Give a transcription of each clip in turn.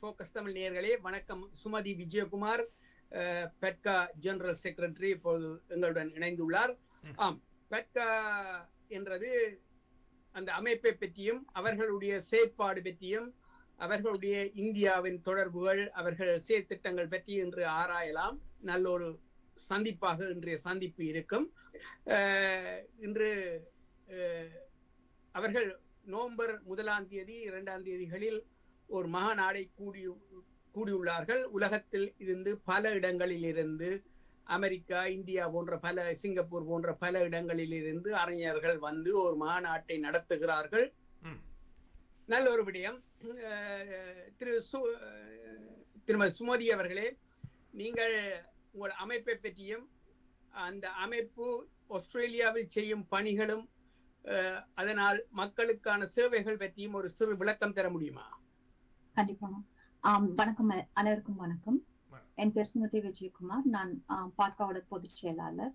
Focus Tamil நேயர்களே வணக்கம். Sumathi Vijayakumar, பெட்கா general secretary இப்போது எங்களுடன் இணைந்துள்ளார். ஆம், பெட்கா என்றது அந்த அமைப்பை பற்றியும் அவர்களுடைய செயற்பாடு பற்றியும் அவர்களுடைய இந்தியாவின் தொடர்புகள் அவர்கள் செயற்திட்டங்கள் பற்றி இன்று ஆராயலாம். நல்ல ஒரு சந்திப்பாக இன்றைய சந்திப்பு இருக்கும். இன்று அவர்கள் நவம்பர் 1ஆம் தேதி 2ஆம் தேதிகளில் ஒரு மகாநாடை கூடியுள்ளார்கள். உலகத்தில் இருந்து பல இடங்களில் இருந்து, அமெரிக்கா, இந்தியா போன்ற பல, சிங்கப்பூர் போன்ற பல இடங்களில் இருந்து அறிஞர்கள் வந்து ஒரு மாநாட்டை நடத்துகிறார்கள். நல்ல ஒரு விடயம். திருமதி சுமதி அவர்களே, நீங்கள் உங்கள் அமைப்பை பற்றியும் அந்த அமைப்பு ஆஸ்திரேலியாவில் செய்யும் பணிகளும் அதனால் மக்களுக்கான சேவைகள் பற்றியும் ஒரு சிறு விளக்கம் தர முடியுமா? கண்டிப்பா. வணக்கம், அனைவருக்கும் வணக்கம். என் பேர் சுமதி விஜயகுமார். நான் பாட்காவோட பொதுச் செயலாளர்.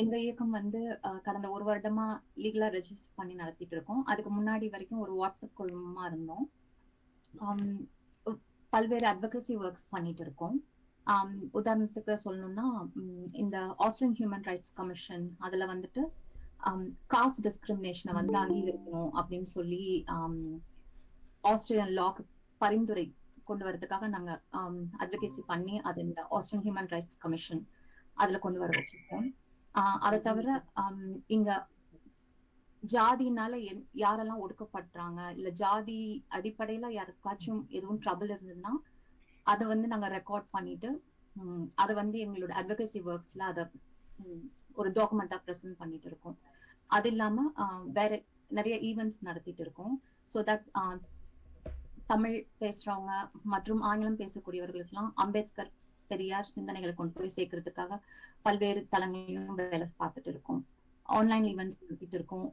எங்க இயக்கம் வந்து கடந்த ஒரு வருடமா லீகலா ரெஜிஸ்டர் பண்ணி நடத்திட்டு இருக்கோம். அதுக்கு முன்னாடி வரைக்கும் ஒரு வாட்ஸ்அப் குழுமமா இருந்தோம். பல்வேறு அட்வொகசி ஒர்க்ஸ் பண்ணிட்டு இருக்கோம். உதாரணத்துக்கு சொல்லணும்னா, இந்த ஆஸ்திரேலியன் ஹியூமன் ரைட்ஸ் கமிஷன் அதுல வந்துட்டு காஸ்ட் டிஸ்கிரிமினேஷனை வந்து அங்கீகரிக்கணும் அப்படின்னு சொல்லி ஆஸ்திரேலியன் லாக்கு பரிந்துரை கொண்டு வரதுக்காக நாங்க அட்வொகேசி பண்ணி அது இந்த ஆஸ்திரேலியன் ஹியூமன் ரைட்ஸ் கமிஷன் அதுல கொண்டு வர வச்சிருக்கோம். அதை தவிர இங்க ஜாதினால யாரெல்லாம் ஒடுக்கப்படுறாங்க, இல்ல ஜாதி அடிப்படையில யாருக்காச்சும் எதுவும் ட்ரபிள் இருந்ததுன்னா அதை வந்து நாங்க ரெக்கார்ட் பண்ணிட்டு அதை வந்து எங்களோட அட்வொகசி ஒர்க்ஸ்ல அதை ஒரு டாக்குமெண்டா பிரசன்ட் பண்ணிட்டு இருக்கோம். அது இல்லாம வேற நிறைய ஈவெண்ட்ஸ் நடத்திட்டு இருக்கோம். ஸோ தட் தமிழ் பேசுறவங்க மற்றும் ஆங்கிலம் பேசக்கூடியவர்களுக்கெல்லாம் அம்பேத்கர் பெரியார் சிந்தனைகளை கொண்டு போய் சேர்க்கறதுக்காக பல்வேறு தளங்களையும் வேலை பார்த்துட்டு இருக்கோம். ஆன்லைன் ஈவெண்ட்ஸ் நடத்திட்டு இருக்கோம்.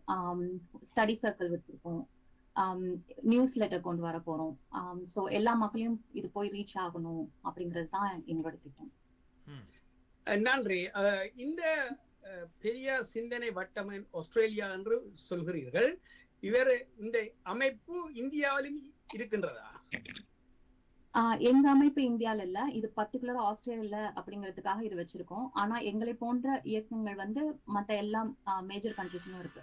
ஸ்டடி சர்க்கிள் வச்சிருக்கோம். நியூஸ் லெட்டர் கொண்டு வர போறோம். ஸோ எல்லா மக்களையும் இது போய் ரீச் ஆகணும் அப்படிங்கிறது தான் எங்களோட திட்டம். நன்றி. இந்த பெரியார் சிந்தனை வட்டம் ஆஸ்திரேலியா என்று சொல்கிறீர்கள். இவர் இந்த அமைப்பு இந்தியாவிலும் இருக்கின்றதா? எங்க அமைப்பு இந்தியால இல்ல, இது பர்டிகுலரா ஆஸ்திரேலியா அப்படிங்கிறதுக்காக இது வச்சிருக்கோம். ஆனா எங்களை போன்ற இயக்கங்கள் வந்து மத்த எல்லா மேஜர் கண்ட்ரிஸ்லயும் இருக்கு.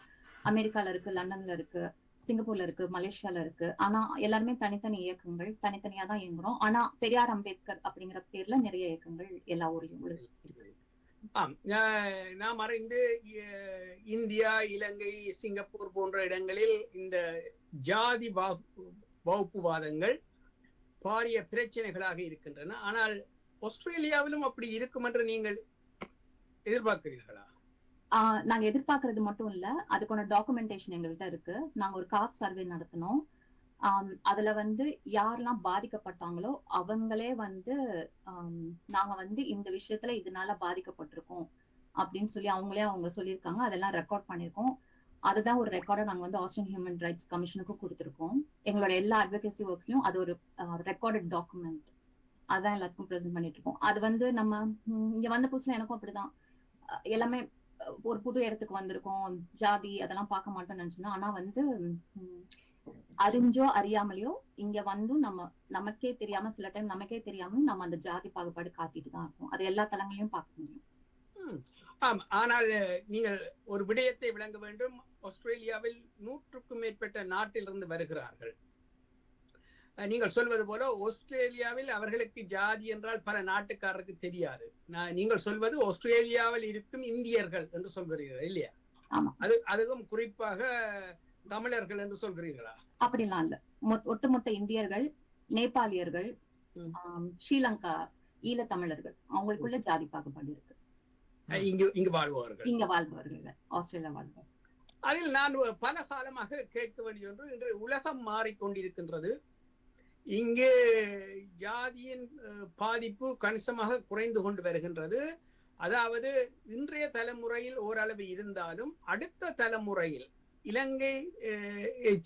அமெரிக்கால இருக்கு, லண்டன்ல இருக்கு, சிங்கப்பூர்ல இருக்கு, மலேசியால இருக்கு. ஆனா எல்லாருமே தனித்தனி இயக்கங்கள், தனித்தனியா தான் இயங்குறோம். ஆனா பெரியார் அம்பேத்கர் அப்படிங்கிற பேர்ல நிறைய இயக்கங்கள் எல்லா ஊர்லயும் இருக்கு. நாம் அறிந்து இந்தியா, இலங்கை, சிங்கப்பூர் போன்ற இடங்களில் இந்த ஜாதி வகுப்புவாதங்கள் பாரிய பிரச்சனைகளாக இருக்கின்றன. ஆனால் ஆஸ்திரேலியாவிலும் அப்படி இருக்கும் என்று நீங்கள் எதிர்பார்க்கிறீர்களா? நாங்க எதிர்பார்க்கறது மட்டும் இல்ல, அதுக்கான டாக்குமெண்டேஷன் எங்கள்கிட்ட இருக்கு. நாங்க ஒரு காஸ்ட் சர்வே நடத்தினோம். அதுல வந்து யாரெல்லாம் பாதிக்கப்பட்டாங்களோ அவங்களே வந்து நாங்க வந்து இந்த விஷயத்துல இதனால பாதிக்கப்பட்டிருக்கோம் அப்படின்னு சொல்லி அவங்க சொல்லியிருக்காங்க. அதெல்லாம் ரெக்கார்ட் பண்ணிருக்கோம். அதுதான் ஒரு ரெக்கார்டை நாங்க வந்து ஆஸ்திரேலியன் ஹியூமன் ரைட்ஸ் கமிஷனுக்கு கொடுத்திருக்கோம். எங்களோட எல்லா அட்வொகசி ஒர்க்ஸ்லயும் அது ஒரு ரெக்கார்டட் டாக்குமெண்ட் அதான் எல்லாத்துக்கும் ப்ரெசென்ட் பண்ணிட்டு இருக்கோம். அது வந்து நம்ம இங்க வந்த புதுசுல எனக்கும் அப்படிதான் எல்லாமே ஒரு புது இடத்துக்கு வந்திருக்கோம், ஜாதி அதெல்லாம் பார்க்க மாட்டோம்னு நினைச்சோம். ஆனா வந்து அறிஞ்சோ அறியாமலையோ இங்க வந்து நமக்கே தெரியாம சில டைம் நமக்கே தெரியாம நம்ம அந்த ஜாதி பாகுபாடு காட்டிட்டு தான் இருக்கோம். அது எல்லா தளங்களையும் பார்க்க முடியும். ஆம், ஆனால் நீங்கள் ஒரு விடயத்தை விளங்க வேண்டும். ஆஸ்திரேலியாவில் 100க்கும் மேற்பட்ட நாட்டிலிருந்து வருகிறார்கள். நீங்கள் சொல்வது போல ஆஸ்திரேலியாவில் அவர்களுக்கு ஜாதி என்றால் பல நாட்டுக்காரருக்கு தெரியாது. நீங்கள் சொல்வது ஆஸ்திரேலியாவில் இருக்கும் இந்தியர்கள் என்று சொல்கிறீர்கள் இல்லையா? அதுவும் குறிப்பாக தமிழர்கள் என்று சொல்கிறீர்களா? அப்படிலாம் இல்ல, ஒட்டுமொத்த இந்தியர்கள், நேபாளியர்கள், ஸ்ரீலங்கா ஈழ தமிழர்கள், அவங்களுக்குள்ள ஜாதி பாகுபாடு இருக்கு. இங்கு வாழ்பவர்கள் ஆஸ்திரேலியா வாழ்பவர்கள். அதில் நான் பல காலமாக கேட்க வேண்டிய ஒன்று, இன்று உலகம் மாறிக்கொண்டிருக்கின்றது. இங்கே ஜாதியின் பாதிப்பு கணிசமாக குறைந்து கொண்டு வருகின்றது. அதாவது இன்றைய தலைமுறையில் ஓரளவு இருந்தாலும் அடுத்த தலைமுறையில் இலங்கை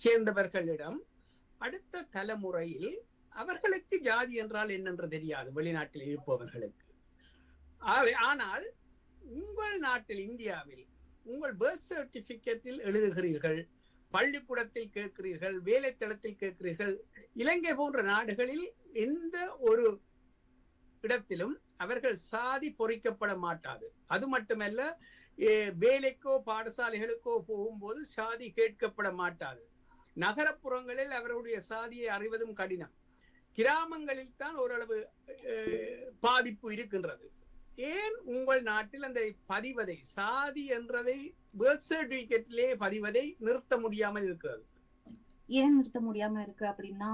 சேர்ந்தவர்களிடம் அடுத்த தலைமுறையில் அவர்களுக்கு ஜாதி என்றால் என்னென்று தெரியாது, வெளிநாட்டில் இருப்பவர்களுக்கு. ஆனால் உங்கள் நாட்டில் இந்தியாவில் உங்கள் பர்த் சர்டிபிகேட்டில் எழுதுகிறீர்கள், பள்ளிக்கூடத்தில் கேட்கிறீர்கள், வேலைத்தளத்தில் கேட்கிறீர்கள், இலங்கை போன்ற நாடுகளில் எந்த ஒரு இடத்திலும் அவர்கள் சாதி பொறிக்கப்பட மாட்டாது. அது மட்டுமல்ல, வேலைக்கோ பாடசாலைகளுக்கோ போகும்போது சாதி கேட்கப்பட மாட்டாது. நகரப்புறங்களில் அவர்களுடைய சாதியை அறிவதும் கடினம். கிராமங்களில் தான் ஓரளவு பாதிப்பு இருக்கின்றது. ஏன் உங்கள் நாட்டில் அந்த பதிவதை, சாதி என்றதை பர்த் சர்டிபிகேட்டிலே பதிவதை நிறுத்த முடியாமல் இருக்கிறது? ஏன் நிறுத்த முடியாம இருக்கு அப்படின்னா,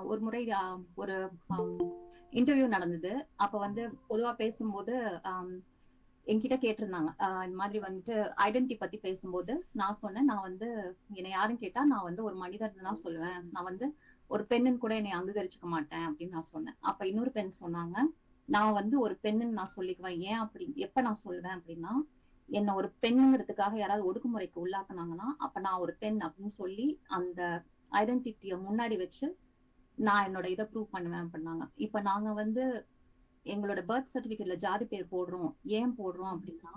ஒரு முறை ஒரு இன்டர்வியூ நடந்தது. அப்ப வந்து பொதுவா பேசும்போது என்கிட்ட கேட்டிருந்தாங்க, இந்த மாதிரி வந்துட்டு ஐடென்டிட்டி பத்தி பேசும்போது நான் சொன்னேன், நான் வந்து என்னை யாரும் கேட்டா நான் வந்து ஒரு மனிதன் தான் சொல்லுவேன், நான் வந்து ஒரு பெண்ணுன்னு கூட என்னை அங்கீகரிச்சுக்க மாட்டேன் அப்படின்னு நான் சொன்னேன். அப்ப இன்னொரு பெண் சொன்னாங்க, நான் வந்து ஒரு பெண்ணுன்னு நான் சொல்லிக்குவேன். ஏன் அப்படி எப்ப நான் சொல்லுவேன் அப்படின்னா, என்ன ஒரு பெண்ணுங்கிறதுக்காக யாராவது ஒடுக்குமுறைக்கு உள்ளாக்குனாங்கன்னா அப்ப நான் ஒரு பெண் அப்படின்னு சொல்லி அந்த ஐடென்டிட்டிய முன்னாடி வச்சு நான் என்னோட இதை ப்ரூவ் பண்ணுவேன் அப்படின்னாங்க. இப்ப நாங்க வந்து எங்களோட பர்த் சர்டிபிகேட்ல ஜாதி பேர் போடுறோம். ஏன் போடுறோம் அப்படின்னா,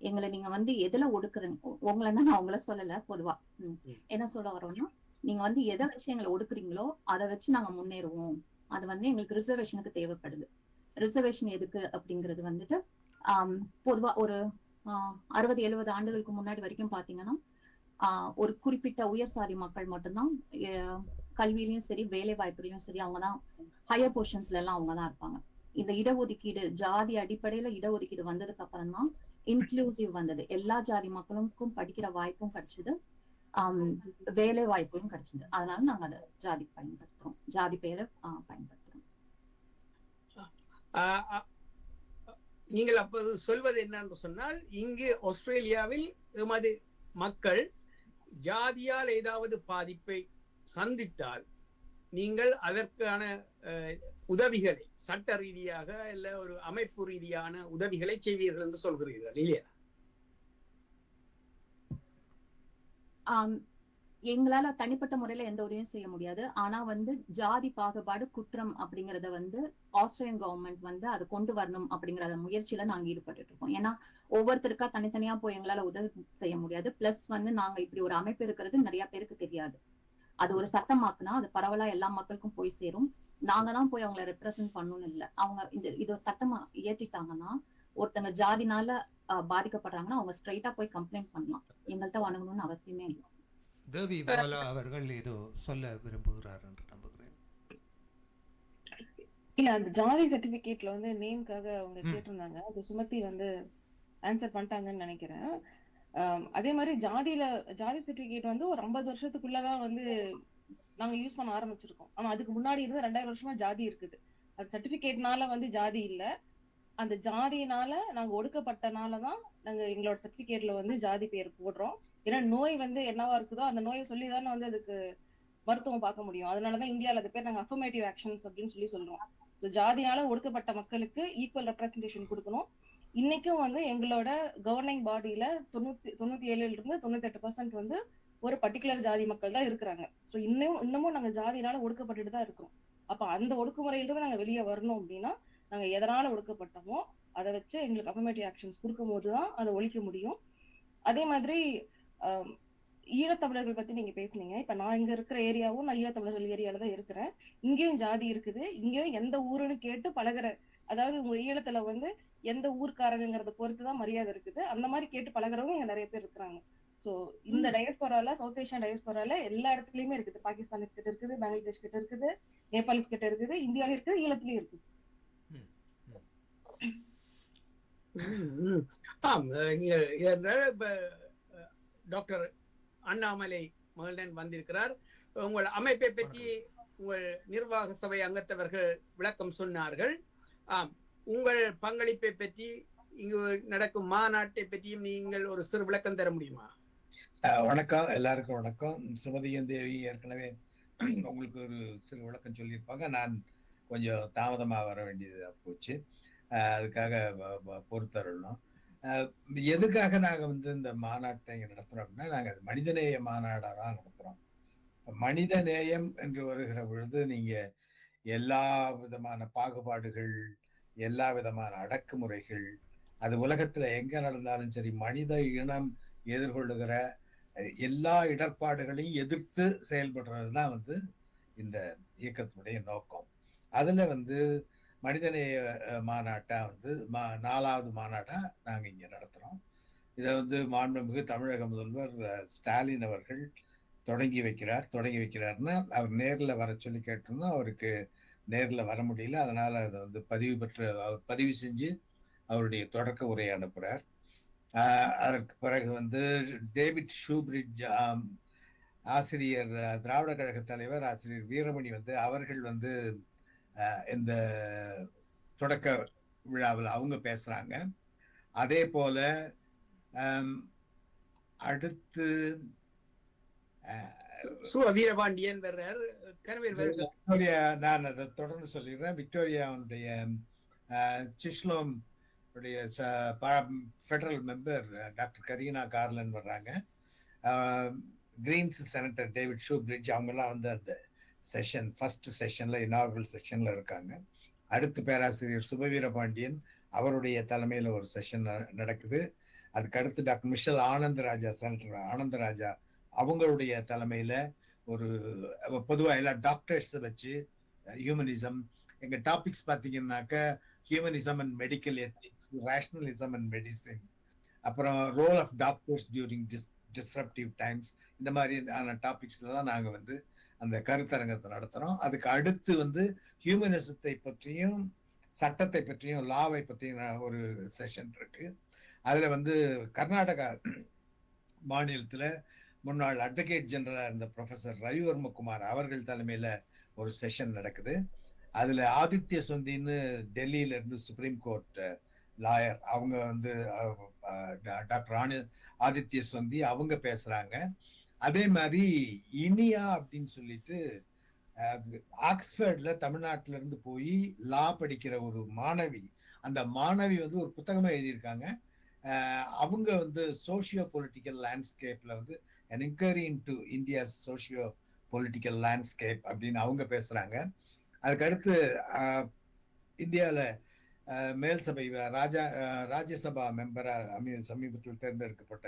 எங்களை நீங்க வந்து எதுல ஒடுக்குறீங்க, உங்களைன்னா நான் உங்களை சொல்லல, பொதுவா என்ன சொல்ல வரோம்னா, நீங்க வந்து எதை வச்சு எங்களை ஒடுக்குறீங்களோ அதை வச்சு நாங்க முன்னேறுவோம். அது வந்து எங்களுக்கு ரிசர்வேஷனுக்கு தேவைப்படுது. ரிசர்வேஷன் எதுக்கு அப்படிங்கிறது வந்துட்டு பொதுவா ஒரு 60-70 ஆண்டுகளுக்கு முன்னாடி வரைக்கும் பாத்தீங்கன்னா, ஒரு குறிப்பிட்ட உயர் சாதி மக்கள் மட்டும்தான் கல்வியிலயும் சரி வேலை வாய்ப்புலயும் சரி அவங்கதான் ஹையர் பொசிஷன்ஸ்ல எல்லாம் அவங்கதான் இருப்பாங்க. இந்த இடஒதுக்கீடு, ஜாதி அடிப்படையில இடஒதுக்கீடு வந்ததுக்கு அப்புறம் தான் இன்க்ளூசிவ் வந்தது. எல்லா ஜாதி மக்களுக்கும் படிக்கிற வாய்ப்பும் கிடைச்சது, வேலை வாய்ப்பும் கிடைச்சது. அதனால நாங்க அதை ஜாதி பயன்படுத்துறோம், ஜாதி பேரை பயன்படுத்துறோம். நீங்கள் அப்போது சொல்வது என்னன்னு சொன்னால், இங்கு ஆஸ்திரேலியாவில் எமது மக்கள் ஜாதியால் ஏதாவது பாதிப்பை சந்தித்தால் நீங்கள் அதற்கான உதவிகளை சட்ட ரீதியாக இல்ல ஒரு அமைப்பு ரீதியான உதவிகளை செய்வீர்கள் என்று சொல்கிறீர்கள் இல்லையா? எங்களால தனிப்பட்ட முறையில எந்த உதவியும் செய்ய முடியாது. ஆனா வந்து ஜாதி பாகுபாடு குற்றம் அப்படிங்கறத வந்து ஆஸ்திரேலியன் கவர்மெண்ட் வந்து அதை கொண்டு வரணும் அப்படிங்கிற முயற்சியில நாங்க ஈடுபட்டு இருக்கோம். ஏன்னா ஒவ்வொருத்தருக்கா தனித்தனியா போய் எங்களால உதவி செய்ய முடியாது. பிளஸ் வந்து நாங்க இப்படி ஒரு அமைப்பு இருக்கிறது நிறைய பேருக்கு தெரியாது. அது ஒரு சட்டமாக்குனா அது பரவலா எல்லா மக்களுக்கும் போய் சேரும். நாங்க தான் போய் அவங்களை ரெப்ரசென்ட் பண்ணணும்னு இல்லை. அவங்க இது சட்டமா இயற்றிட்டாங்கன்னா, ஒருத்தங்க ஜாதினால பாதிக்கப்படுறாங்கன்னா அவங்க ஸ்ட்ரைட்டா போய் கம்ப்ளைண்ட் பண்ணலாம். எங்கள்கிட்ட வணங்கணும்னு அவசியமே இல்லை. தேவி பாலா அவர்கள் ஏதோ சொல்ல விரும்புகிறார் என்று நம்புகிறேன். இல்ல, அந்த ஜாதி சர்டிபிகேட்ல வந்து நேம்காக அவங்க கேட்டிருந்தாங்க, அது சுமதி வந்து ஆன்சர் பண்ணிட்டாங்கன்னு நினைக்கிறேன். அதே மாதிரி ஜாதி சர்டிபிகேட் வந்து ஒரு 50 வருஷத்துக்குள்ளதான் வந்து நாங்க யூஸ் பண்ண ஆரம்பிச்சிருக்கோம். ஆனா அதுக்கு முன்னாடி இருந்து 2000 வருஷமா ஜாதி இருக்குது. அது சர்டிபிகேட்னால வந்து ஜாதி இல்ல, அந்த ஜாதியினால நாங்க ஒடுக்கப்பட்டனாலதான் நாங்க எங்களோட சர்டிபிகேட்ல வந்து ஜாதி பேர் போடுறோம். ஏன்னா நோய் வந்து என்னவா இருக்குதோ அந்த நோயை சொல்லிதானே வந்து அதுக்கு மருத்துவம் பார்க்க முடியும். அதனாலதான் இந்தியாவில அது பேர் நாங்க அஃபர்மேட்டிவ் ஆக்ஷன்ஸ் அப்படின்னு சொல்றோம். ஜாதியால ஒடுக்கப்பட்ட மக்களுக்கு ஈக்குவல் ரெப்ரசன்டேஷன் கொடுக்கணும். இன்னைக்கும் வந்து எங்களோட கவர்னிங் பாடியில 97% 98% வந்து ஒரு பர்டிகுலர் ஜாதி மக்கள் தான் இருக்கிறாங்க. ஸோ இன்னமும் நாங்க ஜாதியினால ஒடுக்கப்பட்டுட்டு தான் இருக்கிறோம். அப்ப அந்த ஒடுக்குமுறையிலிருந்து நாங்க வெளியே வரணும் அப்படின்னா நாங்க எதனால ஒடுக்கப்பட்டோமோ அதை வச்சு எங்களுக்கு அஃபர்மேட்டிவ் ஆக்ஷன்ஸ் கொடுக்கும் போதுதான் அதை ஒழிக்க முடியும். அதே மாதிரி ஈழத்தமிழர்கள் பத்தி நீங்க பேசுனீங்க. இப்ப நான் இங்க இருக்கிற ஏரியாவும் நான் ஈழத்தமிழர்கள் ஏரியால தான் இருக்கிறேன். இங்கேயும் ஜாதி இருக்குது. இங்கேயும் எந்த ஊருன்னு கேட்டு பழகுற, அதாவது உங்க ஈழத்துல வந்து எந்த ஊர்க்காரங்கிறத பொறுத்துதான் மரியாதை இருக்குது. அந்த மாதிரி கேட்டு பழகுறவங்க இங்க நிறைய பேர் இருக்கிறாங்க. சோ இந்த டயஸ்போரால, சவுத் ஏஷியன் டயஸ்போரால எல்லா இடத்துலயுமே இருக்குது. பாகிஸ்தானிஸ் கிட்ட இருக்குது, பங்களாதேஷ் கிட்ட இருக்குது, நேபாளிஸ் கிட்ட இருக்குது, இந்தியாவில இருக்குது, ஈழத்துலயும் இருக்குது. டாக்டர் அண்ணாமலை மகளன் வந்திருக்கிறார். உங்கள் அமைப்பை பற்றி உங்கள் நிர்வாக சபை அங்கத்தவர்கள் விளக்கம் சொன்னார்கள். உங்கள் பங்களிப்பை பற்றி, இங்கு நடக்கும் மாநாட்டை பற்றியும் நீங்கள் ஒரு சிறு விளக்கம் தர முடியுமா? வணக்கம், எல்லாருக்கும் வணக்கம். சுமதியன் தேவி ஏற்கனவே உங்களுக்கு ஒரு சிறு விளக்கம் சொல்லியிருப்பாங்க. நான் கொஞ்சம் தாமதமாக வர வேண்டியது போச்சு, அதுக்காக பொறுத்தரணும். எதுக்காக நாங்கள் வந்து இந்த மாநாட்டை இங்கே நடத்துகிறோம் அப்படின்னா, நாங்கள் மனிதநேய மாநாடாக தான் நடத்துகிறோம். மனித நேயம் என்று வருகிற பொழுது நீங்கள் எல்லா விதமான பாகுபாடுகள், எல்லா விதமான அடக்குமுறைகள், அது உலகத்தில் எங்கே நடந்தாலும் சரி, மனித இனம் எதிர்கொள்ளுகிற எல்லா இடர்பாடுகளையும் எதிர்த்து செயல்படுறது தான் வந்து இந்த இயக்கத்தினுடைய நோக்கம். அதுல வந்து மனிதநேய மாநாட்டா வந்து 4வது மாநாட்டா நாங்க இங்க நடத்துறோம். இதை வந்து மாண்புமிகு தமிழக முதல்வர் ஸ்டாலின் அவர்கள் தொடங்கி வைக்கிறார்னா அவர் நேர்ல வர சொல்லி கேட்டிருந்தோம். அவருக்கு நேர்ல வர முடியல. அதனால அதை வந்து பதிவு செஞ்சு அவருடைய தொடக்க உரையை அனுப்புறார். அதற்கு பிறகு வந்து டேவிட் ஷூபிரிட்ஜ் ஆசிரியர், திராவிட கழக தலைவர் ஆசிரியர் வீரமணி வந்து அவர்கள் வந்து இந்த தொடக்க விழாவில் அவங்க பேசுறாங்க. அதே போல அடுத்து வீரபாண்டியன் விக்டோரியா, நான் அதை தொடர்ந்து சொல்லிடுறேன். விக்டோரியாவுடைய சிஸ்லோம் ஃபெடரல் மெம்பர் டாக்டர் கரீனா கார்லன் வர்றாங்க. கிரீன்ஸ் செனட்டர் டேவிட் ஷூபிரிட்ஜ் அவங்கெல்லாம் வந்து அந்த செஷன் ஃபர்ஸ்ட் செஷன்ல இனாகுரல் செஷன்ல இருக்காங்க. அடுத்து பேராசிரியர் சுபவீரபாண்டியன் அவருடைய தலைமையில ஒரு செஷன் நடக்குது. அதுக்கு அடுத்து doctor Michelle Anandaraja, senator Anandaraja அவங்களுடைய தலைமையில ஒரு பொதுவா எல்லா டாக்டர்ஸ் வச்சு ஹியூமனிசம், எங்க டாபிக்ஸ் பார்த்தீங்கன்னாக்க humanism and medical ethics, rationalism and medicine, அப்புறம் role of doctors during disruptive times, இந்த மாதிரியான டாபிக்ஸ்ல தான் நாங்க வந்து அந்த கருத்தரங்கத்தை நடத்துறோம். அதுக்கு அடுத்து வந்து ஹியூமனிசத்தை பற்றியும் சட்டத்தை பற்றியும் லாவை பற்றியும் ஒரு செஷன் இருக்கு. அதுல வந்து கர்நாடகா மாநிலத்துல முன்னாள் அட்வொகேட் ஜெனரலா இருந்த ப்ரொஃபசர் ரவிவர்மகுமார் அவர்கள் தலைமையில ஒரு செஷன் நடக்குது. அதுல ஆதித்ய சொந்தின்னு டெல்லியில இருந்து சுப்ரீம் கோர்ட் லாயர் அவங்க வந்து டாக்டர் ஆதித்ய சொந்தி அவங்க பேசுறாங்க. அதே மாதிரி இனியா அப்படின்னு சொல்லிட்டு ஆக்ஸ்போர்ட்ல தமிழ்நாட்டில இருந்து போய் லா படிக்கிற ஒரு மாணவி, அந்த மாணவி வந்து ஒரு புத்தகமா எழுதியிருக்காங்க. அவங்க வந்து சோசியோ பொலிட்டிக்கல் லேண்ட்ஸ்கேப்ல வந்து an inquiry into India's socio political landscape அப்படின்னு அவங்க பேசுறாங்க. அதுக்கடுத்து இந்தியாவில் மேல் சபை ராஜ்யசபா மெம்பரா சமீபத்தில் தேர்ந்தெடுக்கப்பட்ட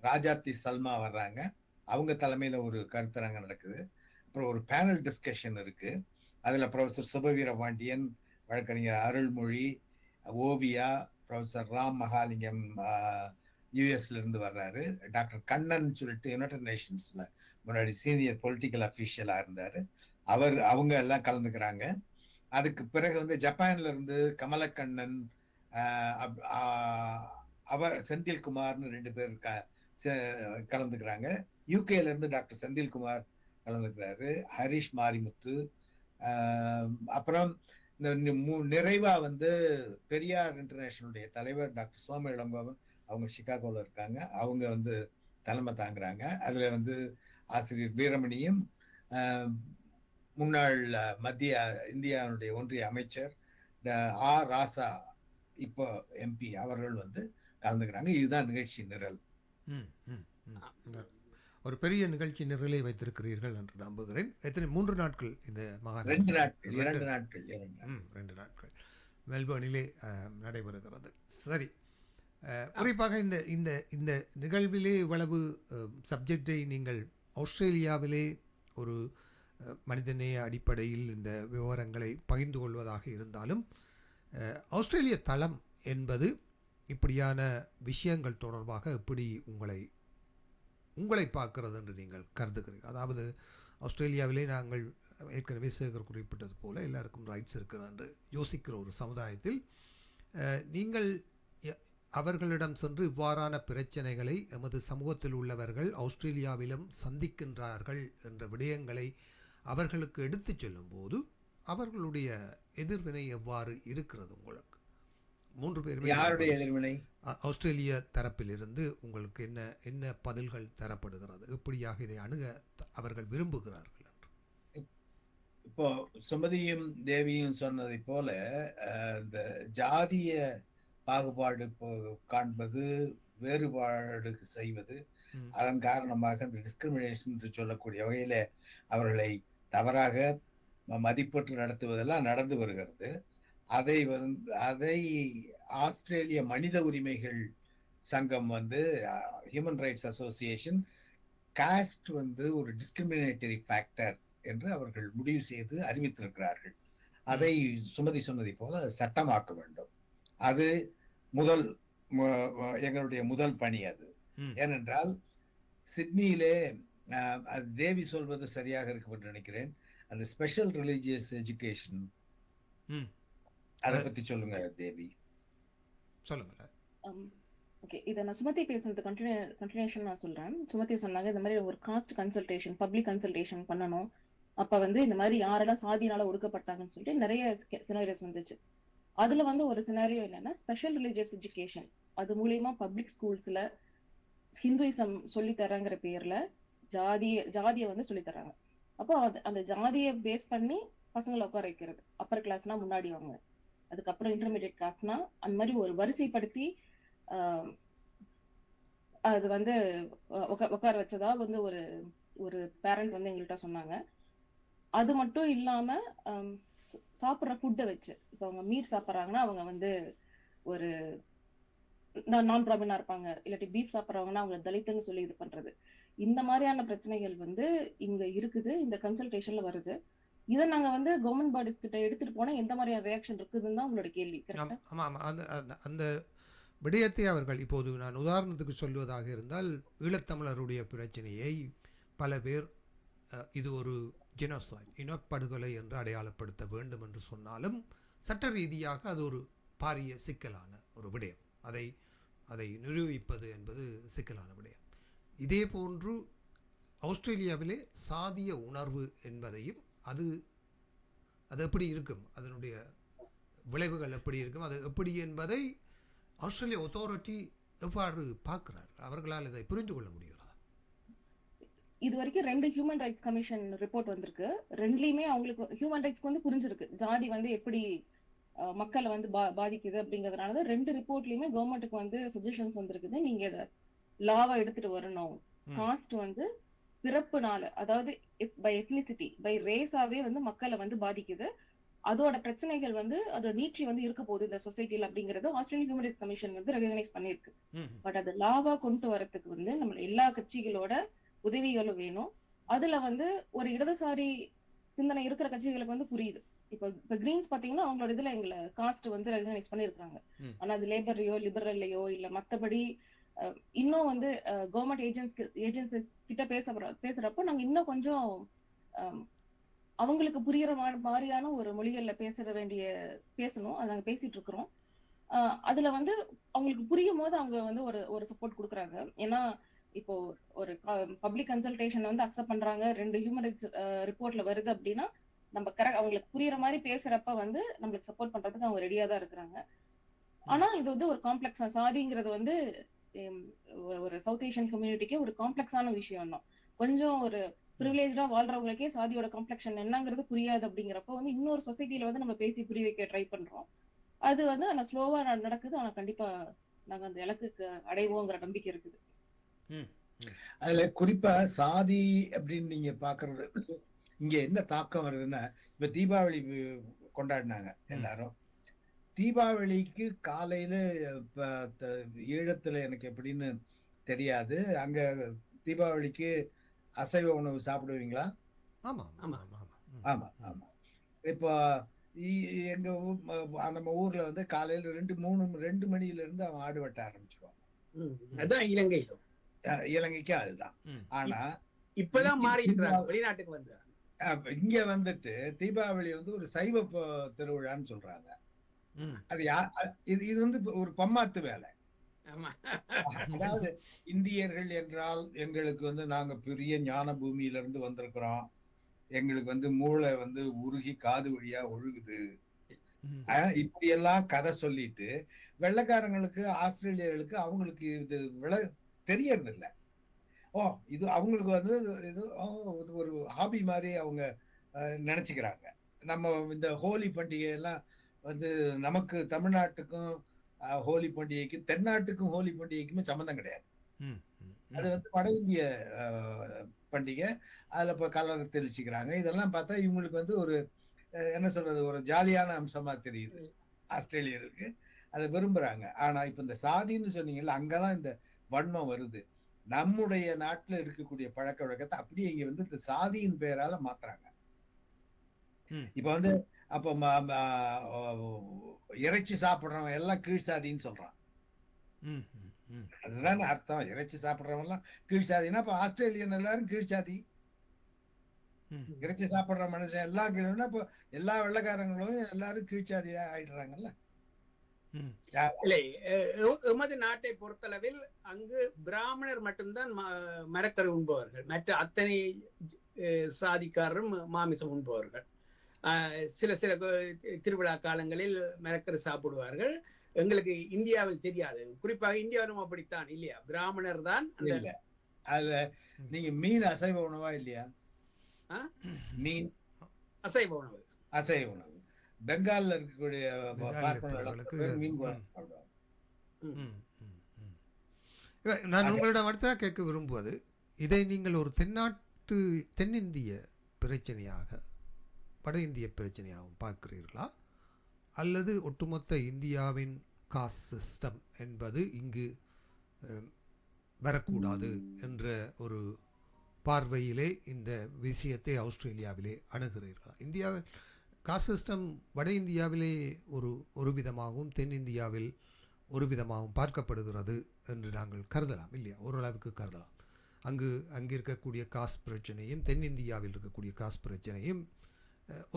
ராஜாத்தி சல்மா வர்றாங்க. அவங்க தலைமையில ஒரு கருத்தரங்கம் நடக்குது. அப்புறம் ஒரு பேனல் டிஸ்கஷன் இருக்கு. அதுல ப்ரொஃபசர் சுபவீரபாண்டியன், வழக்கறிஞர் அருள்மொழி, ஓவியா, ப்ரொஃபசர் ராம் மகாலிங்கம் யூஎஸ்ல இருந்து வர்றாரு, டாக்டர் கண்ணன் சொல்லிட்டு யுனைடெட் நேஷன்ஸ்ல முன்னாடி சீனியர் பொலிட்டிக்கல் அஃபீஷியலா இருந்தாரு, அவங்க எல்லாம் கலந்துக்கிறாங்க. அதுக்கு பிறகு வந்து ஜப்பான்ல இருந்து கமலக்கண்ணன், அவர் செந்தில்குமார்னு 2 பேர் கலந்துக்கிறாங்க. யூகேல இருந்து டாக்டர் செந்தில்குமார் கலந்துக்கிறாரு, ஹரிஷ் மாரிமுத்து. அப்புறம் நிறைவா வந்து பெரியார் இன்டர்நேஷனலுடைய தலைவர் டாக்டர் சோம இளங்கோவன், அவங்க சிகாகோல இருக்காங்க, அவங்க வந்து தலைமை தாங்குறாங்க. அதுல வந்து ஆசிரியர் வீரமணியும் முன்னாள் மத்திய இந்தியாவுடைய ஒன்றிய அமைச்சர் ஆர் ராசா இப்போ எம்பி அவர்கள் வந்து கலந்துக்கிறாங்க. இதுதான் நிகழ்ச்சி நிரல். ஒரு பெரிய நிகழ்ச்சி நிரலை வைத்திருக்கிறீர்கள் என்று நம்புகிறேன். எத்தனை 3 நாட்கள் இந்த மகாநாடு? 2 நாட்கள் 2 நாட்கள் மெல்பர்னிலே நடைபெறுகிறது. சரி, குறிப்பாக இந்த இந்த இந்த நிகழ்விலே இவ்வளவு சப்ஜெக்டை நீங்கள் ஆஸ்திரேலியாவிலே ஒரு மனிதநேய அடிப்படையில் இந்த விவரங்களை பகிர்ந்து கொள்வதாக இருந்தாலும், ஆஸ்திரேலிய தளம் என்பது இப்படியான விஷயங்கள் தொடர்பாக எப்படி உங்களை பார்க்கிறது என்று நீங்கள் கருதுகிறீர்கள்? அதாவது ஆஸ்திரேலியாவிலே நாங்கள் ஏற்கனவே சேகர் குறிப்பிட்டது போல எல்லாருக்கும் ரைட்ஸ் இருக்கிறது என்று யோசிக்கிற ஒரு சமுதாயத்தில் நீங்கள் அவர்களிடம் சென்று இவ்வாறான பிரச்சனைகளை எமது சமூகத்தில் உள்ளவர்கள் ஆஸ்திரேலியாவிலும் சந்திக்கின்றார்கள் என்ற விடயங்களை அவர்களுக்கு எடுத்துச் செல்லும் போது அவர்களுடைய எதிர்வினை எவ்வாறு இருக்கிறது? உங்களுக்கு 3 பேருமே யாருடைய எதிர்வினை? ஆஸ்திரேலிய தரப்பிலிருந்து உங்களுக்கு என்ன பதில்கள் தரப்படுகிறது? எப்படியாக இதை அணுக அவர்கள் விரும்புகிறார்கள் என்று? இப்போ சுமதியும் தேவியும் சொன்னதை போல இந்த ஜாதிய பாகுபாடு காண்பது, வேறுபாடு செய்வது, அதன் காரணமாக இந்த டிஸ்கிரிமினேஷன் என்று சொல்லக்கூடிய வகையில அவர்களை தவறாக மதிப்பீட்டு நடத்துவதெல்லாம் நடந்து வருகிறது. அதை ஆஸ்திரேலிய மனித உரிமைகள் சங்கம் வந்து ஹியூமன் ரைட்ஸ் அசோசியேஷன் காஸ்ட் வந்து ஒரு டிஸ்கிரிமினேட்டரி ஃபேக்டர் என்று அவர்கள் முடிவு செய்து அறிவித்திருக்கிறார்கள். அதை சுமதி சொன்னதை போல சட்டமாக்க வேண்டும். அது முதல் எங்களுடைய முதல் பணி அது. ஏனென்றால் சிட்னியிலே தேவி சொல்வது சரியாக இருக்கும் என்று நினைக்கிறேன். அந்த ஸ்பெஷல் ரிலிஜியஸ் எஜுகேஷன், அதை பத்தி சொல்லுங்க தேவி. சொல்லுங்க. ஓகே, இதை நான் சுமதி பேசுறது கண்டினியூஷன் நான் சொல்றேன். சுமதி சொன்னாங்க இந்த மாதிரி ஒரு காஸ்ட் கன்சல்டேஷன், பப்ளிக் கன்சல்டேஷன் பண்ணணும். அப்ப வந்து இந்த மாதிரி யாரெல்லாம் சாதினால ஒடுக்கப்பட்டாங்கன்னு சொல்லிட்டு நிறைய சினாரியோஸ் வந்துச்சு. அதுல வந்து ஒரு சினாரியோ என்னன்னா ஸ்பெஷல் ரிலிஜியஸ் எஜுகேஷன். அது மூலியமா பப்ளிக் ஸ்கூல்ஸ்ல ஹிந்துயிசம் சொல்லி தரங்கிற பேர்ல ஜாதியை வந்து சொல்லி தராங்க. அப்போ அந்த ஜாதியை பேஸ் பண்ணி பசங்களை உட்கார வைக்கிறது. அப்பர் கிளாஸ்னா முன்னாடி வாங்க, அதுக்கப்புறம் இன்டர்மீடியட் கிளாஸ்னா அந்த மாதிரி ஒரு வரிசைப்படுத்தி அது வந்து உட்கார வச்சதா வந்து ஒரு பேரண்ட் வந்து எங்கள்கிட்ட சொன்னாங்க. அது மட்டும் இல்லாம சாப்பிட்ற ஃபுட்டை வச்சு, இப்போ அவங்க மீட் சாப்பிட்றாங்கன்னா அவங்க வந்து ஒரு நான் பிராமினா இருப்பாங்க, இல்லாட்டி பீஃப் சாப்பிட்றவங்கன்னா அவங்க தலித்துன்னு சொல்லி இது பண்றது. இந்த மாதிரியான பிரச்சனைகள் வந்து இங்க இருக்குது, இந்த கன்சல்டேஷன்ல வருது. இதை நாங்க வந்து கவர்மெண்ட் பாடிஸ் கிட்ட எடுத்துட்டு போனா எந்த மாதிரியான ரியாக்ஷன் இருக்குதுன்னு தான் உங்களோட கேள்வி. அந்த விடயத்தை அவர்கள் இப்போது நான் உதாரணத்துக்கு சொல்வதாக இருந்தால், ஈழத்தமிழருடைய பிரச்சனையை பல பேர் இது ஒரு ஜெனோசைட், இனப்படுகொலை என்று அடையாளப்படுத்த வேண்டும் என்று சொன்னாலும் சட்ட ரீதியாக அது ஒரு பாரிய சிக்கலான ஒரு விடயம். அதை நிரூபிப்பது என்பது சிக்கலான விடயம். இதே போன்று ஆஸ்திரேலியாவிலே சாதிய உணர்வு என்பதையும் அது எப்படி இருக்கும், அதனுடைய விளைவுகள் எப்படி இருக்கும், அது எப்படி என்பதை ஆஸ்திரேலிய அத்தாரிட்டி எவ்வாறு பார்க்கிறார்? அவர்களால் இதை புரிந்து கொள்ள முடிகிறதா? இது வரைக்கும் 2 ஹியூமன் ரைட்ஸ் கமிஷன் ரிப்போர்ட் வந்திருக்கு. ரெண்டுலயுமே அவங்களுக்கு ஹியூமன் ரைட்ஸ்க்கு வந்து புரிஞ்சிருக்கு ஜாதி வந்து எப்படி மக்களை வந்து பாதிக்குது அப்படிங்கறதுனால 2 ரிப்போர்ட்லயுமே கவர்மெண்ட்டுக்கு வந்து சஜஷன்ஸ் வந்திருக்குது. நீங்க இதை லாவா எடுத்துட்டு வரணும். காஸ்ட் வந்து பிறப்புனால, அதாவது பை எத்னிசிட்டி, பை ரேஸாவே வந்து மக்களை வந்து பாதிக்குது. அதோட பிரச்சனைகள் வந்து அதோட நீட்சி வந்து இருக்க போகுது இந்த சொசைட்டில அப்படிங்கறது ஆஸ்திரேலியன் ஹியூமன் ரைட்ஸ் கமிஷன் வந்து ரெகனைஸ் பண்ணிருக்கு. பட் அது லாவா கொண்டு வரதுக்கு வந்து நம்ம எல்லா கட்சிகளோட உதவிகளும் வேணும். அதுல வந்து ஒரு இடதுசாரி சிந்தனை இருக்கிற கட்சிகளுக்கு வந்து புரியுது. இப்ப கிரீன்ஸ் பாத்தீங்கன்னா அவங்களோட இதுல எங்களை காஸ்ட் வந்து ரெகனைஸ் பண்ணிருக்காங்க. ஆனா அது லேபர்லயோ லிபரல்லையோ இல்ல மத்தபடி இன்னும் வந்து கவர்மெண்ட் ஏஜென்சி கிட்ட பேசுறப்போ நாங்க இன்னும் கொஞ்சம் அவங்களுக்கு புரியுற மாதிரியான ஒரு மொழிகள்ல பேசணும். அது நாங்க பேசிட்டு இருக்கிறோம். அதுல வந்து அவங்களுக்கு புரியும் போது அவங்க வந்து ஒரு சப்போர்ட் கொடுக்குறாங்க. ஏன்னா இப்போ ஒரு பப்ளிக் கன்சல்டேஷன் வந்து அக்செப்ட் பண்றாங்க, 2 ஹியூமன் ரைட்ஸ் ரிப்போர்ட்ல வருது அப்படின்னா நம்ம கரெக்ட் அவங்களுக்கு புரியுற மாதிரி பேசுறப்ப வந்து நம்மளுக்கு சப்போர்ட் பண்றதுக்கு அவங்க ரெடியா தான் இருக்கிறாங்க. ஆனா இது வந்து ஒரு காம்ப்ளெக்ஸா, சாதிங்கிறது வந்து ஒரு சவுத் ஏஷியன் கம்யூனிட்டிக்கு ஒரு காம்ப்ளெக்ஸான விஷயம் தான். கொஞ்சம் ஒரு ப்ரிவிலேஜா வாழ்றவங்களுக்கே சாதியோட காம்ப்ளெக்ஷன் என்னங்கிறது புரியாது. அப்படிங்கிறப்ப வந்து இன்னொரு சொசைட்டில வந்து நம்ம பேசி புரிய வைக்க ட்ரை பண்றோம். அது வந்து ஆனா ஸ்லோவா நடக்குது. ஆனா கண்டிப்பா நாங்க அந்த இலக்குக்கு அடைவோங்கிற நம்பிக்கை இருக்குது. அதுல குறிப்பா சாதி அப்படின்னு நீங்க பாக்குறது இங்க என்ன தாக்கம் வருதுன்னா, இப்ப தீபாவளி கொண்டாடினாங்க எல்லாரும். தீபாவளிக்கு காலையில ஈழத்துல எனக்கு எப்படின்னு தெரியாது, அங்க தீபாவளிக்கு அசைவ உணவு சாப்பிடுவீங்களா? ஆமா ஆமா ஆமா ஆமா. இப்போ எங்க நம்ம ஊர்ல வந்து காலையில 2 மணில இருந்து அவன் ஆடு வெட்ட ஆரம்பிச்சிருவாங்க. அதான் இலங்கைக்கு அதுதான். ஆனா இப்பதான் மாறி இருக்கிறாங்க, வெளிநாட்டுக்கு வந்து இங்க வந்துட்டு தீபாவளி வந்து ஒரு சைவ திருவிழான்னு சொல்றாங்க. அது இது வந்து ஒரு பம்மாத்து வேலை. அதாவது இந்தியர்கள் என்றால் எங்களுக்கு வந்து நாங்க பெரிய ஞான பூமியில இருந்து வந்திருக்கிறோம், எங்களுக்கு வந்து மூளை வந்து உருகி காது வழியா ஒழுகுது, இப்படி எல்லாம் கதை சொல்லிட்டு வெள்ளைக்காரங்களுக்கு ஆஸ்திரேலியர்களுக்கு அவங்களுக்கு இது தெரியறது இல்லை. இது அவங்களுக்கு வந்து இது ஒரு ஹாபி மாதிரி அவங்க நினைச்சுக்கிறாங்க. நம்ம இந்த ஹோலி பண்டிகை எல்லாம் வந்து நமக்கு தமிழ்நாட்டுக்கும் ஹோலி பண்டிகைக்கும் தென்னாட்டுக்கும் ஹோலி பண்டிகைக்குமே சம்மந்தம் கிடையாது. அது வந்து வட இந்திய பண்டிகை. அதுல இப்ப கலர் தெளிச்சுக்கிறாங்க. இதெல்லாம் பார்த்தா இவங்களுக்கு வந்து ஒரு என்ன சொல்றது, ஒரு ஜாலியான அம்சமா தெரியுது ஆஸ்திரேலியருக்கு. அதை விரும்புறாங்க. ஆனா இப்ப இந்த சாதின்னு சொன்னீங்கல்ல, அங்கதான் இந்த வன்மம் வருது. நம்முடைய நாட்டுல இருக்கக்கூடிய பழக்க வழக்கத்தை அப்படியே இங்க வந்து இந்த சாதியின் பெயரால மாத்துறாங்க. இப்ப வந்து அப்ப இறைச்சி சாப்பிடுறவன் எல்லாம் கீழ் சாதின்னு சொல்றான். அதுதானே அர்த்தம். இறைச்சி சாப்பிடுறவன் எல்லாம் கீழ் சாதினா அப்ப ஆஸ்திரேலியன் எல்லாரும் கீழ் சாதி. இறைச்சி சாப்பிடுற மனுஷன் எல்லாம் கீழ்னா இப்போ எல்லா வெள்ளைக்காரங்களும் எல்லாரும் கீழ்ச்சாதியா ஆயிடுறாங்கல்ல. இல்லை, எமது நாட்டை பொறுத்தளவில் அங்கு பிராமணர் மட்டும்தான் மரக்கறி உண்பவர்கள், மற்ற அத்தனை சாதிக்காரரும் மாமிசம் உண்பவர்கள். சில சில திருவிழா காலங்களில் மரக்கறி சாப்பிடுவார்கள். எங்களுக்கு இந்தியாவில் தெரியாது, குறிப்பாக இந்தியாவிலும் அப்படித்தான் இல்லையா? பிராமணர் தான். இல்ல அதுல நீங்க மீன் அசைவ உணவா இல்லையா? மீன் அசைவ உணவு. அசைவ உணவு. பெங்கால்ல இருக்கக்கூடிய மீன் நான் உங்களிடம் அடுத்ததாக கேட்க விரும்புவது, இதை நீங்கள் ஒரு தென்னிந்திய பிரச்சனையாக, வட இந்திய பிரச்சனையாகவும் பார்க்கிறீர்களா, அல்லது ஒட்டுமொத்த இந்தியாவின் காஸ்ட் சிஸ்டம் என்பது இங்கு வரக்கூடாது என்ற ஒரு பார்வையிலே இந்த விஷயத்தை ஆஸ்திரேலியாவிலே அணுகிறீர்களா? இந்தியாவில் காஸ்ட் சிஸ்டம் வட இந்தியாவிலே ஒரு விதமாகவும் தென்னிந்தியாவில் ஒரு விதமாகவும் பார்க்கப்படுகிறது என்று நாங்கள் கருதலாம் இல்லையா? ஓரளவுக்கு கருதலாம். அங்கு இருக்கக்கூடிய காஸ்ட் பிரச்சனையும் தென்னிந்தியாவில் இருக்கக்கூடிய காஸ்ட் பிரச்சனையும்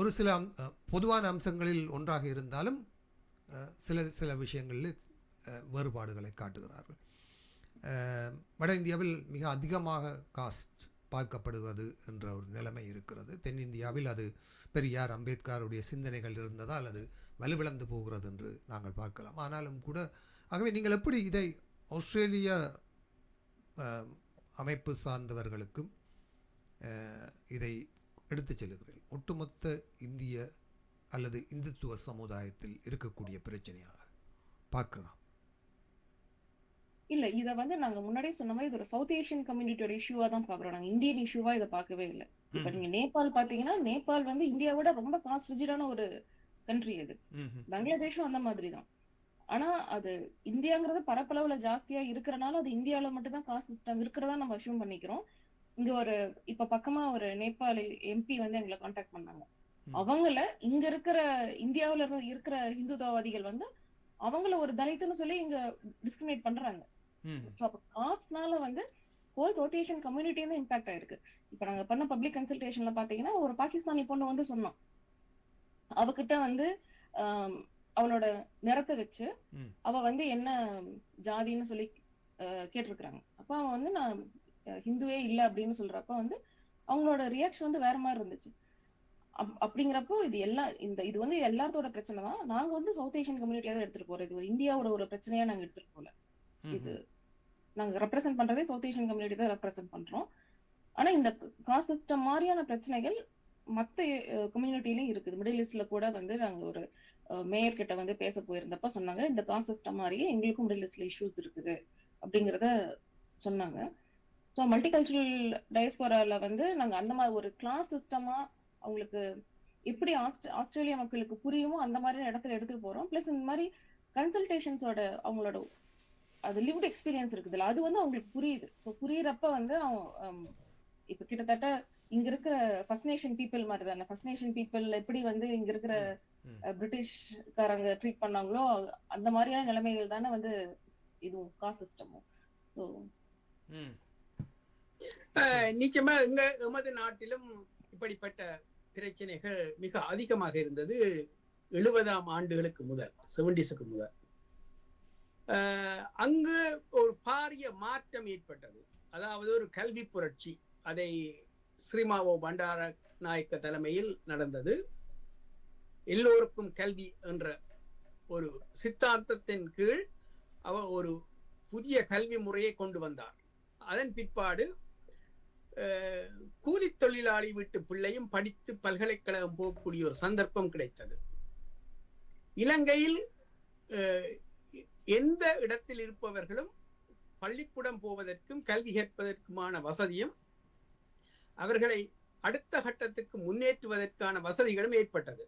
ஒரு சில பொதுவான அம்சங்களில் ஒன்றாக இருந்தாலும் சில விஷயங்களில் வேறுபாடுகளை காட்டுகிறார்கள். வட இந்தியாவில் மிக அதிகமாக காஸ்ட் பார்க்கப்படுவது என்ற ஒரு நிலைமை இருக்கிறது. தென்னிந்தியாவில் அது பெரியார் அம்பேத்கருடைய சிந்தனைகள் இருந்ததால் அது வலுவிழந்து போகிறது என்று நாங்கள் பார்க்கலாம். ஆனாலும் கூட, ஆகவே நீங்கள் எப்படி இதை ஆஸ்திரேலிய அமைப்பு சார்ந்தவர்களுக்கும் இதை எடுத்துச் செல்லுகிறீர்கள்? ஒட்டுமொத்த இந்திய அல்லது இந்துத்துவ சமுதாயத்தில் இருக்கக்கூடிய பிரச்சனையாக பார்க்கலாம். இல்ல, இத வந்து நாங்க முன்னாடியே சொன்ன மாதிரி இது ஒரு சவுத் ஏசியன் கம்யூனிட்டியோட இஷ்யூவா தான் பாக்குறோம். நாங்க இந்தியன் இஷ்யூவா இதை பார்க்கவே இல்லை. இப்ப நீங்க நேபாள் பாத்தீங்கன்னா, நேபாள் வந்து இந்தியாவோட ரொம்ப காஸ்ட் ரிஜிடான ஒரு கண்ட்ரி அது. பங்களாதேஷும் அந்த மாதிரி தான். ஆனா அது இந்தியாங்கிறது பரப்பளவுல ஜாஸ்தியா இருக்கிறனால அது இந்தியாவில மட்டும் தான் காஸ்ட் சிஸ்டம் இருக்கிறதா நம்ம அஷ்யூம் பண்ணிக்கிறோம். இங்க இப்ப பக்கமா ஒரு நேபாள எம்பி வந்து எங்களை கான்டாக்ட் பண்ணாங்க. அவங்கள இங்க இருக்கிற இந்தியாவில இருக்கிற ஹிந்துத்துவவாதிகள் வந்து அவங்கள ஒரு தலித்துன்னு சொல்லி இங்க டிஸ்கிரிமினேட் பண்றாங்க. காஸ்ட்னால வந்து ஹோல் சவுத் ஏசியன் கம்யூனிட்டி வந்து இம்பாக்ட் ஆயிருக்கு. இப்ப நாங்க பண்ண பப்ளிக் கன்சல்டேஷன்ல பாத்தீங்கன்னா, ஒரு பாகிஸ்தானி பொண்ணு வந்து சொன்னான், அவகிட்ட வந்து அவளோட நிறத்தை வச்சு அவ வந்து என்ன ஜாதின்னு சொல்லி கேட்டிருக்கிறாங்க. அப்ப அவன் வந்து நான் ஹிந்துவே இல்ல அப்படின்னு சொல்றப்ப வந்து அவங்களோட ரியாக்ஷன் வந்து வேற மாதிரி இருந்துச்சு. அப்படிங்கிறப்போ இது வந்து எல்லாத்தோட பிரச்சனை தான். நாங்க வந்து சவுத் ஏசியன் கம்யூனிட்டியா தான் எடுத்துட்டு போறோம். இது ஒரு இந்தியாவோட ஒரு பிரச்சனையா நாங்க எடுத்துட்டு போல. இது நாங்க ரெப்ரசென்ட் பண்றதே சவுத் ஏசியன் கம்யூனிட்டி தான் ரெப்ரசென்ட் பண்றோம். ஆனா இந்த காஸ்ட் சிஸ்டம் மாதிரியான பிரச்சனைகள் மத்த கம்யூனிட்டிலயும் இருக்குது. மிடில் ஈஸ்ட்ல கூட வந்து நாங்க ஒரு மேயர் கிட்ட வந்து பேச போயிருந்தப்ப சொன்னாங்க, இந்த காஸ்ட் சிஸ்டம் மாதிரியே எங்களுக்கும் மிடில் ஈஸ்ட்ல இஷ்யூஸ் இருக்குது அப்படிங்கறத சொன்னாங்க. ஸோ மல்டிகல்ச்சரல் டயஸ்போரால வந்து நாங்க அந்த மாதிரி ஒரு கிளாஸ் சிஸ்டமா அவங்களுக்கு எப்படி ஆஸ்திரேலியா மக்களுக்கு புரியுமோ அந்த மாதிரி இடத்துல எடுத்துட்டு போறோம். பிளஸ் இந்த மாதிரி கன்சல்டேஷன்ஸோட அவங்களோட அது லிவ்ட் எக்ஸ்பீரியன்ஸ் இருக்குதுல்ல, அது வந்து அவங்களுக்கு புரியுது. ஸோ புரியறப்ப வந்து இப்ப கிட்டத்தட்ட இங்க இருக்கிற ஃபர்ஸ்ட் நேஷன் பீப்புள் மாதிரி தானே, ஃபர்ஸ்ட் நேஷன் பீப்புள் எப்படி வந்து இங்க இருக்கிற பிரிட்டிஷ்காரங்க ட்ரீட் பண்ணாங்களோ அந்த மாதிரியான நிலைமைகள் தானே வந்து இதுவும் காஸ்ட் சிஸ்டமும். ஸோ நிச்சயமா எமது நாட்டிலும் இப்படிப்பட்ட பிரச்சனைகள் மிக அதிகமாக இருந்தது 70ஆம் ஆண்டுகளுக்கு முதல், 70ஸ்க்கு முதல். அங்கு ஒரு பாரிய மாற்றம் ஏற்பட்டது. அதாவது ஒரு கல்வி புரட்சி. அதை ஸ்ரீமாவோ பண்டாரநாயக்க தலைமையில் நடந்தது. எல்லோருக்கும் கல்வி என்ற ஒரு சித்தாந்தத்தின் கீழ் அவர் ஒரு புதிய கல்வி முறையை கொண்டு வந்தார். அதன் பிற்பாடு கூலி தொழிலாளி வீட்டு பிள்ளையும் படித்து பல்கலைக்கழகம் போகக்கூடிய ஒரு சந்தர்ப்பம் கிடைத்தது. இலங்கையில் எந்த இடத்தில் இருப்பவர்களும் பள்ளிக்கூடம் போவதற்கும் கல்வி கேட்பதற்குமான வசதியும் அவர்களை அடுத்த கட்டத்துக்கு முன்னேற்றுவதற்கான வசதிகளும் ஏற்பட்டது.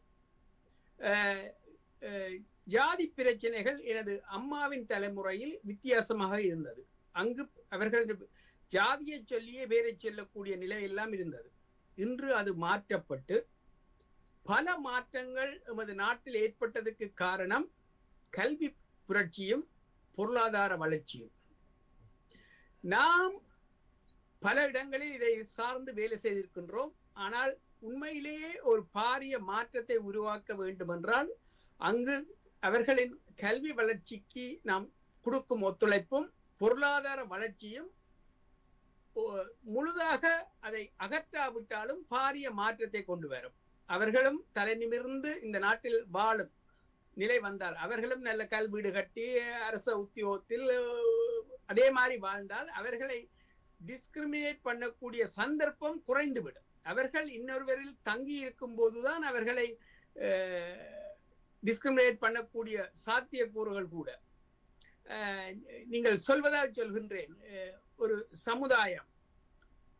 ஜாதி பிரச்சனைகள் எனது அம்மாவின் தலைமுறையில் வித்தியாசமாக இருந்தது. அங்கு அவர்கள் ஜாதியை சொல்லியே வேரை சொல்லக்கூடிய நிலை எல்லாம் இருந்தது. இன்று அது மாற்றப்பட்டு பல மாற்றங்கள் எமது நாட்டில் ஏற்பட்டதுக்கு காரணம் கல்வி புரட்சியும் பொருளாதார வளர்ச்சியும். நாம் பல இடங்களில் இதை சார்ந்து வேலை செய்திருக்கின்றோம். ஆனால் உண்மையிலேயே ஒரு பாரிய மாற்றத்தை உருவாக்க வேண்டும் என்றால் அங்கு அவர்களின் கல்வி வளர்ச்சிக்கு நாம் கொடுக்கும் ஒத்துழைப்பும் பொருளாதார வளர்ச்சியும் முழுதாக அதை அகற்றாவிட்டாலும் பாரிய மாற்றத்தை கொண்டு வரும். அவர்களும் தலை நிமிர்ந்து இந்த நாட்டில் வாழும் நிலை வந்தால், அவர்களும் நல்ல கல்வீடு கட்டி அரச உத்தியோகத்தில் அதே மாதிரி வாழ்ந்தால் அவர்களை டிஸ்கிரிமினேட் பண்ணக்கூடிய சந்தர்ப்பம் குறைந்துவிடும். அவர்கள் இன்னொருவரில் தங்கி இருக்கும் போதுதான் அவர்களை டிஸ்கிரிமினேட் பண்ணக்கூடிய சாத்தியக்கூறுகள் கூட. நீங்கள் சொல்வதால் சொல்கின்றேன், ஒரு சமுதாயம்,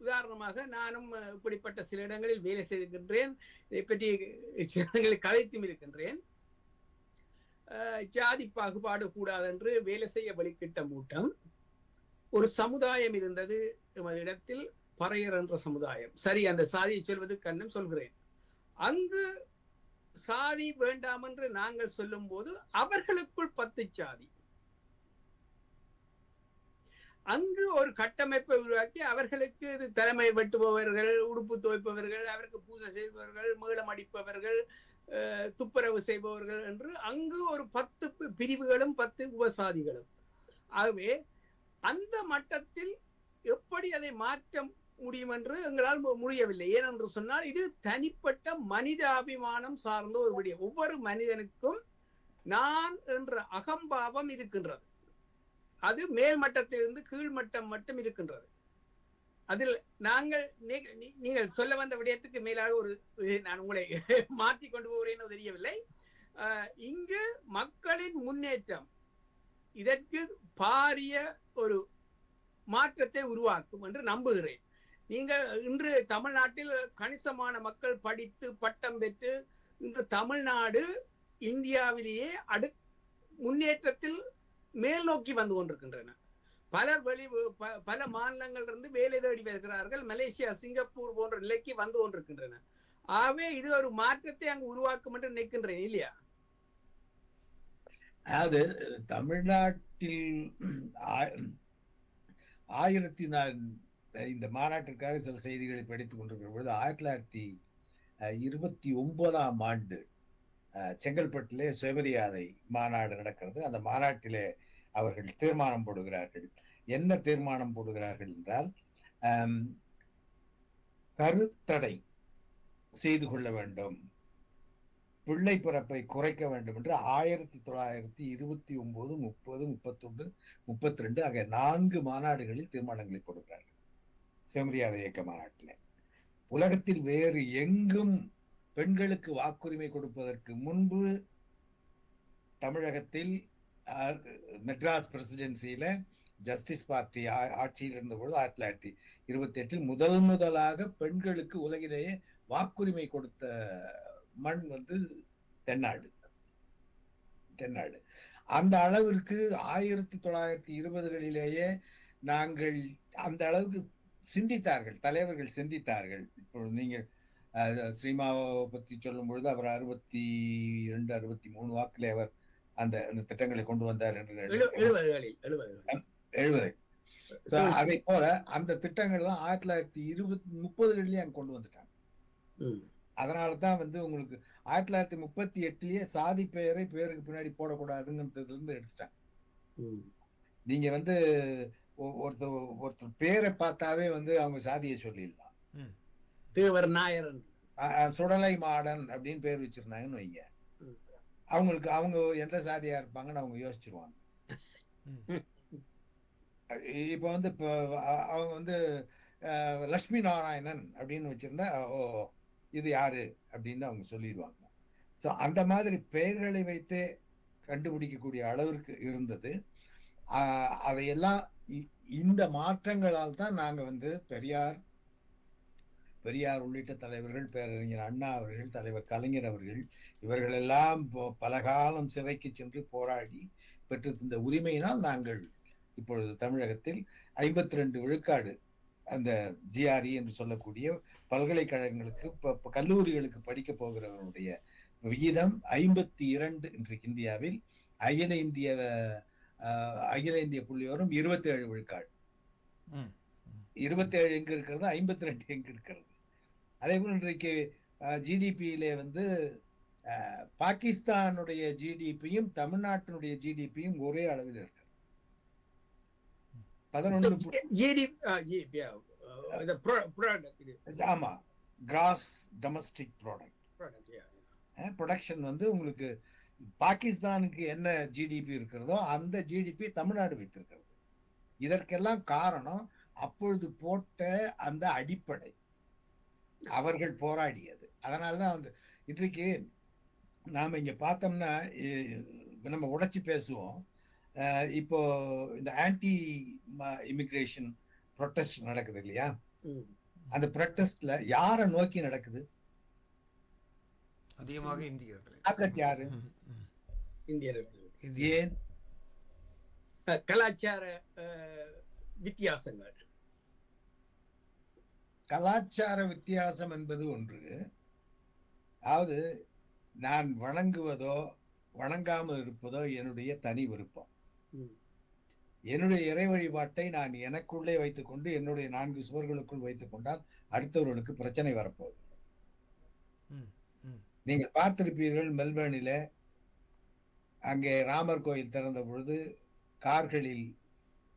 உதாரணமாக நானும் இப்படிப்பட்ட சில இடங்களில் வேலை செய்திருக்கின்றேன், இதை பற்றி சில இடங்களில் கலைத்தும் இருக்கின்றேன். ஜாதி பாகுபாடு கூடாது என்று வேலை செய்ய வழிகிட்ட மூட்டம் ஒரு சமுதாயம் இருந்தது எமது இடத்தில், பறையர் என்ற சமுதாயம். சரி, அந்த சாதியை சொல்வது கண்ணம் சொல்கிறேன். அங்கு சாதி வேண்டாம் என்று நாங்கள் சொல்லும் போது அவர்களுக்குள் 10 சாதி. அங்கு ஒரு கட்டமைப்பை உருவாக்கி அவர்களுக்கு தலைமை வெட்டுபவர்கள், உடுப்பு துவைப்பவர்கள், அவருக்கு பூஜை செய்பவர்கள், மேளம் அடிப்பவர்கள், துப்புரவு செய்பவர்கள் என்று அங்கு ஒரு 10 பிரிவுகளும் 10 உபசாதிகளும். ஆகவே அந்த மட்டத்தில் எப்படி அதை மாற்ற முடியும் என்று எங்களால் முடியவில்லை. ஏனென்று சொன்னால் இது தனிப்பட்ட மனிதாபிமானம் சார்ந்த ஒரு விடயம். ஒவ்வொரு மனிதனுக்கும் நான் என்ற அகம்பாவம் இருக்கின்றது. அது மேல் மட்டத்திலிருந்து கீழ்மட்டம் மட்டும் இருக்கின்றது. அதில் நாங்கள் நீங்கள் சொல்ல வந்த விடயத்துக்கு மேலாக ஒரு நான் உங்களை மாற்றி கொண்டு போகிறேன்னு தெரியவில்லை. இங்கு மக்களின் முன்னேற்றம் இதற்கு பாரிய ஒரு மாற்றத்தை உருவாக்கும் என்று நம்புகிறேன். நீங்கள் இன்று தமிழ்நாட்டில் கணிசமான மக்கள் படித்து பட்டம் பெற்று இன்று தமிழ்நாடு இந்தியாவிலேயே முன்னேற்றத்தில் மேல் நோக்கி வந்து கொண்டிருக்கின்றன. பலர் பல மாநிலங்களிலிருந்து வேலை தேடி வருகிறார்கள். மலேசியா, சிங்கப்பூர் போன்ற நிலைக்கு வந்து கொண்டிருக்கின்றன. ஆகவே இது ஒரு மாற்றத்தை அங்கு உருவாக்கும் என்று நினைக்கின்றேன், இல்லையா? அதாவது தமிழ்நாட்டில் இந்த மாநாட்டிற்காக சில செய்திகளை படித்துக் கொண்டிருக்கிற பொழுது 1929ஆம் ஆண்டு செங்கல்பட்டிலே சுயமரியாதை மாநாடு நடக்கிறது. அந்த மாநாட்டிலே அவர்கள் தீர்மானம் போடுகிறார்கள். என்ன தீர்மானம் போடுகிறார்கள் என்றால், கருத்தடை செய்து கொள்ள வேண்டும், பிள்ளை பிறப்பை குறைக்க வேண்டும் என்று 1929, 30, 31, 32 ஆகிய 4 மாநாடுகளில் தீர்மானங்களை போடுகிறார்கள். சுயமரியாதை இயக்க மாநாட்டில் உலகத்தில் வேறு எங்கும் பெண்களுக்கு வாக்குரிமை கொடுப்பதற்கு முன்பு தமிழகத்தில் மெட்ராஸ் பிரசிடென்சியில ஜஸ்டிஸ் பார்ட்டி ஆட்சியில் இருந்தபொழுது 1928 முதலாக பெண்களுக்கு உலகிலேயே வாக்குரிமை கொடுத்த மண் தென்னாடு. அந்த அளவிற்கு 1920களிலேயே நாங்கள் அந்த அளவுக்கு சிந்தித்தார்கள், தலைவர்கள் சிந்தித்தார்கள். இப்பொழுது நீங்கள் ஸ்ரீமாவை பற்றி சொல்லும் பொழுது அவர் 62, 63 வாக்கிலே அவர் அந்த திட்டங்களை கொண்டு வந்தார் என்று 70. அதை போல அந்த திட்டங்கள்லாம் 1930களிலேயே அங்க கொண்டு வந்துட்டாங்க. அதனாலதான் உங்களுக்கு 1938லயே சாதி பெயரை பேருக்கு பின்னாடி போடக்கூடாதுங்கிறதுல இருந்து எடுத்துட்டாங்க. நீங்க ஒருத்தர் பேரை பார்த்தாவே அவங்க சாதியை சொல்லிடலாம். தேவர் நாயரன், சுடலை மாடன் அப்படின்னு பேர் வச்சிருந்தாங்கன்னு வைங்க, அவங்க எந்த சாதியா இருப்பாங்கன்னு அவங்க யோசிச்சிருவாங்க. இப்ப அவங்க லட்சுமி நாராயணன் அப்படின்னு வச்சிருந்தா ஓ இது யாரு அப்படின்னு அவங்க சொல்லிடுவாங்க. ஸோ அந்த மாதிரி பெயர்களை வைத்தே கண்டுபிடிக்கக்கூடிய அளவிற்கு இருந்தது. அதையெல்லாம் இந்த மாற்றங்களால் தான் நாங்க பெரியார் உள்ளிட்ட தலைவர்கள், பேரறிஞர் அண்ணா அவர்கள், தலைவர் கலைஞர் அவர்கள், இவர்களெல்லாம் பல காலம் சிறைக்கு சென்று போராடி பெற்றிருந்த உரிமையினால் நாங்கள் இப்பொழுது தமிழகத்தில் 52 விழுக்காடு அந்த ஜிஆர்இ என்று சொல்லக்கூடிய பல்கலைக்கழகங்களுக்கு கல்லூரிகளுக்கு படிக்க போகிறவருடைய விகிதம் 52 இன்றைக்கு இந்தியாவில். அகில இந்திய புள்ளியோரும் 27 விழுக்காடு. 27 எங்க இருக்கிறது, 52 எங்க இருக்கிறது. அதே போல் இன்றைக்கு ஜிடிபியிலே வந்து பாகிஸ்தானுடைய ஜிடிபியும் தமிழ்நாட்டினுடைய ஜிடிபியும் ஒரே அளவில் இருக்கு. 11 ஆமா, கிராஸ் டொமஸ்டிக் ப்ரொடக்ஷன் வந்து உங்களுக்கு பாகிஸ்தானுக்கு என்ன ஜிடிபி இருக்கிறதோ அந்த ஜிடிபி தமிழ்நாடு வைத்திருக்கிறது. இதற்கெல்லாம் காரணம் அப்பொழுது போட்ட அந்த அடிப்படை, அவர்கள் போராடியது. அதனாலதான் வந்து இன்றைக்கு நாம இங்க பார்த்தோம்னா நம்ம உடைச்சு பேசுவோம். இப்போ இந்த ஆன்டி இமிகிரேஷன் ப்ரொட்டஸ்ட் நடக்குது இல்லையா, அந்த ப்ரொட்டஸ்ட்ல யாரை நோக்கி நடக்குது? அதிகமாக இந்தியர்கள். டார்கெட் யாரு? இந்தியர்கள். ஏன்? கலாச்சார வித்தியாசங்கள். கலாச்சார வித்தியாசம் என்பது ஒன்று. அதாவது நான் வணங்குவதோ வணங்காமல் இருப்பதோ என்னுடைய தனி விருப்பம். என்னுடைய இறை வழிபாட்டை நான் எனக்குள்ளே வைத்துக்கொண்டு என்னுடைய 4 சுவர்களுக்குள் வைத்துக் கொண்டால் அடுத்தவர்களுக்கு பிரச்சனை வரப்போகுது. நீங்கள் பார்த்திருப்பீர்கள், மெல்பர்னில அங்கே ராமர் கோயில் திறந்த பொழுது கார்களில்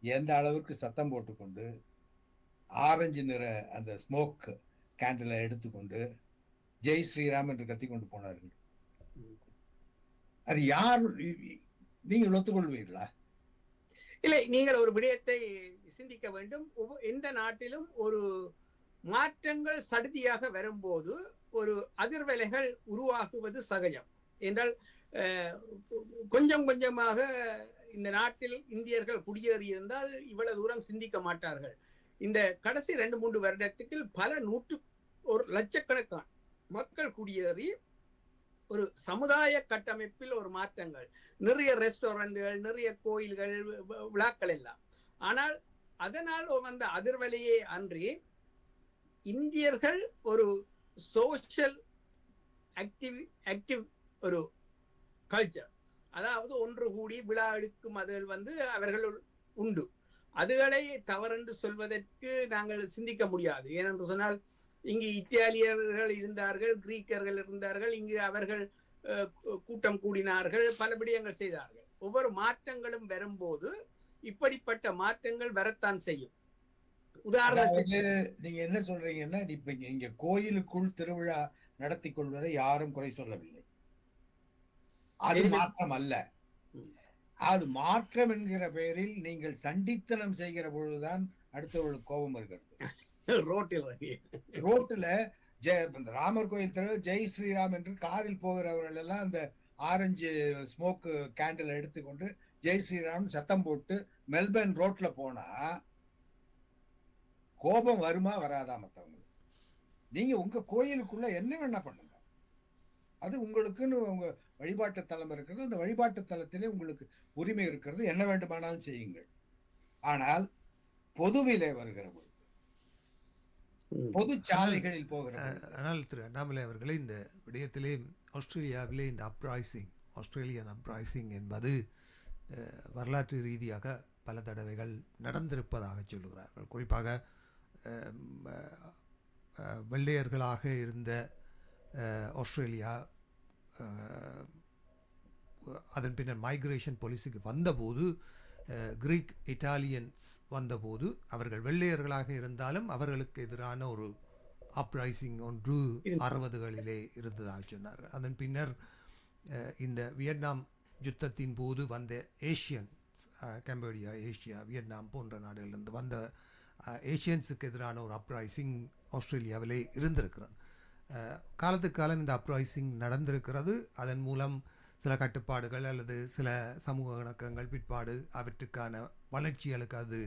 எந்த அளவுக்கு சத்தம் போட்டுக்கொண்டு ஆரஞ்சு நிற அந்த ஸ்மோக் கேண்டிலை எடுத்துக்கொண்டு ஜெய் ஸ்ரீராம் என்று கத்திக்கொண்டு போனார்கள். அது யார்? நீங்கள் ஒத்துக்கொள்வீர்களா? இல்லை, நீங்கள் ஒரு விடயத்தை சிந்திக்க வேண்டும். எந்த நாட்டிலும் ஒரு மாற்றங்கள் சடுதியாக வரும்போது ஒரு அதிர்வலைகள் உருவாகுவது சகஜம். என்றால் கொஞ்சம் கொஞ்சமாக இந்த நாட்டில் இந்தியர்கள் குடியேறியிருந்தால் இவ்வளவு தூரம் சிந்திக்க மாட்டார்கள். இந்த கடைசி 2-3 வருடத்துக்கு பல ஒரு லட்சக்கணக்கான மக்கள் குடியேறி ஒரு சமுதாய கட்டமைப்பில் ஒரு மாற்றங்கள், நிறைய ரெஸ்டாரண்ட்கள், நிறைய கோயில்கள், விழாக்கள் எல்லாம். ஆனால் அதனால் வந்த அதிர்வலையே அன்றி இந்தியர்கள் ஒரு சோஷியல் ஆக்டிவ் ஒரு கல்ச்சர், அதாவது ஒன்று கூடி விழா எடுக்கும் அதுகள் வந்து அவர்கள் உண்டு. அதுகளை தவறென்று சொல்வதற்கு நாங்கள் சிந்திக்க முடியாது. ஏனென்று சொன்னால் இங்கு இத்தாலியர்கள் இருந்தார்கள், கிரீக்கர்கள் இருந்தார்கள், இங்கு அவர்கள் கூட்டம் கூடினார்கள், பல விடயங்கள் செய்தார்கள். ஒவ்வொரு மாற்றங்களும் வரும்போது இப்படிப்பட்ட மாற்றங்கள் வரத்தான் செய்யும். உதாரணத்துக்கு நீங்க என்ன சொல்றீங்கன்னா, இப்ப இங்க கோயிலுக்குள் திருவிழா நடத்தி கொள்வதை யாரும் குறை சொல்லவில்லை. அது மாற்றம் அல்ல. அது மாற்றம் என்கிற பெயரில் நீங்கள் சண்டித்தனம் செய்கிற பொழுதுதான் அடுத்தவர்களுக்கு கோபம் வருகிறது. ரோட்டுல ராமர் கோயில் தெரு ஜெய் ஸ்ரீராம் என்று காரில் போகிறவர்கள் எல்லாம் அந்த ஆரஞ்சு ஸ்மோக் கேண்டில் எடுத்துக்கொண்டு ஜெய் ஸ்ரீராம் சத்தம் போட்டு மெல்பர்ன் ரோட்ல போனா கோபம் வருமா வராதா? மத்தவங்களுக்கு நீங்க உங்க கோயிலுக்குள்ள என்ன வேணா பண்ணுங்க, அது உங்களுக்குன்னு உங்க வழிபாட்டு தலம் இருக்கிறது, அந்த வழிபாட்டு தலத்திலே உங்களுக்கு உரிமை இருக்கிறது, என்ன வேண்டுமானாலும் செய்யுங்கள். ஆனால் பொதுவிலே வருகிற பொழுது, பொது சாலைகளில் போகிற, ஆனால் திரு அண்ணாமலை அவர்களே, இந்த விடயத்திலே ஆஸ்திரேலியாவிலே இந்த ஆஸ்திரேலியன் அப்ரைசிங் என்பது வரலாற்று ரீதியாக பல தடவைகள் நடந்திருப்பதாக சொல்லுகிறார்கள். குறிப்பாக வெள்ளையர்களாக இருந்த ஆஸ்திரேலியா அதன் பின்னர் மைக்ரேஷன் பாலிசிக்கு வந்தபோது, கிரீக் இட்டாலியன்ஸ் வந்தபோது அவர்கள் வெள்ளையர்களாக இருந்தாலும் அவர்களுக்கு எதிரான ஒரு அப்ரைசிங் ஒன்று 60களிலே இருந்ததாக சொன்னார்கள். அதன் பின்னர் இந்த வியட்நாம் யுத்தத்தின் போது வந்த ஏஷியன்ஸ், கம்போடியா, ஏஷியா, வியட்நாம் போன்ற நாடுகளிலிருந்து வந்த ஏஷியன்ஸுக்கு எதிரான ஒரு அப்ரைசிங் ஆஸ்திரேலியாவிலே இருந்திருக்கிறது. காலத்துக்கு காலம் இந்த அப்ரைசிங் நடந்திருக்கிறது. அதன் மூலம் சில கட்டுப்பாடுகள் அல்லது சில சமூக இணக்கங்கள் பிற்பாடு அவற்றுக்கான வளர்ச்சிகளுக்கு அது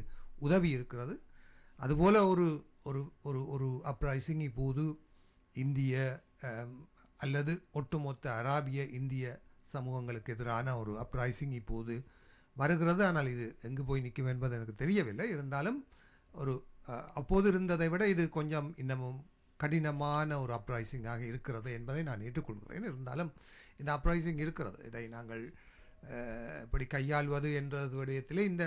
உதவி இருக்கிறது. அதுபோல் ஒரு ஒரு ஒரு ஒரு அப்ரைசிங் இப்போது இந்திய அல்லது ஒட்டுமொத்த அராபிய இந்திய சமூகங்களுக்கு எதிரான ஒரு அப்ரைசிங் இப்போது வருகிறது. ஆனால் இது எங்கு போய் நிற்கும் என்பது எனக்கு தெரியவில்லை. இருந்தாலும் ஒரு அப்போது இருந்ததை விட இது கொஞ்சம் இன்னமும் கடினமான ஒரு அப்ரைசிங்காக இருக்கிறது என்பதை நான் ஏற்றுக்கொள்கிறேன். இருந்தாலும் இந்த அப்ரைசிங் இருக்கிறது. இதை நாங்கள் இப்படி கையாள்வது என்றது விடயத்திலே இந்த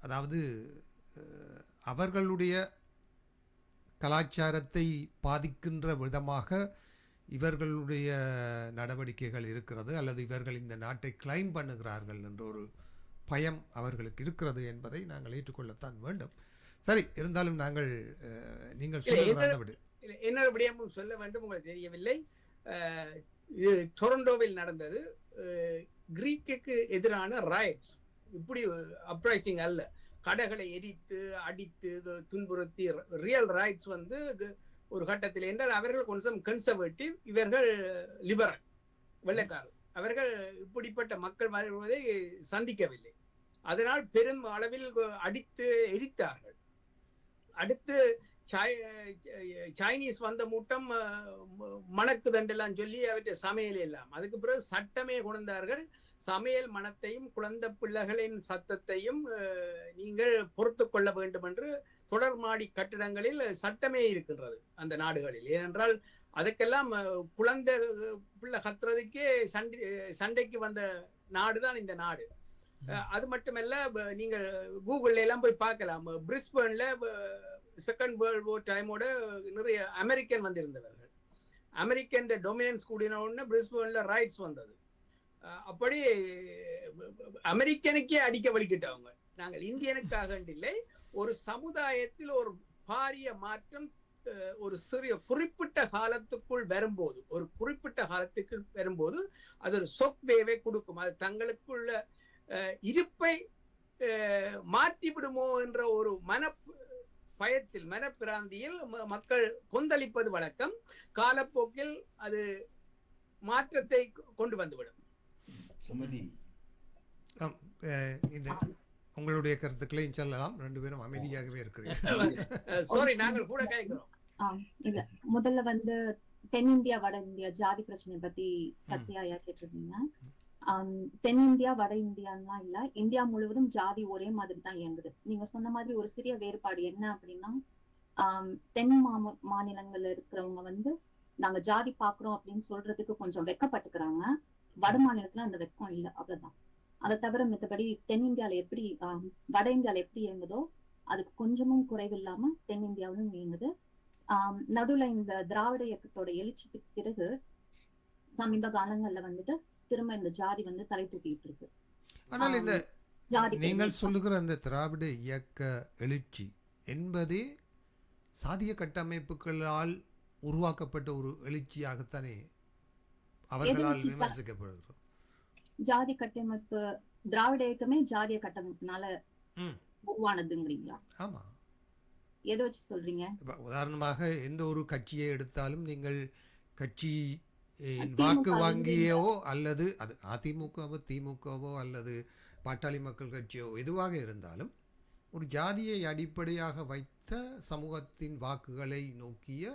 அதாவது அவர்களுடைய கலாச்சாரத்தை பாதிக்கின்ற விதமாக இவர்களுடைய நடவடிக்கைகள் இருக்கிறது, அல்லது இவர்கள் இந்த நாட்டை கிளைம் பண்ணுகிறார்கள் என்ற ஒரு பயம் அவர்களுக்கு இருக்கிறது என்பதை நாங்கள் ஏற்றுக்கொள்ளத்தான் வேண்டும். சரி, இருந்தாலும் நாங்கள் நீங்கள் என்ன விடயமும் சொல்ல வேண்டும். உங்களுக்கு தெரியவில்லை, இது டொரண்டோவில் நடந்தது. கிரீக்குக்கு எதிரான ராய்ட்ஸ், இப்படி அப்ரைசிங் அல்ல, கடைகளை எரித்து அடித்து துன்புறுத்தி ரியல் ரைட்ஸ் வந்து ஒரு கட்டத்தில் என்றால் அவர்கள் கொஞ்சம் கன்சர்வேட்டிவ், இவர்கள் லிபரல் வெள்ளைக்காரர். அவர்கள் இப்படிப்பட்ட மக்கள் வருவதை சந்திக்கவில்லை. அதனால் பெரும் அளவில் அடித்து எரித்தார்கள். அடுத்து சைனீஸ் வந்த மூட்டம் மணக்கு தண்டெல்லாம் சொல்லி அவற்றை சமையல் எல்லாம், அதுக்கு பிறகு சட்டமே கொண்டார்கள். சமையல் மனத்தையும் குழந்தை பிள்ளைகளின் சத்தத்தையும் நீங்கள் பொறுத்து கொள்ள வேண்டும் என்று தொடர் மாடி கட்டிடங்களில் சட்டமே இருக்கின்றது அந்த நாடுகளில். ஏனென்றால் அதுக்கெல்லாம் குழந்தை பிள்ளை கத்துறதுக்கே சண்டைக்கு வந்த நாடுதான் இந்த நாடு. அது மட்டுமல்ல, நீங்கள் கூகுள்ல எல்லாம் போய் பார்க்கலாம், பிரிஸ்பேன்ல செகண்ட் வேர்ல்ட் வார் டைமோட நிறைய அமெரிக்கன் வந்திருந்தவர்கள். அமெரிக்கன் டொமினன்ஸ் கூடின உடனே பிரிஸ்பேன்ல ரைட்ஸ் வந்தது. அப்படி அமெரிக்கனுக்கே அடிக்க வலிக்கிட்டவங்க. நாங்கள் இந்தியனுக்காக இல்லை, ஒரு சமுதாயத்தில் ஒரு பாரிய மாற்றம் ஒரு சிறிய குறிப்பிட்ட காலத்துக்குள் வரும்போது, அது ஒரு ஷாக் வேவை கொடுக்கும். அது தங்களுக்குள்ள இருப்பை மாற்றி விடுமோ என்ற ஒரு பயத்தில், மனப்பிராந்தியில் மக்கள் கொந்தளிப்பது வழக்கம். காலப்போக்கில் அது மாற்றத்தை கொண்டு வந்துவிடும். இந்த உங்களுடைய கருத்துக்களையும் சொல்லலாம். ரெண்டு பேரும் அமைதியாகவே இருக்கிறீர்கள். நாங்கள் கூட கேட்கிறோம். இல்ல, முதல்ல வந்து தென்னிந்தியா வட இந்தியா ஜாதி பிரச்சனை பத்தி சத்யா கேட்டிருந்தீங்க. தென்னிந்தியா வட இந்தியான்லாம் இல்ல, இந்தியா முழுவதும் ஜாதி ஒரே மாதிரி தான் இயங்குது. நீங்க சொன்ன மாதிரி ஒரு சிறிய வேறுபாடு என்ன அப்படின்னா, தென் மாநிலங்கள்ல இருக்கிறவங்க வந்து நாங்க ஜாதி பாக்குறோம் அப்படின்னு சொல்றதுக்கு கொஞ்சம் வெக்கப்பட்டுக்கிறாங்க. வட மாநிலத்துல அந்த வெக்கம் இல்ல, அவ்வளவுதான். அதை தவிர மத்தபடி தென்னிந்தியால எப்படி வட இந்தியால எப்படி இயங்குதோ அதுக்கு கொஞ்சமும் குறைவில்லாம தென்னிந்தியாவிலும் இயங்குது. நடுவுல இந்த திராவிட இயக்கத்தோட எழுச்சிக்கு பிறகு சமீப காலங்கள்ல வந்துட்டு திரும்ப இந்த ஜாதி வந்து தலை தூக்கிட்டு இருக்கு. ஆனால் இந்த நீங்கள் சொல்லுகிற அந்த திராவிட இயக்க எழுச்சி என்பதே சாதிய கட்டமைப்புகளால் உருவாக்கப்பட்ட ஒரு எழுச்சியாகத்தானே அவர்களால் விமர்சிக்கப்படுகிறது. ஜாதி கட்டமைப்பு, திராவிட இயக்கமே ஜாதிய கட்டமைப்புனால உருவானதுங்கிறீங்களா? ஆமா. எதை வச்சு சொல்றீங்க? உதாரணமாக எந்த ஒரு கட்சியை எடுத்தாலும் நீங்கள் கட்சி வாக்கு வாங்கியோ அல்லது அது அதிமுகவோ திமுகவோ அல்லது பாட்டாளி மக்கள் கட்சியோ எதுவாக இருந்தாலும் ஒரு ஜாதியை அடிப்படையாக வைத்த சமூகத்தின் வாக்குகளை நோக்கிய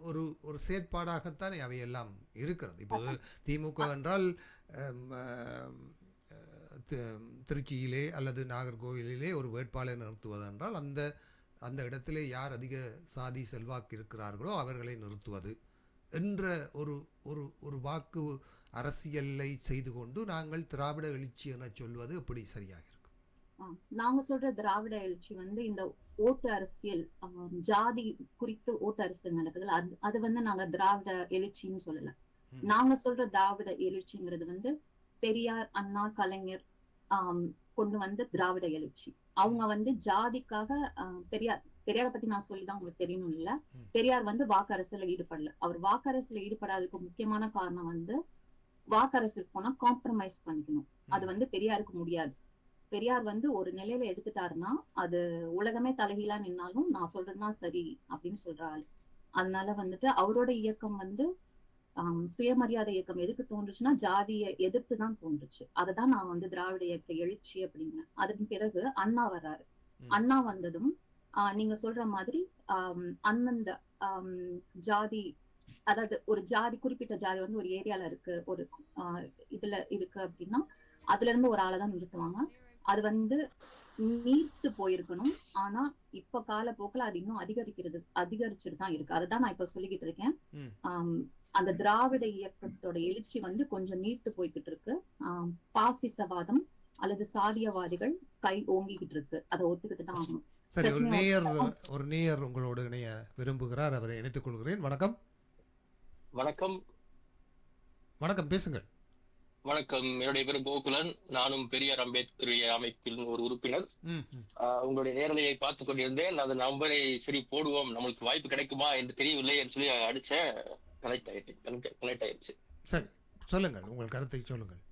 ஒரு செயற்பாடாகத்தான் அவையெல்லாம் இருக்கிறது. இப்போது திமுக என்றால் திருச்சியிலே அல்லது நாகர்கோவிலிலே ஒரு வேட்பாளரை நிறுத்துவதென்றால் அந்த இடத்திலே யார் அதிக சாதி செல்வாக்கு இருக்கிறார்களோ அவர்களை நிறுத்துவது என்ற ஒரு வாக்கு அரசியலை செய்து கொண்டு நாங்கள் திராவிட எழுச்சி என சொல்வது எப்படி சரியாக இருக்கும்? நாங்க சொல்ற திராவிட எழுச்சி வந்து இந்த ஓட்டு அரசியல், ஜாதி குறித்து ஓட்டு அரசியல் நடக்குதுல, அது வந்து நாங்க திராவிட எழுச்சின்னு சொல்லல. நாங்க சொல்ற திராவிட எழுச்சிங்கிறது வந்து பெரியார், அண்ணா, கலைஞர் கொண்டு வந்த திராவிட எழுச்சி. அவங்க வந்து ஜாதிக்காக பெரியாரை பத்தி நான் சொல்லிதான் உங்களுக்கு தெரியணும் இல்ல, பெரியார் வந்து வாக்கரசியல ஈடுபடல. அவர் வாக்கரசியல ஈடுபடாததுக்கு முக்கியமான காரணம் வந்து வாக்கரசியல் போனா காம்ப்ரமைஸ் பண்ணிக்கணும். அது வந்து பெரியாருக்கு முடியாது. பெரியார் வந்து ஒரு நிலையில எடுத்துட்டாருன்னா அது உலகமே தலைகீழா நின்னாலும் நான் சொல்றதுதான் சரி அப்படின்னு சொல்றாரு. அதனால வந்துட்டு அவரோட இயக்கம் வந்து சுயமரியாதை இயக்கம் எதுக்கு தோன்றுச்சுன்னா ஜாதியை எதிர்த்து தான் தோன்றுச்சு. அததான் நான் வந்து திராவிட இயக்க எழுச்சி அப்படின்னு. அதன் பிறகு அண்ணா வர்றாரு. அண்ணா வந்ததும் நீங்க சொல்ற மாதிரி அந்தந்த ஜாதி, அதாவது ஒரு ஜாதி, குறிப்பிட்ட ஜாதி வந்து ஒரு ஏரியால இருக்கு, ஒரு இதுல இருக்கு அப்படின்னா அதுல இருந்து ஒரு ஆளை தான் நிறுத்துவாங்க. அது வந்து நீர்த்து போயிருக்கணும். ஆனா இப்ப காலப்போக்குல அது இன்னும் அதிகரிச்சுட்டு தான் இருக்கு. அதுதான் நான் இப்ப சொல்லிக்கிட்டு இருக்கேன். அந்த திராவிட இயக்கத்தோட எழுச்சி வந்து கொஞ்சம் நீர்த்து போய்கிட்டு இருக்கு. பாசிசவாதம் அல்லது சாதியவாதிகள் கை ஓங்கிக்கிட்டு இருக்கு. அதை ஒத்துக்கிட்டு தான் ஆகணும். சரி, ஒரு நேயர் உங்களோடு இணைய விரும்புகிறார். அவரை இணைத்துக் கொள்கிறேன். வணக்கம். வணக்கம். வணக்கம், பேசுங்கள். வணக்கம், என்னுடைய பேரு கோகுலன். நானும் பெரியார் அம்பேத்கர் அமைப்பின் ஒரு உறுப்பினர். உங்களுடைய நேரலையை பார்த்து கொண்டிருந்தேன். அந்த நம்பரை சரி போடுவோம், நம்மளுக்கு வாய்ப்பு கிடைக்குமா என்று தெரியவில்லை என்று சொல்லி அடிச்சேன். கனெக்ட் ஆயிடுச்சு. சரி, சொல்லுங்கள், உங்கள் கருத்தை சொல்லுங்கள்.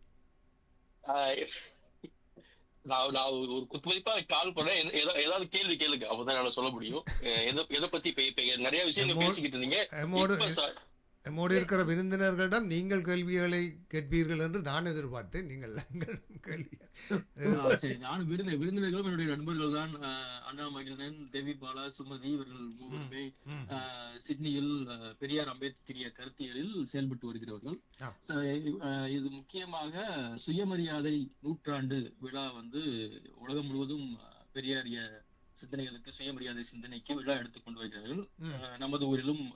நான் ஒரு குத்துமதிப்பா கால் பண்ணேன். ஏதாவது கேள்வி கேளுங்க, அப்பதான் என்னால சொல்ல முடியும். எதை பத்தி நிறைய விஷயங்கள் பேசிக்கிட்டு இருந்தீங்க. நம்மோடு இருக்கிற விருந்தினர்களிடம் நீங்கள் கேள்விகளை கேட்பீர்கள் என்று நான் எதிர்பார்த்தேன். நீங்கள் கேள்வி. சரி, நான் விருந்தினர்களும் என்னுடைய நண்பர்கள் தான். அண்ணா மகிழ்நன், தேவி பாலா, சுமதி இவர்கள் மூவருமே சிட்னியில் பெரியார் அம்பேத்கரிய கருத்தியலில் செயல்பட்டு வருகிறவர்கள். இது முக்கியமாக சுயமரியாதை நூற்றாண்டு விழா வந்து உலகம் முழுவதும் பெரியாரிய சிந்தனைகளுக்கு, சுயமரியாதை சிந்தனைக்கு விழா எடுத்துக்கொண்டு வருகிறார்கள். நமது ஊரிலும்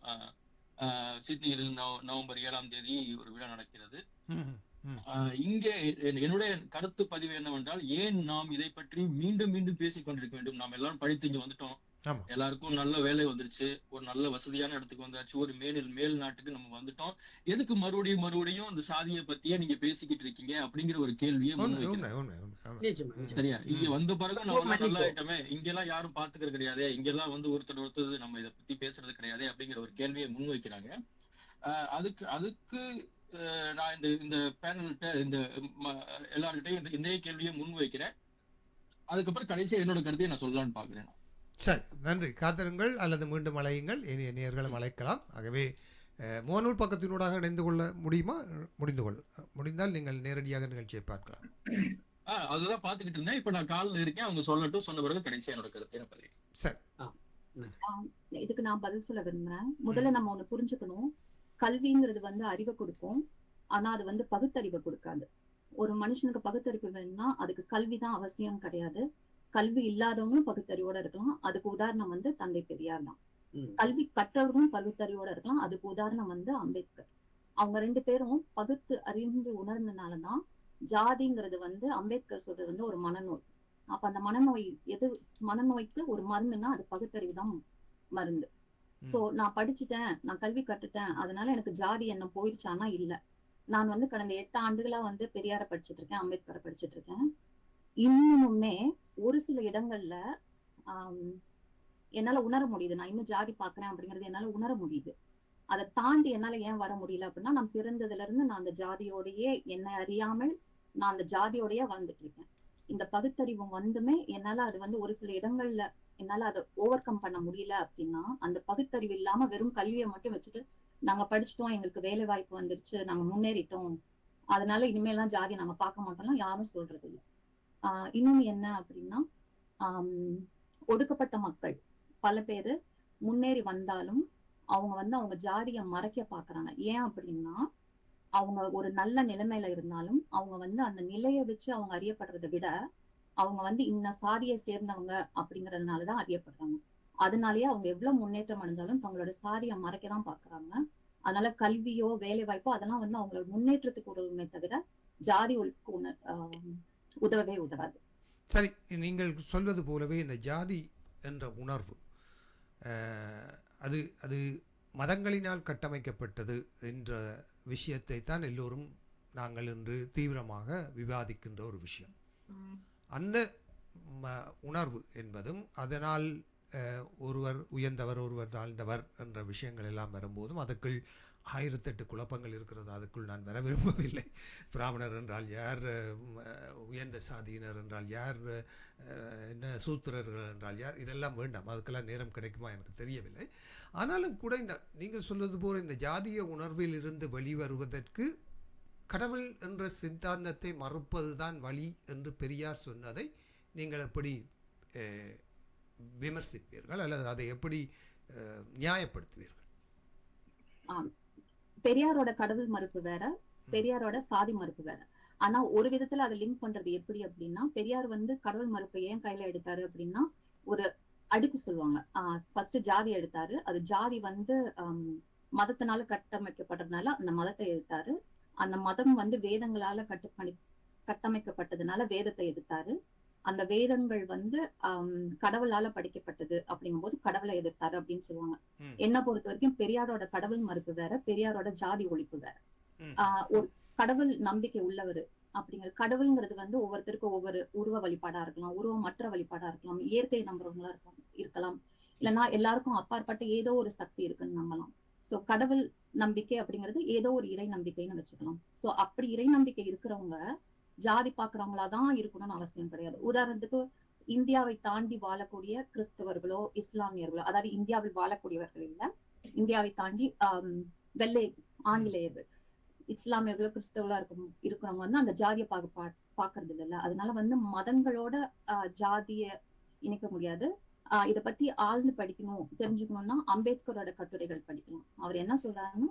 சிட்னியில் நவம்பர் 7ஆம் தேதி ஒரு விழா நடக்கிறது. இங்கே என்னுடைய கருத்து பதிவு என்னவென்றால், ஏன் நாம் இதை பற்றி மீண்டும் மீண்டும் பேசிக் கொண்டிருக்க வேண்டும்? நாம் எல்லாரும் படித்து இங்க வந்துட்டோம், எல்லாருக்கும் நல்ல வேலை வந்துருச்சு, ஒரு நல்ல வசதியான இடத்துக்கு வந்தாச்சு, ஒரு மேல் நாட்டுக்கு நம்ம வந்துட்டோம். எதுக்கு மறுபடியும் இந்த சாதியை பத்தியே நீங்க பேசிக்கிட்டு இருக்கீங்க அப்படிங்கிற ஒரு கேள்வியை சரியா? இங்க வந்த பிறகு நம்ம நல்லா ஆயிட்டோமே, இங்க எல்லாம் யாரும் பாத்துக்கிறது கிடையாது, இங்க எல்லாம் வந்து ஒருத்தர் நம்ம இதை பத்தி பேசுறது கிடையாது அப்படிங்கிற ஒரு கேள்வியை முன்வைக்கிறாங்க. அதுக்கு நான் இந்த பேனல்கிட்ட இந்த எல்லார்கிட்டையும் இந்த கேள்வியை முன்வைக்கிறேன். அதுக்கப்புறம் கடைசியா என்னோட கருத்தையை நான் சொல்லலாம்னு பாக்குறேன். சரி, நன்றி. காத்திருங்கள் அல்லது மீண்டும் அழையுங்கள், இனி நேயர்களும் அழைக்கலாம். ஆகவே முகநூல் பக்கத்தினூடாக இணைந்து கொள்ள முடியுமா? முடிந்தால் நீங்கள் நேரடியாக நிகழ்ச்சியை பார்க்கலாம். அதுதான் பாத்துக்கிட்டு இருந்தேன். இப்ப நான் காலில் இருக்கேன், அவங்க சொல்லட்டும். சொன்ன பிறகு கடைசியா என்னோட கருத்தை நான் பதிவு. சரி, இதுக்கு நான் பதில் சொல்ல விரும்புறேன். முதல்ல நம்ம ஒண்ணு புரிஞ்சுக்கணும். கல்விங்கிறது வந்து அறிவை கொடுக்கும், ஆனா அது வந்து பகுத்தறிவை கொடுக்காது. ஒரு மனுஷனுக்கு பகுத்தறிவு வேணும்னா அதுக்கு கல்விதான் அவசியம் கிடையாது. கல்வி இல்லாதவங்களும் பகுத்தறிவோட இருக்கலாம். அதுக்கு உதாரணம் வந்து தந்தை பெரியார் தான். கல்வி கற்றவர்களும் பகுத்தறிவோட இருக்கலாம். அதுக்கு உதாரணம் வந்து அம்பேத்கர். அவங்க 2 பேரும் பகுத்து அறிந்து உணர்ந்தனாலதான் ஜாதிங்கிறது வந்து அம்பேத்கர் சொல்றது வந்து ஒரு மனநோய். அப்ப அந்த மனநோய்க்கு ஒரு மருந்துன்னா அது பகுத்தறிவு தான் மருந்து. சோ நான் படிச்சுட்டேன், நான் கல்வி கட்டுட்டேன், அதனால எனக்கு ஜாதி எண்ணம் போயிடுச்சானா இல்ல. நான் வந்து கடந்த 8 ஆண்டுகளா வந்து பெரியார படிச்சுட்டு இருக்கேன், அம்பேத்கரை படிச்சுட்டு இருக்கேன். இன்னுமுமே ஒரு சில இடங்கள்ல என்னால உணர முடியுது. நான் இன்னும் ஜாதி பாக்குறேன் அப்படிங்கறது என்னால உணர முடியுது. அதை தாண்டி என்னால ஏன் வர முடியல அப்படின்னா, நான் பிறந்ததுல இருந்து நான் அந்த ஜாதியோடையே, என்னை அறியாமல் நான் அந்த ஜாதியோடய வாழ்ந்துட்டு இருக்கேன். இந்த பகுத்தறிவு வந்துமே என்னால அது வந்து ஒரு சில இடங்கள்ல என்னால அதை ஓவர் கம் பண்ண முடியல. அப்படின்னா அந்த பகுத்தறிவு இல்லாம வெறும் கல்வியை மட்டும் வச்சுட்டு நாங்க படிச்சுட்டோம், எங்களுக்கு வேலை வாய்ப்பு வந்துருச்சு, நாங்க முன்னேறிட்டோம், அதனால இனிமேலாம் ஜாதி நாங்க பார்க்க மாட்டோம்லாம் யாரும் சொல்றது இல்லை. இன்னொன்னு என்ன அப்படின்னா, ஒடுக்கப்பட்ட மக்கள் பல பேரு முன்னேறி வந்தாலும் அவங்க வந்து அவங்க ஜாதியை மறைக்க பாக்குறாங்க. ஏன் அப்படின்னா, அவங்க ஒரு நல்ல நிலைமையில இருந்தாலும் அவங்க வந்து அந்த நிலையை வச்சு அவங்க அறியப்படுறதை விட அவங்க வந்து இன்ன சாதியை சேர்ந்தவங்க அப்படிங்கறதுனாலதான் அறியப்படுறாங்க. அதனாலயே அவங்க எவ்வளவு முன்னேற்றம் அடைஞ்சாலும் தங்களோட சாதியை மறைக்கதான் பாக்குறாங்க. அதனால கல்வியோ வேலை வாய்ப்போ அதெல்லாம் வந்து அவங்களோட முன்னேற்றத்துக்கு உதவுமே தவிர ஜாதி உதவவே உதவாது. சரி, நீங்கள் சொல்வது போலவே இந்த ஜாதி என்ற உணர்வு அது மதங்களினால் கட்டமைக்கப்பட்டது என்ற விஷயத்தை தான் எல்லோரும் நாங்கள் இன்று தீவிரமாக விவாதிக்கின்ற ஒரு விஷயம். அந்த உணர்வு என்பதும் அதனால் ஒருவர் உயர்ந்தவர், ஒருவர் தாழ்ந்தவர் என்ற விஷயங்கள் எல்லாம் வரும்போதும் அதுக்குள் 1008 குழப்பங்கள் இருக்கிறது. அதுக்குள் நான் வர விரும்பவில்லை. பிராமணர் என்றால் யார், உயர்ந்த சாதியினர் என்றால் யார், என்ன சூத்திரர்கள் என்றால் யார், இதெல்லாம் வேண்டாம், அதுக்கெல்லாம் நேரம் கிடைக்குமா எனக்கு தெரியவில்லை. ஆனாலும் கூட இந்த நீங்கள் சொல்வது போல இந்த ஜாதிய உணர்வில் இருந்து வெளிவருவதற்கு கடவுள் என்ற சித்தாந்தத்தை மறுப்பது தான் வழி என்று பெரியார் சொன்னதை நீங்கள் எப்படி விமர்சிப்பீர்கள் அல்லது அதை எப்படி நியாயப்படுத்துவீர்கள்? பெரியாரோட கடவுள் மறுப்பு வேற, பெரியாரோட சாதி மறுப்பு வேற. ஆனா ஒரு விதத்துல அதை லிங்க் பண்றது எப்படி அப்படின்னா, பெரியார் வந்து கடவுள் மறுப்பை ஏன் கையில எடுத்தாரு அப்படின்னா, ஒரு அடுக்கு சொல்லுவாங்க. ஃபர்ஸ்ட் ஜாதி எடுத்தாரு. அது ஜாதி வந்து மதத்தினால கட்டமைக்கப்படுறதுனால அந்த மதத்தை எடுத்தாரு. அந்த மதம் வந்து வேதங்களால கட்டமைக்கப்பட்டதுனால வேதத்தை எடுத்தாரு. அந்த வேதங்கள் வந்து கடவுளால படைக்கப்பட்டது அப்படிங்கும்போது கடவுளை எதிர்த்தாரு அப்படின்னு சொல்லுவாங்க. என்ன பொறுத்த வரைக்கும் பெரியாரோட கடவுள் மறுப்பு வேற, பெரியாரோட ஜாதி ஒழிப்பு வேற. ஒரு கடவுள் நம்பிக்கை உள்ளவர் அப்படிங்கிற கடவுள்ங்கிறது வந்து ஒவ்வொருத்தருக்கும் ஒவ்வொரு உருவ வழிபாடா இருக்கலாம், உருவமற்ற வழிபாடா இருக்கலாம், இயற்கை நம்புறவங்களா இருக்கலாம், இல்லைன்னா எல்லாருக்கும் அப்பாற்பட்ட ஏதோ ஒரு சக்தி இருக்குன்னு நம்பலாம். சோ கடவுள் நம்பிக்கை அப்படிங்கிறது ஏதோ ஒரு இறை நம்பிக்கைன்னு வச்சுக்கலாம். சோ அப்படி இறை நம்பிக்கை இருக்கிறவங்க ஜாதி பாக்குறவங்களாதான் இருக்கணும்னு அவசியம் கிடையாது. உதாரணத்துக்கு இந்தியாவை தாண்டி வாழக்கூடிய கிறிஸ்தவர்களோ இஸ்லாமியர்களோ, அதாவது இந்தியாவில் வாழக்கூடியவர்கள் இல்ல, இந்தியாவை தாண்டி வெள்ளை ஆங்கிலேயர்கள் இஸ்லாமியர்களோ கிறிஸ்தவர்களா இருக்கிறவங்க வந்து அந்த ஜாதிய பாக்குறது இல்ல. அதனால வந்து மதங்களோட ஜாதிய இணைக்க முடியாது. இத பத்தி ஆழ்ந்து படிக்கணும், தெரிஞ்சுக்கணும்னா அம்பேத்கரோட கட்டுரைகள் படிக்கணும். அவர் என்ன சொல்றாருன்னா,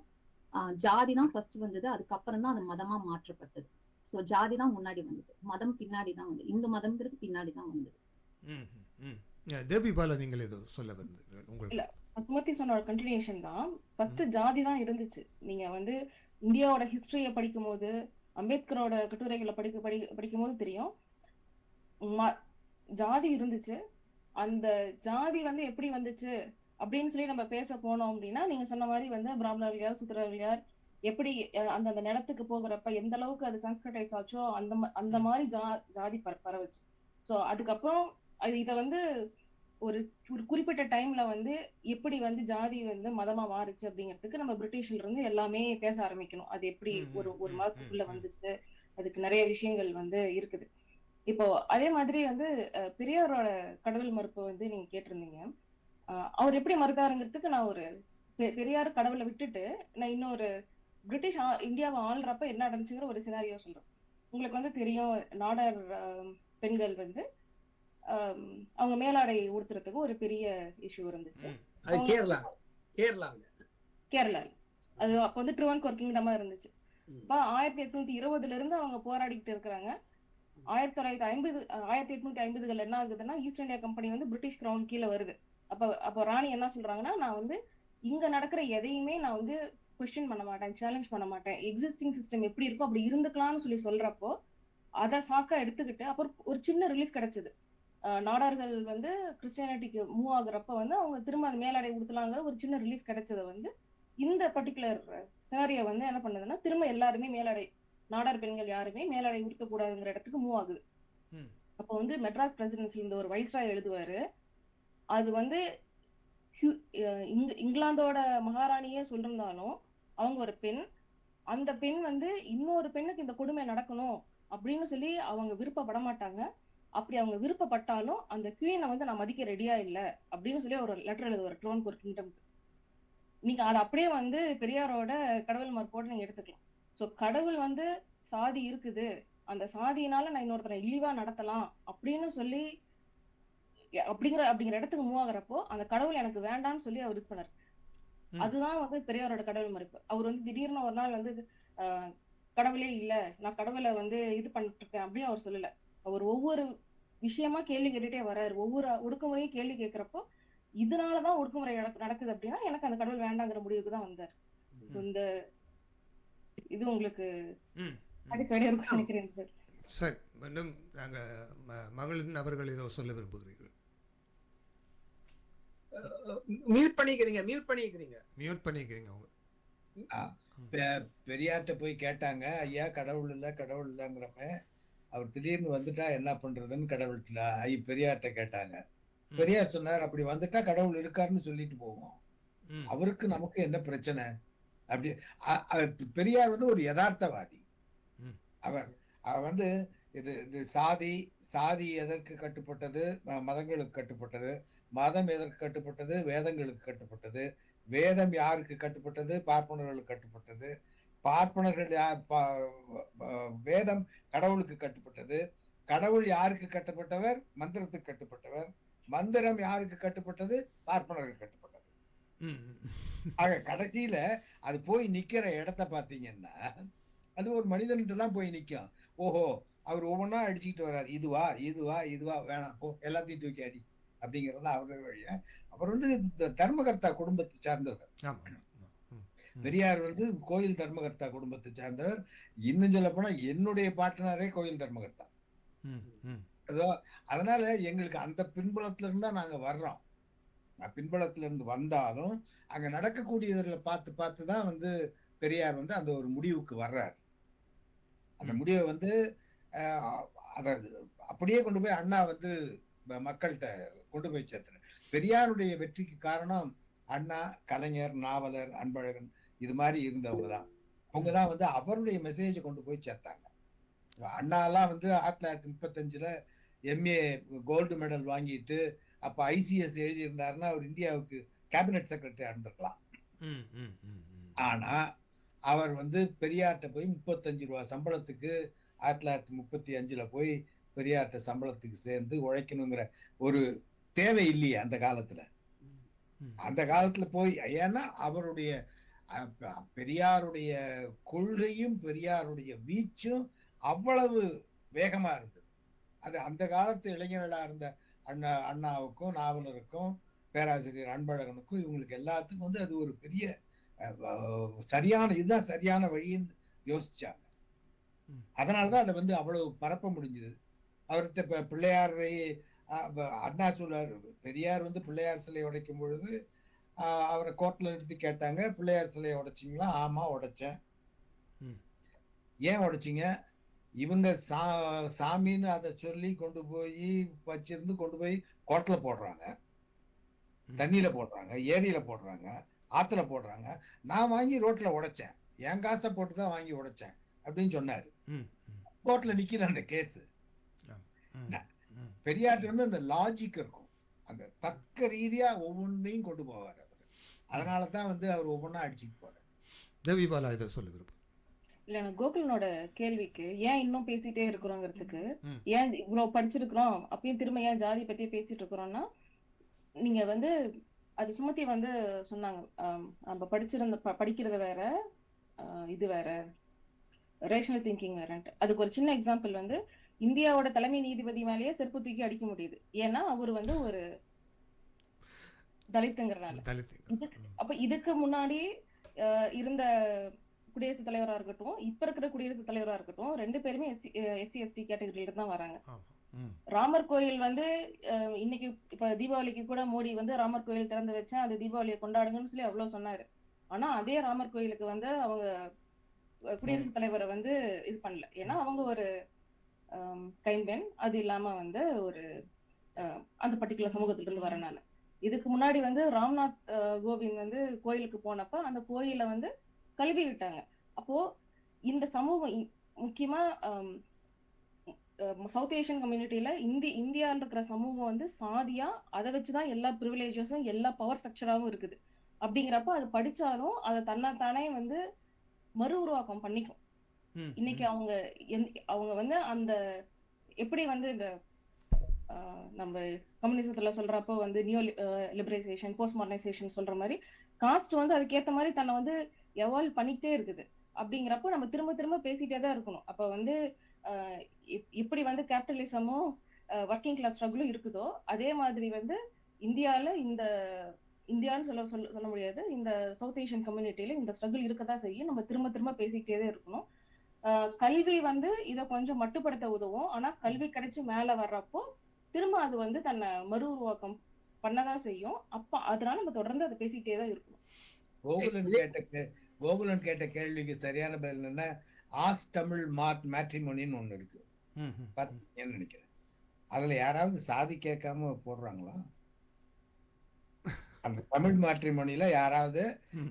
ஜாதி தான் ஃபர்ஸ்ட் வந்தது, அதுக்கப்புறம் தான் அது மதமா மாற்றப்பட்டது. சோ ஜாதி தான் முன்னாடி வந்தது, மதம் பின்னாடி தான் வந்தது, இந்து மதம்ங்கிறது பின்னாடி தான் வந்தது. தேவி பாலா, நீங்கள் ஏதோ சொல்ல விரும்புகிறீர்கள்? உங்களுக்கு சுமதி சொன்ன ஒரு கண்டினியூஷன் தான். ஃபர்ஸ்ட் ஜாதி தான் இருந்துச்சு. நீங்க வந்து இந்தியாவோட ஹிஸ்டரிய படிக்கும் போது, அம்பேத்கரோட கட்டுரைகளை படிக்கும் போது தெரியும் ஜாதி இருந்துச்சு. அந்த ஜாதி வந்து எப்படி வந்துச்சு அப்படின்னு சொல்லி நம்ம பேச போனோம் அப்படின்னா, நீங்க சொன்ன மாதிரி வந்து பிராமணர்கள் யார், சூத்திரர்கள் யார், எப்படி அந்த நிலத்துக்கு போகிறப்ப எந்த அளவுக்கு அது சன்ஸ்கிரிட்டைஸ் ஆச்சோ அந்த மாதிரி ஜாதி பரவச்சு. சோ அதுக்கப்புறம் இத வந்து ஒரு குறிப்பிட்ட டைம்ல வந்து எப்படி வந்து ஜாதி வந்து மதமா மாறுச்சு அப்படிங்கிறதுக்கு நம்ம பிரிட்டிஷ்ல இருந்து எல்லாமே பேச ஆரம்பிக்கணும். அது எப்படி ஒரு மதத்துக்குள்ள வந்துச்சு, அதுக்கு நிறைய விஷயங்கள் வந்து இருக்குது. இப்போ அதே மாதிரி வந்து பெரியாரோட கடவுள் மறுப்பு வந்து நீங்க கேட்டிருந்தீங்க. அவர் எப்படி மறுத்தாருங்கிறதுக்கு நான் ஒரு பெரியார் கடவுளை விட்டுட்டு நான் இன்னொரு பிரிட்டிஷ் இந்தியாவை ஆள்றப்ப என்ன நடந்துச்சுங்கிற ஒரு சினாரியோ சொல்றேன். உங்களுக்கு வந்து தெரியும், நாடார் பெண்கள் வந்து அவங்க மேலாடை உடுத்துறதுக்கு ஒரு பெரிய இஷ்யூ இருந்துச்சு. கேரளா அது அப்ப வந்து ட்ருவன்கோர் கிங்டமா இருந்துச்சு. அப்ப 1820 இருந்து அவங்க போராடிக்கிட்டு இருக்கிறாங்க. 1850 என்ன ஆகுதுன்னா, ஈஸ்ட் இந்தியா கம்பெனி வந்து பிரிட்டிஷ் கிரவுன் கீழே வருது. அப்ப ராணி என்ன சொல்றாங்கன்னா, நான் வந்து இங்க நடக்கிற எதையுமே நான் வந்து கொஸ்டின் பண்ண மாட்டேன், சேலஞ்ச் பண்ண மாட்டேன், எக்ஸிஸ்டிங் சிஸ்டம் எப்படி இருக்கோ அப்படி இருந்துக்கலாம்னு சொல்றப்போ அதை சாக்கா எடுத்துக்கிட்டு அப்புறம் ஒரு சின்ன ரிலீஃப் கிடைச்சது. நாடார்கள் வந்து கிறிஸ்டியானிட்டிக்கு மூவ் ஆகுறப்ப வந்து அவங்க திரும்ப அந்த மேலாடை உடுத்தலாங்கிற ஒரு சின்ன ரிலீஃப் கிடைச்சதை வந்து இந்த பர்டிகுலர் சினாரியை வந்து என்ன பண்ணுதுன்னா, திரும்ப எல்லாருமே மேலாடை, நாடார் பெண்கள் யாருமே மேலாடை உடுத்தக்கூடாதுங்கிற இடத்துக்கு மூவ் ஆகுது. அப்போ வந்து மெட்ராஸ் பிரசிடென்சில இந்த ஒரு வைஸ்ராய் எழுதுவாரு. அது வந்து இங்கிலாந்தோட மகாராணியே சொல்லிருந்தாலும் அவங்க ஒரு பெண், அந்த பெண் வந்து இன்னொரு பெண்ணுக்கு இந்த கொடுமை நடக்கணும் அப்படின்னு சொல்லி அவங்க விருப்பப்பட மாட்டாங்க. அப்படி அவங்க விருப்பப்பட்டாலும் அந்த குவீனை வந்து நான் மதிக்க ரெடியா இல்ல அப்படின்னு சொல்லி ஒரு லெட்டர் எழுதுவார் ட்ருவன்கோர் கிங்டம்க்கு. நீங்க அதை அப்படியே வந்து பெரியாரோட கடவுள் மறுப்போட நீங்க எடுத்துக்கலாம். சோ கடவுள் வந்து சாதி இருக்குது, அந்த சாதியினால நான் இன்னொருத்தரை இழிவா நடத்தலாம் அப்படின்னு சொல்லி அப்படிங்கிற இடத்துக்கு மூவ் ஆகுறப்போ அந்த கடவுள் எனக்கு வேண்டாம்னு சொல்லி அவர் இது பண்ணாரு. அதுதான் வந்து பெரியாரோட கடவுள் மறுப்பு. அவர் வந்து திடீர்னு ஒரு நாள் வந்து கடவுளே இல்ல, நான் கடவுளை வந்து இது பண்ணிட்டு இருக்கேன் அப்படின்னு அவர் சொல்லல. அவர் ஒவ்வொரு விஷயமா கேள்வி கேட்டுட்டே வர்றாரு. ஒவ்வொரு ஒடுக்குமுறையும் கேள்வி கேட்கிறப்போ இதனாலதான் ஒடுக்குமுறை நடக்குது அப்படின்னா எனக்கு அந்த கடவுள் வேண்டாங்கிற முடிவுக்கு தான் வந்தார். இந்த இது உங்களுக்கு நினைக்கிறேன் சார். சரி, மீண்டும் நாங்க மகளின் அவர்கள் ஏதோ சொல்ல விரும்புகிறீர்கள்? மியூட் பண்ணிக்கிறீங்க அவங்க. பெரியார்ட்ட போய் கேட்டாங்க, ஐயா கடவுள் இல்லைங்கிறப்ப அவர் திடீர்னு வந்துட்டா என்ன பண்றதுன்னு கடவுள்கிட்ட பெரியார்ட்ட கேட்டாங்க. பெரியார் சொன்னார், அப்படி வந்துட்டா கடவுள் இருக்காருன்னு சொல்லிட்டு போவோம், அவருக்கு நமக்கு என்ன பிரச்சனை அப்படி. பெரியார் வந்து ஒரு யதார்த்தவாதி. அவர் வந்து இது சாதி எதற்கு கட்டுப்பட்டது, மதங்களுக்கு கட்டுப்பட்டது, மதம் எதற்கு கட்டுப்பட்டது, வேதங்களுக்கு கட்டுப்பட்டது, வேதம் யாருக்கு கட்டுப்பட்டது, பார்ப்பனர்களுக்கு கட்டுப்பட்டது, பார்ப்பனர்கள் வேதம் கடவுளுக்கு கட்டுப்பட்டது, கடவுள் யாருக்கு கட்டுப்பட்டவர், மந்திரத்துக்கு கட்டுப்பட்டவர், மந்திரம் யாருக்கு கட்டுப்பட்டது, பார்ப்பனர்களுக்கு கட்டுப்பட்டது. ஆக கடைசியில அது போய் நிக்கிற இடத்த பாத்தீங்கன்னா அது ஒரு மனிதன்ட்டு தான் போய் நிக்கும். ஓஹோ அவர் ஒவ்வொன்றா அடிச்சுக்கிட்டு வர்றாரு, இதுவா இதுவா இதுவா வேணாம் போ எல்லாத்தையும் தூக்கி அடி அப்படிங்கிறது அவருடைய வழிய. அவர் வந்து இந்த தர்மகர்த்தா குடும்பத்தை சார்ந்தவர். பெரியார் வந்து கோயில் தர்மகர்த்தா குடும்பத்தை சார்ந்தவர். இன்னும் சொல்ல போனா என்னுடைய பாட்டனாரே கோயில் தர்மகர்த்தா. அதனால எங்களுக்கு அந்த பின்புலத்துல இருந்தா நாங்க வர்றோம். பின்புலத்துல இருந்து வந்தாலும் அங்க நடக்கக்கூடியதுல பார்த்து பார்த்து தான் வந்து பெரியார் வந்து அந்த ஒரு முடிவுக்கு வர்றாரு. அந்த முடிவை வந்து அத அப்படியே கொண்டு போய் அண்ணா வந்து மக்கள்கிட்ட கொண்டு போய் சேர்த்தார். பெரியாருடைய வெற்றிக்கு காரணம் அண்ணா, கலைஞர், நாவலர், அன்பழகன் இது மாதிரி இருந்தவங்க தான். அவங்க தான் வந்து அவருடைய மெசேஜை கொண்டு போய் சேர்த்தாங்க. அண்ணாலாம் வந்து 1935 எம்ஏ கோல்டு மெடல் வாங்கிட்டு அப்ப ஐசிஎஸ் எழுதியிருந்தாருன்னா அவர் இந்தியாவுக்கு கேபினட் செக்ரட்டரியா இருந்திருக்கலாம். ஆனா அவர் வந்து பெரியார்ட்ட போய் 35 ரூபாய் சம்பளத்துக்கு 1935 போய் பெரியார்ட்ட சம்பளத்துக்கு சேர்ந்து உழைக்கணுங்கிற ஒரு தேவை இல்லையே அந்த காலத்துல. அந்த காலத்துல போய் ஏன்னா அவருடைய பெரியாருடைய கொள்கையும் பெரியாருடைய வீச்சும் அவ்வளவு வேகமா இருந்தது. அது அந்த காலத்து இளைஞர்களா இருந்த அண்ணாவுக்கும் நாவலருக்கும் பேராசிரியர் அன்பழகனுக்கும் இவங்களுக்கு எல்லாத்துக்கும் வந்து அது ஒரு பெரிய சரியான இதுதான் சரியான வழின்னு யோசிச்சாங்க. அதனாலதான் அதை வந்து அவ்வளவு பரப்ப முடிஞ்சது. அவர்கிட்ட பிள்ளையாரை அண்ணா சொல்றாரு, பெரியார் வந்து பிள்ளையார் சிலையை உடைக்கும் பொழுது அவரை கோர்ட்ல நிறுத்தி கேட்டாங்க, பிள்ளையார் சிலையை உடைச்சிங்களா? ஆமா உடைச்சேன். ஏன் உடைச்சிங்க? இவங்க சாமின்னு அதை சொல்லி கொண்டு போய் வச்சிருந்து கொண்டு போய் குளத்துல போடுறாங்க, தண்ணியில போடுறாங்க, ஏரியில போடுறாங்க, ஆத்துல போடுறாங்க. நான் வாங்கி ரோட்ல உடைச்சேன், என் காசை போட்டுதான் வாங்கி உடைச்சேன் அப்படின்னு சொன்னாரு. கோர்ட்ல நிக்கிற அந்த கேஸ். பெரியார்ட்ட வந்து அந்த லாஜிக் இருக்கும், அந்த தர்க்க ரீதியா ஒவ்வொன்றையும் கொண்டு போவார் அவர். அதனாலதான் வந்து அவர் ஒவ்வொன்றா அடிச்சுட்டு போறாரு. தேவி பாலா இதை சொல்லுங்க. இல்ல கோகுலனோட கேள்விக்கு ஏன் இன்னும் பேசிட்டே இருக்கிறோங்கிறதுக்கு, ஏன் இவ்வளவு படிச்சிருக்கிறோம் அப்பயும் திரும்ப ஏன் ஜாதி பத்தியே பேசிட்டு இருக்கிறோம்னா, நீங்க வந்து அது சுமதி வந்து சொன்னாங்க, நம்ம படிக்கிறது வேற, இது வேற, ரேஷனல் திங்கிங் வேறன்ட்டு. அதுக்கு ஒரு சின்ன எக்ஸாம்பிள் வந்து இந்தியாவோட தலைமை நீதிபதி மேலேயே செருப்பு தூக்கி அடிக்க முடியுது. ஏன்னா அவரு வந்து ஒரு தலித்துங்கிறனால. அப்ப இதுக்கு முன்னாடி இருந்த குடியரசுத் தலைவரா இருக்கட்டும், இப்ப இருக்கிற குடியரசுத் தலைவரா இருக்கட்டும், 2 பேருமே எஸ்சி எஸ்டி கேட்டகரியில தான் வராங்க. ராமர் கோயில் வந்து இன்னைக்கு இப்ப தீபாவளிக்கு கூட மோடி வந்து ராமர் கோயில் திறந்து வச்சேன், அது தீபாவளியை கொண்டாடுங்கன்னு சொல்லி அவ்வளவு சொன்னாரு. ஆனா அதே ராமர் கோயிலுக்கு வந்து அவங்க குடியரசுத் தலைவரை வந்து இது பண்ணல. ஏன்னா அவங்க ஒரு கைம்பெண், அது இல்லாம வந்து ஒரு அந்த பர்டிகுலர் சமூகத்துல இருந்து வரனால. இதுக்கு முன்னாடி வந்து ராம்நாத் கோவிந்த் வந்து கோயிலுக்கு போனப்ப அந்த கோயில வந்து கல்வி விட்டாங்க. அப்போ இந்த சமூகம் முக்கியமா சவுத் ஏஷியன் கம்யூனிட்டியில இந்தியாவில் இருக்கிற சமூகம் வந்து சாதியா அதை வச்சுதான் எல்லா ப்ரிவிலேஜஸும் எல்லா பவர் ஸ்ட்ரக்சராவும் இருக்குது. அப்படிங்கிறப்ப அது படிச்சாலும் அதை தன்னைத்தானே வந்து மறு உருவாக்கம் பண்ணிக்கும். இன்னைக்கு அவங்க வந்து அந்த எப்படி வந்து இந்த நம்ம கம்யூனிசத்துல சொல்றப்போ வந்து நியூ லிபரலைசேஷன், போஸ்ட் மாடர்னைசேஷன் சொல்ற மாதிரி காஸ்ட் வந்து அதுக்கேற்ற மாதிரி தன்னை வந்து எவால்வ் பண்ணிக்கிட்டே இருக்குது. அப்படிங்கிறப்போ நம்ம திரும்ப திரும்ப பேசிட்டே தான் இருக்கணும். அப்ப வந்து எப்படி வந்து கேபிட்டலிசமும் ஒர்க்கிங் கிளாஸ் ஸ்ட்ரகிளும் இருக்குதோ அதே மாதிரி வந்து இந்தியான்னு சொல்ல முடியாது, இந்த சவுத் ஏஷியன் கம்யூனிட்டியில இந்த ஸ்ட்ரகிள் இருக்கதான் செய்யும். நம்ம திரும்ப திரும்ப பேசிக்கிட்டே தான் இருக்கணும். கல்வி வந்து இதை கொஞ்சம் மட்டுப்படுத்த உதவும். ஆனா கல்வி கிடைச்சு மேல வர்றப்போ திரும்ப அது வந்து தன்னை மறு உருவாக்கம் பண்ணதான் செய்யும். அப்ப அதனால நம்ம தொடர்ந்து அதை பேசிக்கிட்டே தான் இருக்கணும். கோகுலன் கேட்ட கேள்விக்கு சரியான பதில் என்னன்னா, ஆஸ் தமிழ் மேட்ரிமோனின்னு ஒண்ணு இருக்கு, பாத்தீங்கன்னு நினைக்கிறேன். அதுல யாராவது சாதி கேட்காம போடுறாங்களா? அந்த தமிழ் மேட்ரிமோனில யாராவது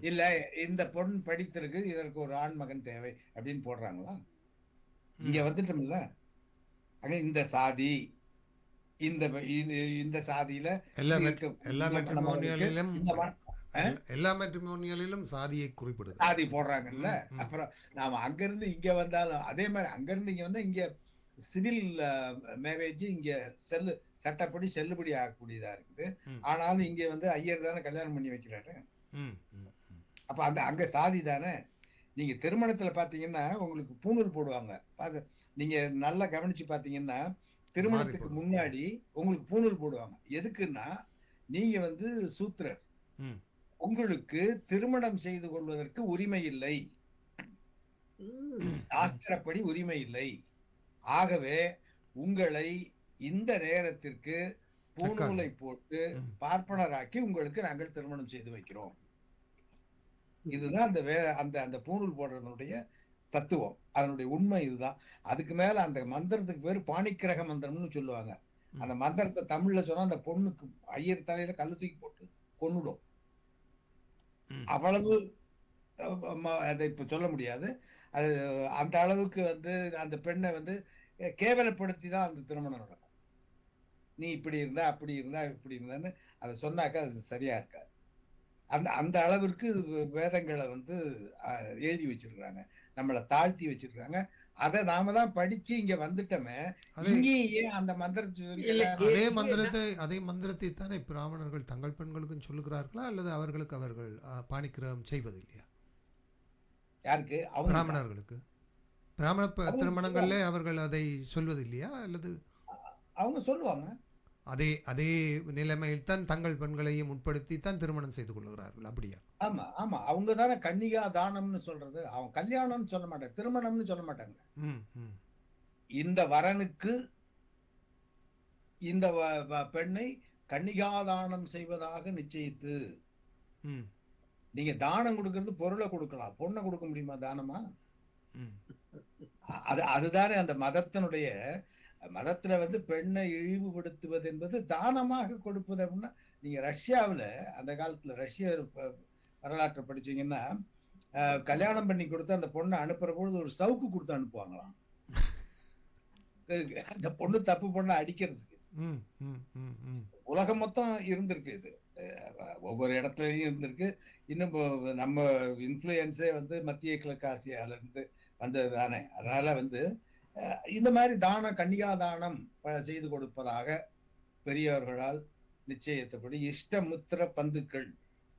இல்ல இந்த பொண்ணு படித்திருக்கு, இதற்கு ஒரு ஆண் மகன் தேவை அப்படின்னு போடுறாங்களா? இங்க வந்துட்டோம்ல, அங்க இந்த சாதி இந்த சாதியில எல்லா மேட்ரிமோனியலிலும் சாதியை குறிப்பிடுது, சாதி போடுறாங்கல்ல. அப்புறம் நாம அங்கிருந்து இங்க வந்தாலும் அதே மாதிரி அங்கிருந்து இங்க வந்து இங்க சிவில் மேரேஜ் இங்க சட்டப்படி செல்லுபடி ஆகக்கூடியதா இருக்குது. ஆனாலும் இங்க வந்து ஐயர் தானே கல்யாணம் பண்ணி வைக்கிறாரு. அப்ப அங்க சாதி தானே. நீங்க திருமணத்துல பாத்தீங்கன்னா உங்களுக்கு பூணூல் போடுவாங்க. அது நீங்க நல்லா கவனிச்சு பாத்தீங்கன்னா திருமணத்துக்கு போடுவாங்க. முன்னாடி உங்களுக்கு பூணூல் போடுவாங்க. எதுக்குன்னா நீங்க வந்து சூத்திரர், ம். உங்களுக்கு திருமணம் செய்து கொள்வதற்கு உரிமை இல்லை, சாஸ்திரப்படி உரிமை இல்லை. ஆகவே உங்களை இந்த நேரத்திற்கு பூணூலை போட்டு ம். பார்ப்பனராக்கி உங்களுக்கு நாங்கள் திருமணம் செய்து வைக்கிறோம். இதுதான் அந்த அந்த அந்த பூணூல் போடுறதனுடைய தத்துவம், அதனுடைய உண்மை இதுதான். அதுக்கு மேல அந்த மந்திரத்துக்கு பேரு பாணிக்கிரக மந்திரம்னு சொல்லுவாங்க. அந்த மந்திரத்தை தமிழ்ல சொன்னா அந்த பொண்ணுக்கு ஐயர் தலையில கல்லு தூக்கி போட்டு கொன்னுடும். ம். அவ்வளவு அதை இப்ப சொல்ல முடியாது. அது அந்த அளவுக்கு வந்து அந்த பெண்ணை வந்து கேவலப்படுத்தி தான் அந்த திருமணம் நடக்கும். நீ இப்படி இருந்தா அப்படி இருந்தா இப்படி இருந்தான்னு அதை சொன்னாக்கா அது சரியா இருக்காது. அந்த அந்த அளவிற்கு வேதங்களை வந்து எழுதி வச்சிருக்காங்க, நம்மளை தாழ்த்தி வச்சிருக்காங்க. அதை நாம தான் படிச்சு இங்க வந்துட்டோமே, இங்கேயே அந்த மந்திரத்தை அதே மந்திரத்தை தானே பிராமணர்கள் தங்கள் பெண்களுக்கும் சொல்லுகிறார்களா, அல்லது அவர்களுக்கு அவர்கள் பாணிக்கிரகம் செய்வது இல்லையா? யாருக்கு? பிராமணர்களுக்கு. பிராமண திருமணங்கள்ல அவர்கள் அதை சொல்வது இல்லையா, அல்லது அவங்க சொல்லுவாங்க. அதே அதே நிலைமையில் தான் தங்கள் பெண்களையும் உட்படுத்தி தான் திருமணம் செய்து கொள்கிறார்கள், அப்படியா? ஆமா ஆமா, அவங்க தானே கன்னிகா தானம்னு சொல்றது. அவங்க கல்யாணம்னு சொல்ல மாட்டாங்க, திருமணம்னு சொல்ல மாட்டாங்க. இந்த வரனுக்கு இந்த பெண்ணை கன்னிகாதானம் செய்வதாக நிச்சயித்து. நீங்க தானம் கொடுக்கறது பொருளை கொடுக்கலாம், பொண்ணை கொடுக்க முடியுமா தானமா? அதுதானே அந்த மதத்தினுடைய, மதத்துல வந்து பெண்ணை இழிவுபடுத்துவது என்பது தானமாக கொடுப்பது. அப்படின்னா நீங்க ரஷ்யாவில் அந்த காலத்துல ரஷ்ய வரலாற்றை படிச்சீங்கன்னா கல்யாணம் பண்ணி கொடுத்து அந்த பொண்ணை அனுப்புற பொழுது ஒரு சவுக்கு கொடுத்து அனுப்புவாங்களாம், அந்த பொண்ணு தப்பு பொண்ணை அடிக்கிறதுக்கு. உலகம் மொத்தம் இருந்திருக்கு இது, ஒவ்வொரு இடத்துலயும் இருந்திருக்கு. இன்னும் நம்ம இன்ஃப்ளூயன்ஸே வந்து மத்திய கிழக்கு ஆசியால இருந்து வந்தது தானே. அதனால வந்து இந்த மாதிரி தானம், கன்னிகா தானம் செய்து கொடுப்பதாக பெரியவர்களால் நிச்சயத்தபடி இஷ்டமுத்திர பந்துக்கள்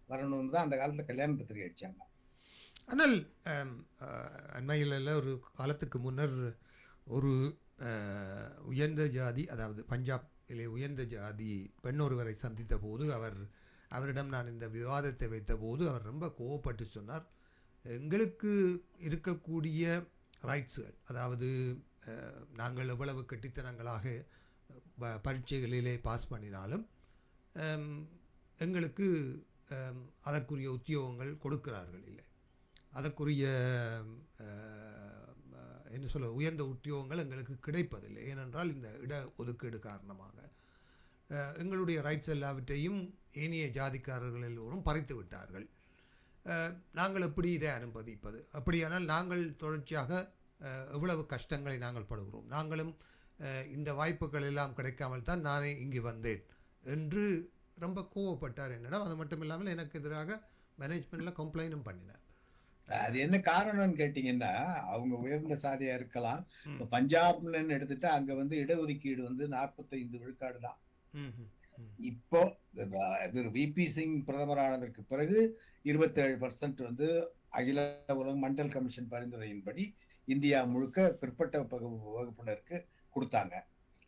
வரணும்னு தான் அந்த காலத்துல கல்யாண பத்திரிகை அடிச்சாங்க. ஆனால் அண்மையில் ஒரு காலத்துக்கு முன்னர் ஒரு உயர்ந்த ஜாதி, அதாவது பஞ்சாபிலே உயர்ந்த ஜாதி பெண் ஒருவரை சந்தித்த போது அவரிடம் நான் இந்த விவாதத்தை வைத்த போது அவர் ரொம்ப கோவப்பட்டு சொன்னார், எங்களுக்கு இருக்கக்கூடிய ரைட்ஸுகள், அதாவது நாங்கள் எவ்வளவு கெட்டித்தனங்களாக பரீட்சைகளிலே பாஸ் பண்ணினாலும் எங்களுக்கு அதற்குரிய உத்தியோகங்கள் கொடுக்கிறார்கள் இல்லை, அதற்குரிய என்ன சொல்ல உயர்ந்த உத்தியோகங்கள் எங்களுக்கு கிடைப்பதில்லை. ஏனென்றால் இந்த இட ஒதுக்கீடு காரணமாக எங்களுடைய ரைட்ஸ் எல்லாவற்றையும் ஏனைய ஜாதிக்காரர்கள் எல்லோரும் பறித்து விட்டார்கள். நாங்கள் எப்படி இதை அனுமதிப்பது? அப்படியானால் நாங்கள் தொடர்ச்சியாக எவ்வளவு கஷ்டங்களை நாங்கள் படுகிறோம், நாங்களும் இந்த வாய்ப்புகள் எல்லாம் கிடைக்காமல் தான் நானே இங்கு வந்தேன் என்று ரொம்ப கோவப்பட்டார் என்னிடம். அது மட்டும் இல்லாமல் எனக்கு எதிராக மேனேஜ்மெண்ட்டில் கம்ப்ளைண்டும் பண்ணினார். அது என்ன காரணம்னு கேட்டீங்கன்னா, அவங்க உயர்ந்த சாதியா இருக்கலாம். இப்போ பஞ்சாப்லன்னு எடுத்துட்டா அங்க வந்து இடஒதுக்கீடு வந்து 45 விழுக்காடு தான். இப்போ விபி சிங் பிரதமரானதற்கு பிறகு 27% வந்து அகில உலக மண்டல் கமிஷன் பரிந்துரையின்படி இந்தியா முழுக்க பிற்பட்ட வகுப்பினருக்கு கொடுத்தாங்க.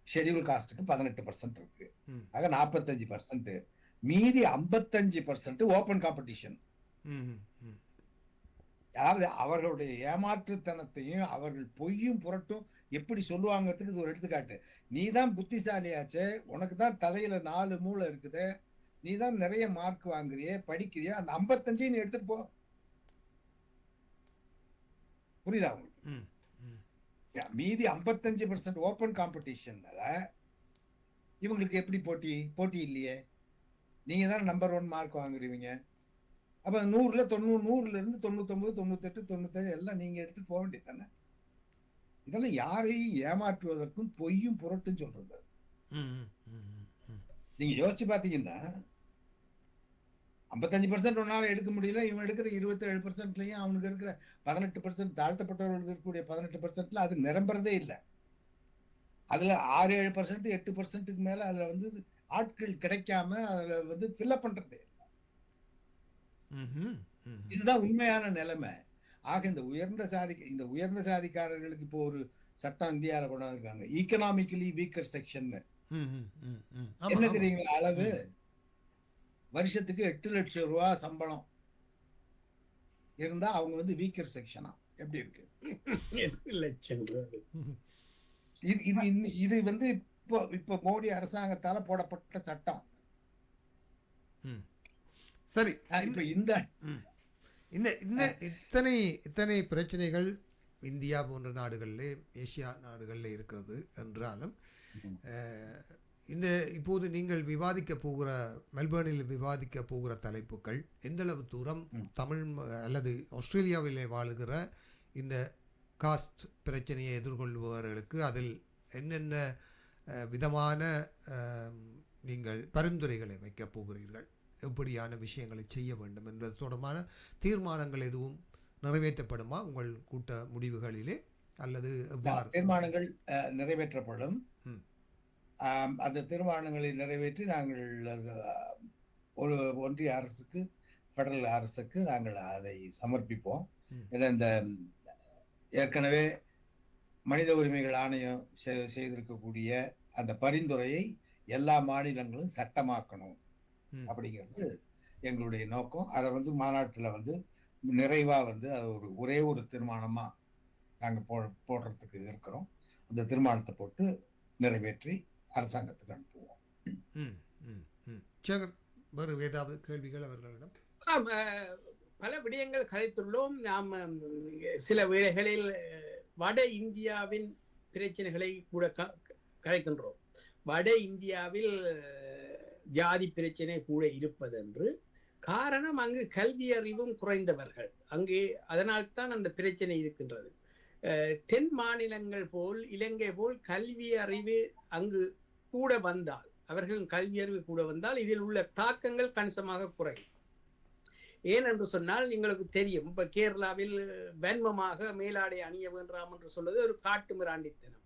ஷெட்யூல் காஸ்டுக்கு 18% இருக்கு. ஆக 45%. மீதி 55% ஓபன் காம்படிஷன். அதாவது அவர்களுடைய ஏமாற்றுத்தனத்தையும் அவர்கள் பொய்யும் புரட்டும் எப்படி சொல்லுவாங்கிறதுக்கு இது ஒரு எடுத்துக்காட்டு. நீ தான் புத்திசாலியாச்சே, உனக்கு தான் தலையில 4 மூளை இருக்குது, நீ தான் நிறைய மார்க் வாங்குறிய, படிக்கிறிய, அந்த 55 நீ எடுத்துட்டு போ. புரியுதா உங்களுக்கு? மீதி 55% ஓபன் காம்படிஷன்ல இவங்களுக்கு எப்படி போட்டி இல்லையே. நீங்க தான் நம்பர் 1 மார்க் வாங்குறீங்க. அப்ப 100ல 90, 100ல இருந்து 99, 98, 97 எல்லாம் நீங்க எடுத்துட்டு போக வேண்டியது தானே. இதெல்லாம் யாரையும் ஏமாற்றுவதற்கும் பொய்யும் புரட்டும் சொல்றது. நீங்க யோசிச்சு பாத்தீங்கன்னா 55% ஒன்னால எடுக்க முடியல, இவன் எடுக்கிற 27%லயும் அவனுக்கு இருக்கிற 18%, தாழ்த்தப்பட்டவர்களுக்கு இருக்கக்கூடிய 18%ல அது நிரம்புறதே இல்லை. அதுல 6-7%, 8%க்கு மேல அதுல வந்து ஆட்கள் கிடைக்காம அதுல வந்து ஃபில்அப் பண்றதே. இதுதான் உண்மையான நிலைமை. ஆக இந்த உயர்ந்த சாதிக்காரர்களுக்கு இப்போ ஒரு சட்டம் இந்தியாவில் கொண்டு வந்திருக்காங்க, ஈக்கனாமிக்கலி வீக்கர் செக்ஷன். என்ன தெரியுங்களா அளவு? வருஷத்துக்கு 8 லட்சம் ரூபாய் சம்பளம் இருந்தா அவங்க வந்து வீக்கர் செக்ஷனா? எப்படி இருக்கு? 8 லட்சம் இது வந்து இப்ப மோடி அரசாங்கத்தால போடப்பட்ட சட்டம். சரி, இப்ப இந்த இத்தனை பிரச்சனைகள் இந்தியா போன்ற நாடுகளிலே, ஏசியா நாடுகளில் இருக்கிறது என்றாலும் இப்போது நீங்கள் மெல்பர்னில் விவாதிக்க போகிற தலைப்புகள் எந்தளவு தூரம் தமிழ் அல்லது ஆஸ்திரேலியாவிலே வாழுகிற இந்த காஸ்ட் பிரச்சனையை எதிர்கொள்பவர்களுக்கு அதில் என்னென்ன விதமான நீங்கள் பரிந்துரைகளை வைக்கப் போகிறீர்கள், எப்படியான விஷயங்களை செய்ய வேண்டும் என்பது தொடர்பான தீர்மானங்கள் எதுவும் நிறைவேற்றப்படுமா உங்கள் கூட்ட முடிவுகளிலே, அல்லது தீர்மானங்கள் நிறைவேற்றப்படும்? அந்த தீர்மானங்களை நிறைவேற்றி நாங்கள் ஒரு ஒன்றிய அரசுக்கு, பெடரல் அரசுக்கு நாங்கள் அதை சமர்ப்பிப்போம். இந்த ஏற்கனவே மனித உரிமைகள் ஆணையம் செய்திருக்கக்கூடிய அந்த பரிந்துரையை எல்லா மாநிலங்களும் சட்டமாக்கணும் அப்படிங்கிறது எங்களுடைய நோக்கம். அதை வந்து மாநாட்டில் வந்து நிறைவா வந்து அது ஒரே ஒரு தீர்மானமா நாங்கள் போடுறதுக்கு இருக்கிறோம். அந்த தீர்மானத்தை போட்டு நிறைவேற்றி அரசாங்கத்துக்கு அனுப்புவோம். வேறு ஏதாவது கேள்விகள் அவர்களிடம்? பல விடயங்கள் கதைத்துள்ளோம். நாம் சில வேளைகளில் வட இந்தியாவின் பிரச்சனைகளை கூட கதைக்கின்றோம். வட இந்தியாவில் ஜாதி பிரச்சனை கூட இருப்பதென்று காரணம் அங்கு கல்வி அறிவும் குறைந்தவர்கள் அங்கே, அதனால்தான் அந்த பிரச்சனை இருக்கின்றது. தென் மாநிலங்கள் போல், இலங்கை போல் கல்வி அறிவு அங்கு கூட வந்தால், அவர்களின் கல்வி அறிவு கூட வந்தால் இதில் உள்ள தாக்கங்கள் கணிசமாக குறையும். ஏனென்று சொன்னால் உங்களுக்கு தெரியும், இப்ப கேரளாவில் வன்மமாக மேலாடை அணிய வேண்டாம் என்று சொல்வது ஒரு காட்டு மிராண்டித்தனம்.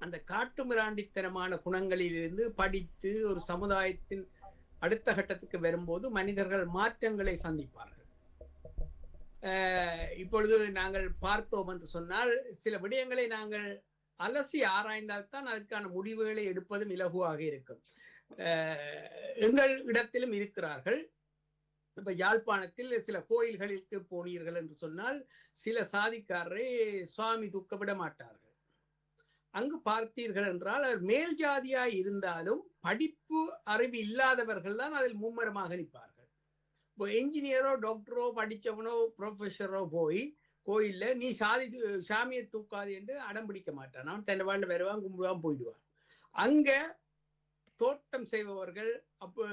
அந்த காட்டு மிராண்டித்தனமான குணங்களிலிருந்து படித்து ஒரு சமுதாயத்தின் அடுத்த கட்டத்துக்கு வரும்போது மனிதர்கள் மாற்றங்களை சந்திப்பார்கள். இப்பொழுது நாங்கள் பார்த்தோம் என்று சொன்னால் சில விடயங்களை நாங்கள் அலசி ஆராய்ந்தால்தான் அதற்கான முடிவுகளை எடுப்பதும் இலகுவாக இருக்கும். எங்கள் இடத்திலும் இருக்கிறார்கள். இப்ப யாழ்ப்பாணத்தில் சில கோயில்களுக்கு போனீர்கள் என்று சொன்னால் சில சாதிக்காரரை சுவாமி தூக்க விட மாட்டார்கள். அங்கு பார்த்தீர்கள் என்றால் மேல் ஜாதியாய் இருந்தாலும் படிப்பு அறிவு இல்லாதவர்கள் தான் அதில் மும்மரமாக நிற்பார்கள். இப்போ என்ஜினியரோ டாக்டரோ படித்தவனோ ப்ரொஃபஸரோ போய் கோயில்ல நீ சாமியை தூக்காது என்று அடம் பிடிக்க மாட்டான். அவன் தன் வாழ்ல வருவான், கும்பிடுவான், போயிடுவான். அங்க தோட்டம் செய்பவர்கள், அப்போ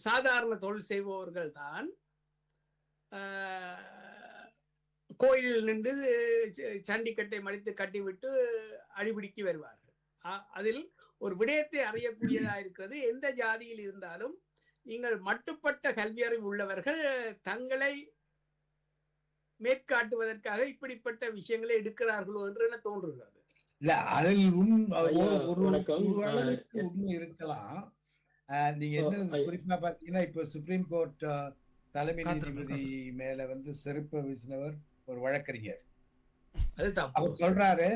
சாதாரண தொழில் செய்பவர்கள் தான் கோயிலில் நின்று சண்டிக்கட்டை மடித்து கட்டிவிட்டு அடிபிடிக்கி வருவார்கள். அதில் ஒரு விடயத்தை அறியக்கூடியதாக இருக்கிறது. எந்த ஜாதியில் இருந்தாலும் நீங்கள் மட்டுப்பட்ட கல்வி அறிவு உள்ளவர்கள் தங்களை மேற்காட்டுவதற்காக இப்படிப்பட்ட விஷயங்களை எடுக்கிறார்களோ என்று என தோன்றுகிறது. இல்ல, அதில் உண்மை இருக்கலாம். நீங்க என்ன குறிப்பா பாத்தீங்கன்னா, இப்ப சுப்ரீம் கோர்ட் தலைமை நீதிபதி மேல வந்து செருப்ப வீசினவர் ஒரு வழக்கறிஞர். அவர் சொல்றாரு,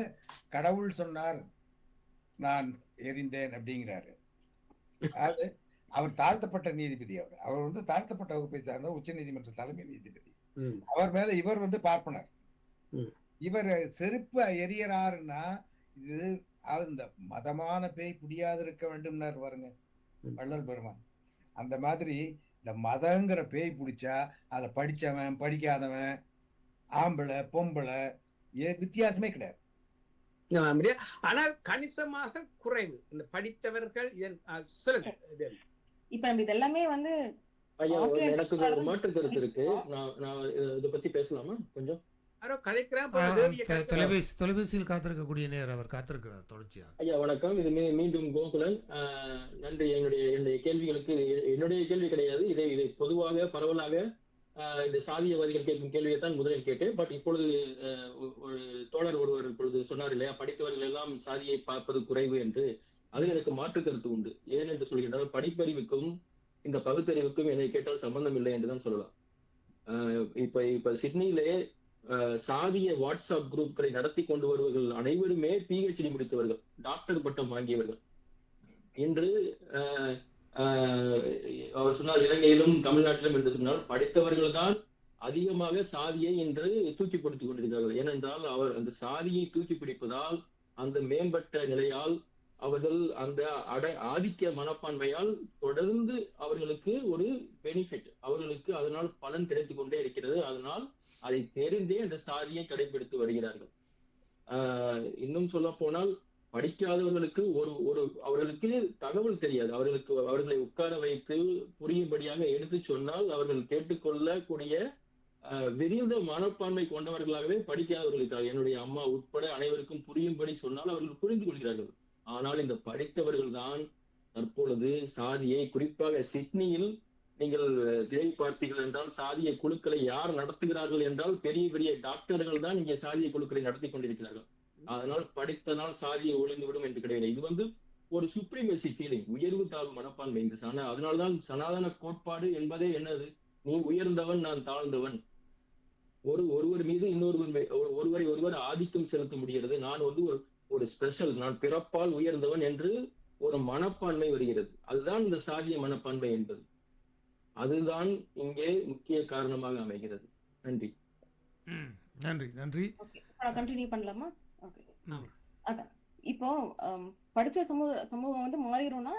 கடவுள் சொன்னார் நான் எரிந்தேன் அப்படிங்கிறாரு. அது அவர் தாழ்த்தப்பட்ட நீதிபதி. அவர் வந்து தாழ்த்தப்பட்ட வகுப்பை சார்ந்த உச்ச நீதிமன்ற தலைமை நீதிபதி. அவர் மேல இவர் வந்து பார்ப்பனர். இவர் செருப்பு எரியறாருன்னா இது அந்த மதமான பேய் புடியாது இருக்க வேண்டும்னாரு பாருங்க வள்ளல் பெருமான். அந்த மாதிரி இந்த மதங்கிற பேய் பிடிச்சா அதை படிச்சவன் படிக்காதவன், ஆம்பளை பொம்பளை வித்தியாசமே கிடையாது. ஆனால் கணிசமாக குறைவு இந்த படித்தவர்கள். இப்ப இதெல்லாமே வந்து எனக்கு ஒரு மாற்று கருத்து இருக்கு. நான் இதை பத்தி பேசலாமா கொஞ்சம்? தொலைபேசியில் காத்திருக்கக்கூடிய நேரம் அவர் காத்திருக்கிறார் தொடர்ச்சியா. ஐயா வணக்கம், இது மீண்டும் கோகுலன். நன்றி. என்னுடைய கேள்விகளுக்கு என்னுடைய கேள்வி கிடையாது. இதை பொதுவாக பரவலாக இந்த சாதியவாதிகள் கேட்கும் கேள்வியை தான் முதலில் கேட்டேன். பட் இப்பொழுது ஒரு தோழர் ஒருவர் இப்பொழுது சொன்னார் இல்லையா, படித்தவர்கள் எல்லாம் சாதியை பார்ப்பது குறைவு என்று. அதில் எனக்கு மாற்று கருத்து உண்டு. ஏனென்று சொல்கின்றால், படிப்பறிவுக்கும் இந்த பகுத்தறிவுக்கும் என்னை கேட்டால் சம்பந்தம் இல்லை என்றுதான் சொல்லலாம். இப்ப சிட்னியிலே சாதிய வாட்ஸ்அப் குரூப்களை நடத்தி கொண்டு வருவர்கள் அனைவருமே PhD முடித்தவர்கள், டாக்டர் பட்டம் வாங்கியவர்கள். இன்று அவர் சொன்னார், இலங்கையிலும் தமிழ்நாட்டிலும் என்று சொன்னால் படித்தவர்கள் தான் அதிகமாக சாதியை இன்று தூக்கிப்படுத்திக் கொண்டிருக்கிறார்கள். ஏனென்றால் அவர் அந்த சாதியை தூக்கி பிடிப்பதால், அந்த மேம்பட்ட நிலையால், அவர்கள் அந்த ஆதிக்க மனப்பான்மையால் தொடர்ந்து அவர்களுக்கு ஒரு பெனிஃபிட், அவர்களுக்கு அதனால் பலன் கிடைத்துக் கொண்டே இருக்கிறது. அதனால் அதை தெரிந்தே அந்த சாதியை கடைபிடித்து வருகிறார்கள். இன்னும் சொல்ல போனால் படிக்காதவர்களுக்கு அவர்களுக்கு தகவல் தெரியாது. அவர்களை உட்கார வைத்து புரியும்படியாக எடுத்து சொன்னால் அவர்கள் கேட்டுக்கொள்ளக்கூடிய விரிந்த மனப்பான்மை கொண்டவர்களாகவே படிக்காதவர்கள் இருக்கிறார்கள். என்னுடைய அம்மா உட்பட அனைவருக்கும் புரியும்படி சொன்னால் அவர்கள் புரிந்து கொள்கிறார்கள். ஆனால் இந்த படித்தவர்கள் தான் தற்பொழுது சாதியை, குறிப்பாக சிட்னியில் நீங்கள் தேடி பார்த்தீர்கள் என்றால் சாதிய குழுக்களை யார் நடத்துகிறார்கள் என்றால் பெரிய பெரிய டாக்டர்கள் தான் இங்கே சாதிய குழுக்களை நடத்தி கொண்டிருக்கிறார்கள். அதனால் படித்தனால் சாதியை ஒழிந்துவிடும் என்று கிடையாது. இது ஒரு சுப்ரீமசி ஃபீலிங், உயர்வு தாழ்வு மனப்பான்மை. இந்த அதனால்தான் சனாதன கோட்பாடு என்பதே என்னது? நீ உயர்ந்தவன், நான் தாழ்ந்தவன். ஒருவர் மீது ஒருவர் ஆதிக்கம் செலுத்த முடிகிறது. நான் ஒரு ஸ்பெஷல், நான் பிறப்பால் உயர்ந்தவன் என்று ஒரு மனப்பான்மை வருகிறது. அதுதான் இந்த சாதிய மனப்பான்மை என்பது. அதுதான் இங்கே முக்கிய காரணமாக அமைகிறது. நன்றி. நன்றி நன்றி. கண்டினியூ பண்ணலாமா? அதான் இப்போ படிச்ச சமூகம் மாறிடும்னா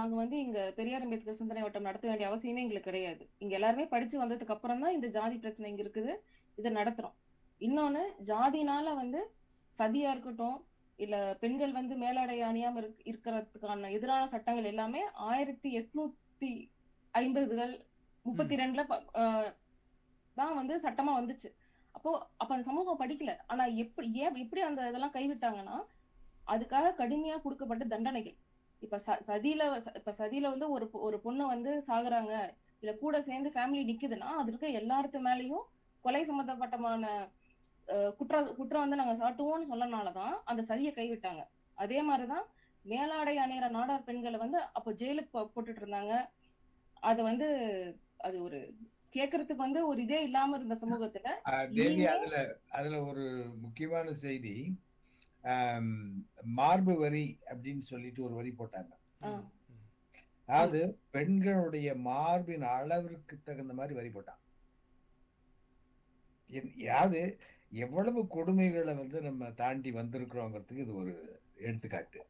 நாங்க இங்க பெரியார் அம்பேத்கர் சிந்தனை வட்டம் நடத்த வேண்டிய அவசியமே எங்களுக்கு கிடையாது. இங்க எல்லாருமே படிச்சு வந்ததுக்கு அப்புறம் தான் இந்த ஜாதி பிரச்சனை இங்க இருக்குது, இதை நடத்துறோம். இன்னொன்னு, ஜாதினால சதியா இருக்கட்டும், இல்ல பெண்கள் மேலாடை அணியாம இருக்கிறதுக்கான எதிரான சட்டங்கள் எல்லாமே 1850கள் 32ல தான் சட்டமா வந்துச்சு. அப்ப அந்த சமூகம் படிக்கல. ஆனா எப்படி அந்த இதெல்லாம் கைவிட்டாங்கன்னா, அதுக்காக கடுமையா கொடுக்கப்பட்ட தண்டனைகள். இப்ப சதியில ஒரு பொண்ணு சாகுறாங்க, இல்ல கூட சேர்ந்து ஃபேமிலி நிக்குதுன்னா அது இருக்க எல்லாத்து மேலயும் கொலை சம்பந்தப்பட்டமான குற்றம் நாங்க சாட்டுவோம்னு சொன்னனாலதான் அந்த சதியை கைவிட்டாங்க. அதே மாதிரிதான் மேலாடை அணியிற நாடார் பெண்களை அப்ப ஜெயிலுக்கு போட்டுட்டு இருந்தாங்க. அது அது ஒரு கேக்குறதுக்கு ஒரு இதே இல்லாம இருந்த சமூகத்துல தேவி, அதுல ஒரு முக்கியமான செய்தி, மார்பு வரி அப்படின்னு சொல்லிட்டு ஒரு வரி போட்டாங்க. அது பெண்களுடைய மார்பின் அளவிற்கு தகுந்த மாதிரி வரி போட்டாங்க. எவ்வளவு கொடுமைகளை நம்ம தாண்டி வந்திருக்கிறோங்கிறதுக்கு இது ஒரு எடுத்துக்காட்டு.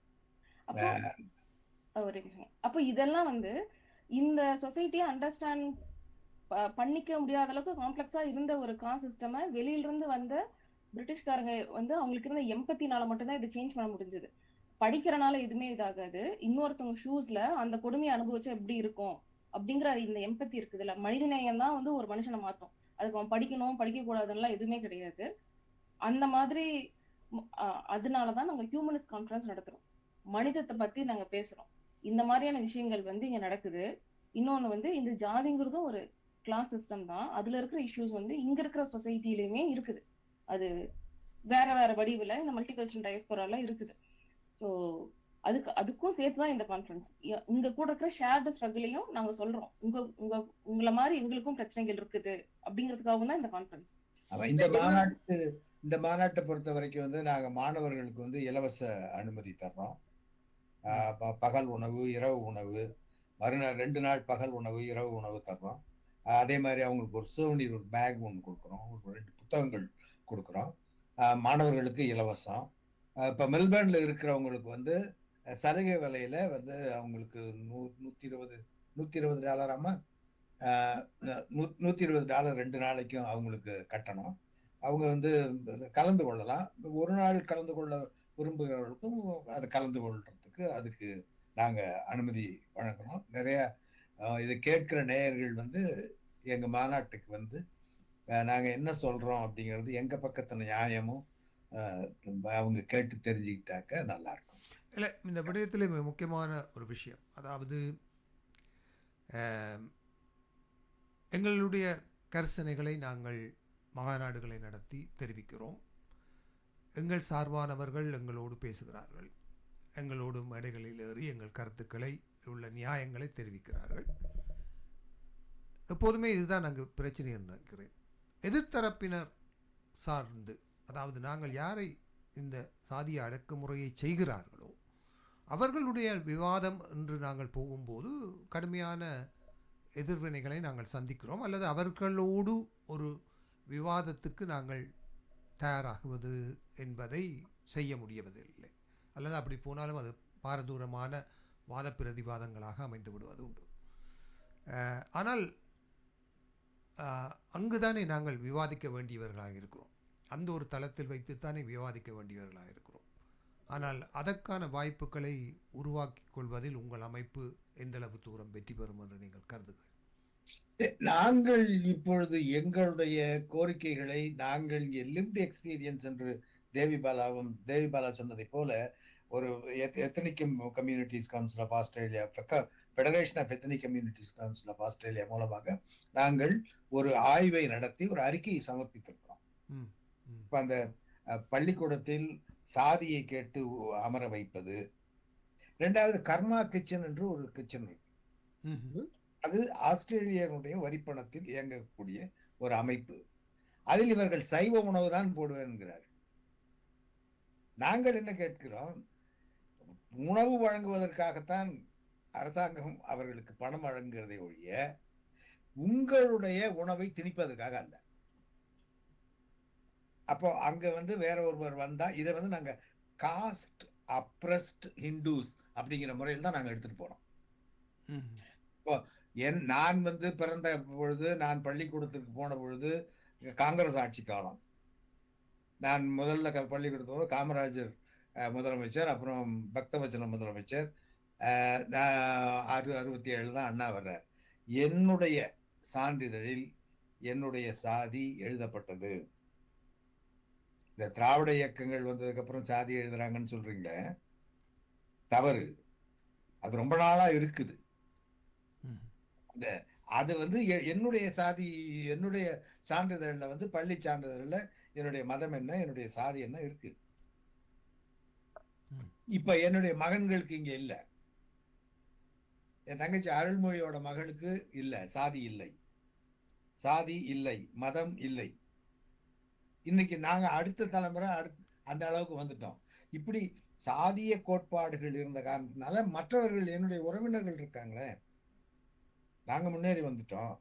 அப்ப இதெல்லாம் இந்த சொசைட்டியை அண்டர்ஸ்டாண்ட் பண்ணிக்க முடியாத அளவுக்கு காம்ப்ளெக்ஸா இருந்த ஒரு காஸ்ட் சிஸ்டம் வெளியில இருந்து வந்த பிரிட்டிஷ்காரங்க அவங்களுக்கு இருந்த எம்பத்தினால மட்டும்தான் இதை சேஞ்ச் பண்ண முடிஞ்சது. படிக்கிறனால எதுவுமே இதாகாது. இன்னொருத்தவங்க ஷூஸ்ல அந்த கொடுமையை அனுபவிச்சா எப்படி இருக்கும் அப்படிங்கிற இந்த எம்பத்தி இருக்குதுல்ல, மனிதநேயம் தான் ஒரு மனுஷனை மாத்தும். அதுக்கு அவன் படிக்கணும் படிக்க கூடாதுன்னு எதுவுமே கிடையாது. அந்த மாதிரி அதனாலதான் நாங்க ஹியூமனிஸ்ட் கான்ஃபரன்ஸ் நடத்துறோம். மனிதத்தை பத்தி நாங்க பேசுறோம். இந்த மாதிரியான விஷயங்கள் இங்க நடக்குது. இன்னொன்னு இந்த ஜாதிங்கிறதும் ஒரு கிளாஸ் சிஸ்டம் தான். அதுல இருக்கிற இஷ்யூஸ் இங்க இருக்கிற சொசைட்டிலயுமே இருக்குது. அது வேற வேற வடிவுல இந்த மல்டிகல்ச்சரல் டயஸ்போரால இருக்குது. ஸோ அதுக்கும் சேர்த்துதான் இந்த கான்ஃபரன்ஸ். இங்க கூட இருக்கிற ஷேர்டு ஸ்ட்ரகிளையும் நாங்க சொல்றோம். உங்களை மாதிரி எங்களுக்கும் பிரச்சனைகள் இருக்குது அப்படிங்கிறதுக்காகவும் தான் இந்த கான்ஃபரன்ஸ். இந்த மாநாட்டை பொறுத்த வரைக்கும் நாங்க மாணவர்களுக்கு இலவச அனுமதி தர்றோம். பகல் உணவு, இரவு உணவு, மறுநாள் 2 நாள் பகல் உணவு, இரவு உணவு தர்றோம். அதே மாதிரி அவங்களுக்கு ஒரு சோனிர், ஒரு பேக் ஒன்று கொடுக்குறோம், ஒரு 2 புத்தகங்கள் கொடுக்குறோம். மாணவர்களுக்கு இலவசம். இப்போ மெல்பர்ன்ல இருக்கிறவங்களுக்கு சலுகை விலையில அவங்களுக்கு $120 $120 2 நாளைக்கும் அவங்களுக்கு கட்டணம். அவங்க கலந்து கொள்ளலாம். ஒரு நாள் கலந்து கொள்ள விரும்புகிறவர்களுக்கும் அதை கலந்து கொள்றதுக்கு அதுக்கு நாங்க அனுமதி வழங்குறோம். நிறைய இதை கேட்கிற நேயர்கள் எங்க மாநாட்டுக்கு நாங்க என்ன சொல்றோம் அப்படிங்கிறது எங்க பக்கத்துல நியாயமும் அவங்க கேட்டு தெரிஞ்சுக்கிட்டாக்க நல்லா இருக்கும். இல்லை, இந்த விடயத்தில் மிக முக்கியமான ஒரு விஷயம், அதாவது எங்களுடைய கரிசனைகளை நாங்கள் மாநாடுகளை நடத்தி தெரிவிக்கிறோம். எங்கள் சார்பானவர்கள் எங்களோடு பேசுகிறார்கள், எங்களோடு மேடைகளில் ஏறி எங்கள் கருத்துக்களை உள்ள நியாயங்களை தெரிவிக்கிறார்கள். எப்போதுமே இதுதான் நாங்கள் பிரச்சனை நினைக்கிறேன். எதிர்த்தரப்பினர் சார்ந்து, அதாவது நாங்கள் யாரை இந்த சாதிய அடக்குமுறையை செய்கிறார்களோ அவர்களுடைய விவாதம் என்று நாங்கள் போகும்போது கடுமையான எதிர்வினைகளை நாங்கள் சந்திக்கிறோம், அல்லது அவர்களோடு ஒரு விவாதத்துக்கு நாங்கள் தயாராகுவது என்பதை செய்ய முடியவதில்லை, அல்லது அப்படி போனாலும் அது பாரதூரமான வாத பிரதிவாதங்களாக அமைந்து விடுவது உண்டு. ஆனால் அங்குதானே நாங்கள் விவாதிக்க வேண்டியவர்களாக இருக்கிறோம், அந்த ஒரு தளத்தில் வைத்துத்தானே விவாதிக்க வேண்டியவர்களாக இருக்கிறோம். ஆனால் அதற்கான வாய்ப்புகளை உருவாக்கி கொள்வதில் உங்கள் அமைப்பு எந்தளவு தூரம் வெற்றி பெறும் என்று நீங்கள் கருதுகிறீர்கள்? நாங்கள் இப்பொழுது எங்களுடைய கோரிக்கைகளை நாங்கள் லிவ்ட் எக்ஸ்பீரியன்ஸ் என்று தேவிபாலா சொன்னதை போல ஒரு ethnic communities council of Australia, federation of ethnic communities council of Australia மூலமாக நாங்கள் ஒரு ஆய்வை நடத்தி ஒரு அறிக்கையை சமர்ப்பித்திருக்கிறோம். இப்ப அந்த பள்ளிக்கூடத்தில் சாதியை கேட்டு அமர வைப்பது, இரண்டாவது கர்மா கிச்சன் என்று ஒரு கிச்சன் இருக்கு, அது ஆஸ்திரேலியனுடைய வரிப்பணத்தில் இயங்கக்கூடிய ஒரு அமைப்பு. அதில் இவர்கள் சைவ உணவு தான் போடுவேன்கிறார். நாங்கள் என்ன கேட்கிறோம், உணவு வழங்குவதற்காகத்தான் அரசாங்கம் அவர்களுக்கு பணம் வழங்குகிறதை ஒழிய உங்களுடைய உணவை திணிப்பதற்காக அல்ல. அப்போ அங்க வேற ஒருவர் வந்தா இதை நாங்க காஸ்ட் அப்ரஸ்ட் ஹிந்துஸ் அப்படிங்கிற முறையில் தான் நாங்க எடுத்துட்டு போறோம். இப்போ நான் பிறந்த பொழுது, நான் பள்ளிக்கூடத்துக்கு போன பொழுது காங்கிரஸ் ஆட்சி காலம். நான் முதல்ல பள்ளிக்கூடத்தோடு காமராஜர் முதலமைச்சர், அப்புறம் பக்தவச்சலம் முதலமைச்சர், 67 தான் அண்ணா வர்றார். என்னுடைய சான்றிதழில் என்னுடைய சாதி எழுதப்பட்டது. இந்த திராவிட இயக்கங்கள் வந்ததுக்கு அப்புறம் சாதி எழுதுறாங்கன்னு சொல்றீங்களே, தவறு. அது ரொம்ப நாளா இருக்குது. அது என்னுடைய சாதி, என்னுடைய சான்றிதழ்ல பள்ளி சான்றிதழ்ல என்னுடைய மதம் என்ன, என்னுடைய சாதி என்ன இருக்கு. இப்ப என்னுடைய மகன்களுக்கு இங்க இல்ல, என் தங்கச்சி அருள்மொழியோட மகளுக்கு இல்ல, சாதி இல்லை, சாதி இல்லை, மதம் இல்லை. இன்னைக்கு நாங்க அடுத்த தலைமுறை அந்த அளவுக்கு வந்துட்டோம். இப்படி சாதிய கோட்பாடுகள் இருந்த காரணத்தினால மற்றவர்கள், என்னுடைய உறவினர்கள் இருக்காங்களே, நாங்க முன்னேறி வந்துட்டோம்.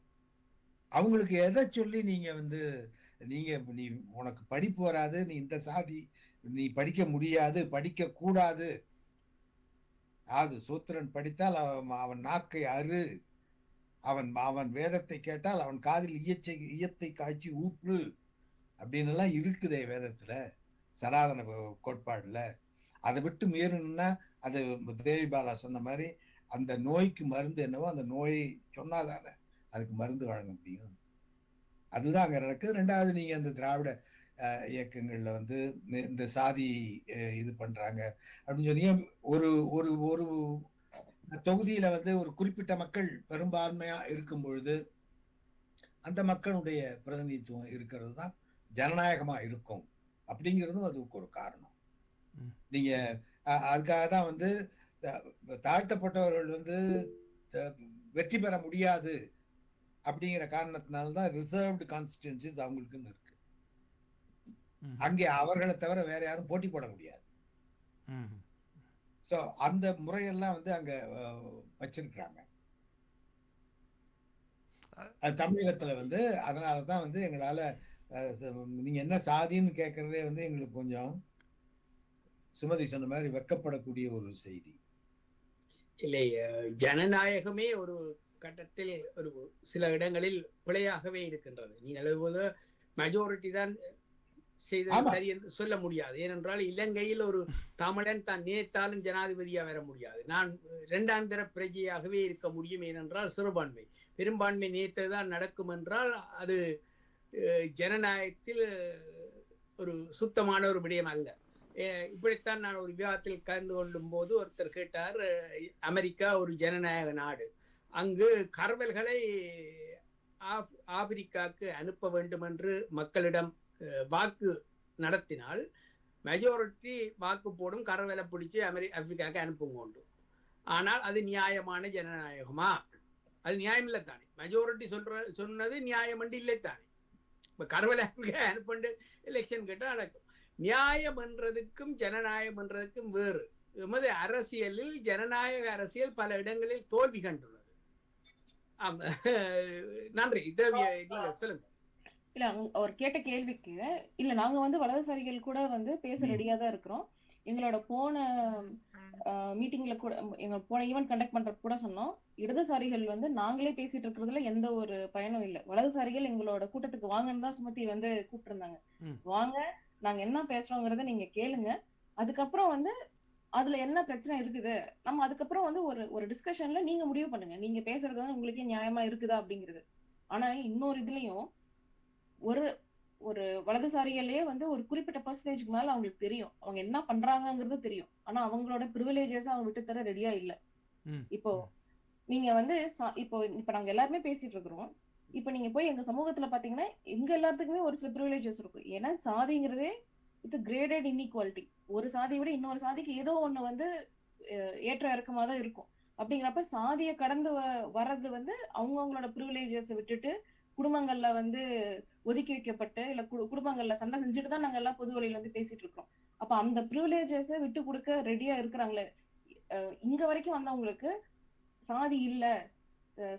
அவங்களுக்கு எதை சொல்லி நீங்க நீ உனக்கு படிப்பு வராது, நீ இந்த சாதி, நீ படிக்க முடியாது, படிக்க கூடாது, அது சூத்திரன் படித்தால் அவன் நாக்கை அறு, அவன் வேதத்தை கேட்டால் அவன் காதில் ஈயத்தை காய்ச்சி ஊற்று அப்படின்னு எல்லாம் இருக்குதே வேதத்துல, சனாதன கோட்பாடுல. அதை விட்டு மீறணும்னா அது தேவிபாலா சொன்ன மாதிரி அந்த நோய்க்கு மருந்து என்னவோ அந்த நோயை சொன்னாதானே அதுக்கு மருந்து வழங்க முடியும். அதுதான் அங்க நடக்குது. ரெண்டாவது, நீங்க அந்த திராவிட இயக்கங்கள்ல இந்த சாதி இது பண்றாங்க அப்படின்னு சொன்னீங்க. ஒரு ஒரு ஒரு தொகுதியில ஒரு குறிப்பிட்ட மக்கள் பெரும்பான்மையா இருக்கும் பொழுது அந்த மக்களுடைய பிரதிநிதித்துவம் இருக்கிறது தான் ஜனநாயகமா இருக்கும் அப்படிங்கிறதும் அதுக்கு ஒரு காரணம். நீங்க அதுக்காக தான் தாழ்த்தப்பட்டவர்கள் வெற்றி பெற முடியாது அப்படிங்கிற காரணத்தினால்தான் ரிசர்வ்டு கான்ஸ்டிட்யூன்சிஸ் அவங்களுக்குன்னு இருக்கு. அங்கே அவர்களை தவிர வேற யாரும் போட்டி போட முடியாது. சோ அந்த முறையெல்லாம் அங்க வச்சிருக்கிறாங்க. தமிழகத்துல அதனாலதான் எங்களால நீங்க என்ன சாதின்னு கேட்கறதே எங்களுக்கு கொஞ்சம் சுமதி சொன்ன மாதிரி வெக்கப்படக்கூடிய ஒரு செய்தி. இல்லை, ஜனநாயகமே ஒரு கட்டத்தில் ஒரு சில இடங்களில் பிழையாகவே இருக்கின்றது. நீங்கள் எழுதுவது மெஜாரிட்டி தான் செய்தது சரி என்று சொல்ல முடியாது. ஏனென்றால் இலங்கையில் ஒரு தமிழன் தான் நினைத்தாலும் ஜனாதிபதியா வர முடியாது. நான் இரண்டாம் தர பிரஜையாகவே இருக்க முடியும். ஏனென்றால் சிறுபான்மை, பெரும்பான்மை நினைத்ததுதான் நடக்கும் என்றால் அது ஜனநாயகத்தில் ஒரு சுத்தமான ஒரு விடயம் அல்ல. இப்படித்தான் நான் ஒரு விவாதத்தில் கலந்து கொள்ளும் போது ஒருத்தர் கேட்டார், அமெரிக்கா ஒரு ஜனநாயக நாடு, அங்கு கர்வல்களை ஆப்பிரிக்காவுக்கு அனுப்ப வேண்டும் என்று மக்களிடம் வாக்கு நடத்தினால் மெஜாரிட்டி வாக்கு போடும், கர்வலை பிடிச்சு ஆப்பிரிக்காவுக்கு அனுப்புங்கொண்டு. ஆனால் அது நியாயமான ஜனநாயகமா? அது நியாயம் இல்லை தானே. மெஜாரிட்டி சொன்னது நியாயம் என்று இல்லை தானே. இப்ப கடவுளை அனுப்பண்டு எலெக்ஷன் கேட்டா நடக்கும். நியாயம் என்றதுக்கும் ஜனநாயகம் என்றதுக்கும் வேறு. எமது அரசியலில் ஜனநாயக அரசியல் பல இடங்களில் தோல்வி கண்டுள்ளது. நன்றி. நீங்க சொல்லுங்க. இல்ல அவர் கேட்ட கேள்விக்கு இல்ல நாங்க வந்து வலதுசாரிகள் கூட வந்து பேச ரெடியா தான் இருக்கிறோம். எங்களோட போன மீட்டிங்ல கூட எங்க போன ஈவென்ட் கண்டக்ட் பண்றது கூட சொன்னோம், இடதுசாரிகள் வந்து நாங்களே பேசிட்டு இருக்கிறதுல எந்த ஒரு பயனும் இல்லை. வலதுசாரிகள் எங்களோட கூட்டத்துக்கு வாங்கன்னு தான் சுமதி வந்து கூப்பிட்டு இருந்தாங்க. வாங்க, நாங்க என்ன பேசுறோங்கிறத நீங்க கேளுங்க, அதுக்கப்புறம் வந்து அதுல என்ன பிரச்சனை இருக்குது நம்ம அதுக்கப்புறம் வந்து ஒரு டிஸ்கஷன்ல நீங்க முடிவு பண்ணுங்க, நீங்க பேசுறது வந்து உங்களுக்கே நியாயமா இருக்குதா அப்படிங்கிறது. ஆனா இன்னொரு இதுலயும் ஒரு ஒரு வலதுசாரிகளே வந்து ஒரு குறிப்பிட்ட பர்சன்டேஜ்க்கு மேல அவங்களுக்கு தெரியும் அவங்க என்ன பண்றாங்கிறது தெரியும். ஆனா அவங்களோட ப்ரிவிலேஜஸ் அவங்க விட்டு தர ரெடியா இல்ல. இப்போ நீங்க வந்து இப்ப நாங்க எல்லாருமே பேசிட்டு இருக்கிறோம். இப்ப நீங்க போய் எங்க சமூகத்துல பாத்தீங்கன்னா எங்க எல்லாத்துக்குமே ஒரு சில ப்ரிவிலேஜஸ் இருக்கும். ஏன்னா சாதிங்கிறதே இட்ஸ் கிரேடட் இன்இக்வாலிட்டி. ஒரு சாதியை விட இன்னொரு சாதிக்கு ஏதோ ஒண்ணு வந்து ஏற்ற இறக்கமா தான் இருக்கும். அப்படிங்கிறப்ப சாதியை கடந்து வர்றது வந்து அவங்கவுங்களோட ப்ரிவிலேஜஸ் விட்டுட்டு குடும்பங்கள்ல வந்து ஒதுக்கி வைக்கப்பட்டு இல்ல குடும்பங்கள்ல சண்டை செஞ்சுட்டு தான் நாங்க எல்லாம் பொது வழியில வந்து பேசிட்டு இருக்கோம். அப்ப அந்த ப்ரிவிலேஜஸ விட்டு கொடுக்க ரெடியா இருக்கிறாங்களே. இங்க வரைக்கும் வந்தவங்களுக்கு சாதி இல்ல,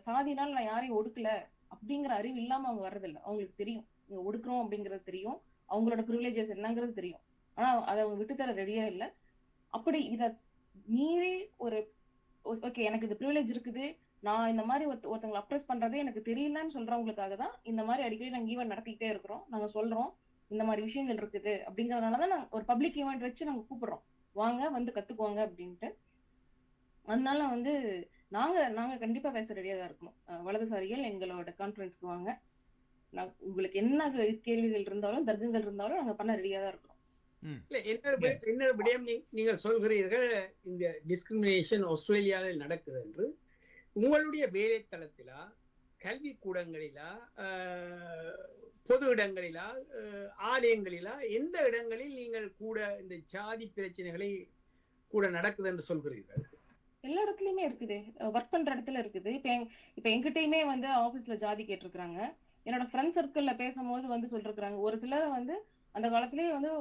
சாதினால நான் யாரையும் ஒடுக்கல அப்படிங்கிற அறிவு இல்லாம அவங்க வர்றதில்லை. அவங்களுக்கு தெரியும் இங்க ஒடுக்குறோம் அப்படிங்கிறது தெரியும், அவங்களோட ப்ரிவிலேஜஸ் என்னங்கிறது தெரியும். ஆனா அதை அவங்க விட்டுத்தர ரெடியா இல்லை. அப்படி இத மீறி ஒரு ஓகே எனக்கு இது ப்ரிவிலேஜ் இருக்குது, நான் இந்த மாதிரி ஒருத்தவங்களை அப்ரெஸ் பண்றதே எனக்கு தெரியலன்னு சொல்றவங்களுக்காக தான் இந்த மாதிரி அடிக்கடி நாங்க ஈவென்ட் நடத்திக்கிட்டே இருக்கிறோம். நாங்க சொல்றோம் இந்த மாதிரி விஷயங்கள் இருக்குது அப்படிங்கறதுனாலதான் நாங்க ஒரு பப்ளிக் ஈவென்ட் வச்சு நாங்க கூப்பிடுறோம், வாங்க வந்து கத்துக்கோங்க அப்படின்ட்டு. அதனால வந்து நாங்க கண்டிப்பா பேச ரெடியா தான் இருக்கணும். வலதுசாரிகள் எங்களோட கான்ஃபரன்ஸ்க்கு வாங்க, உங்களுக்கு என்ன கேள்விகள் இருந்தாலும் தர்க்கங்கள் இருந்தாலும் நாங்க பண்ண ரெடியா தான் இருக்கிறோம். இன்னொரு விடயம் நீங்கள் சொல்கிறீர்கள் இந்த டிஸ்கிரிமினேஷன் ஆஸ்திரேலியாவில் நடக்குது என்று. உங்களுடைய வேலை தளத்திலா, கல்வி கூடங்களிலா, பொது இடங்களிலா, ஆலயங்களிலா, எந்த இடங்களில் நீங்கள் கூட இந்த ஜாதி பிரச்சனைகளை கூட நடக்குது என்று சொல்கிறீர்கள்? எல்லா இடத்துலயுமே இருக்குது. ஒர்க் பண்ற இடத்துல இருக்குது. இப்ப எங்கிட்டயுமே வந்து ஆபீஸ்ல ஜாதி கேட்டிருக்காங்க. என்னோட ஃப்ரெண்ட் சர்க்கிள்ல பேசும்போது வந்து சொல்லிருக்காங்க. ஒரு சிலர் வந்து அந்த காலத்திலேயே வந்து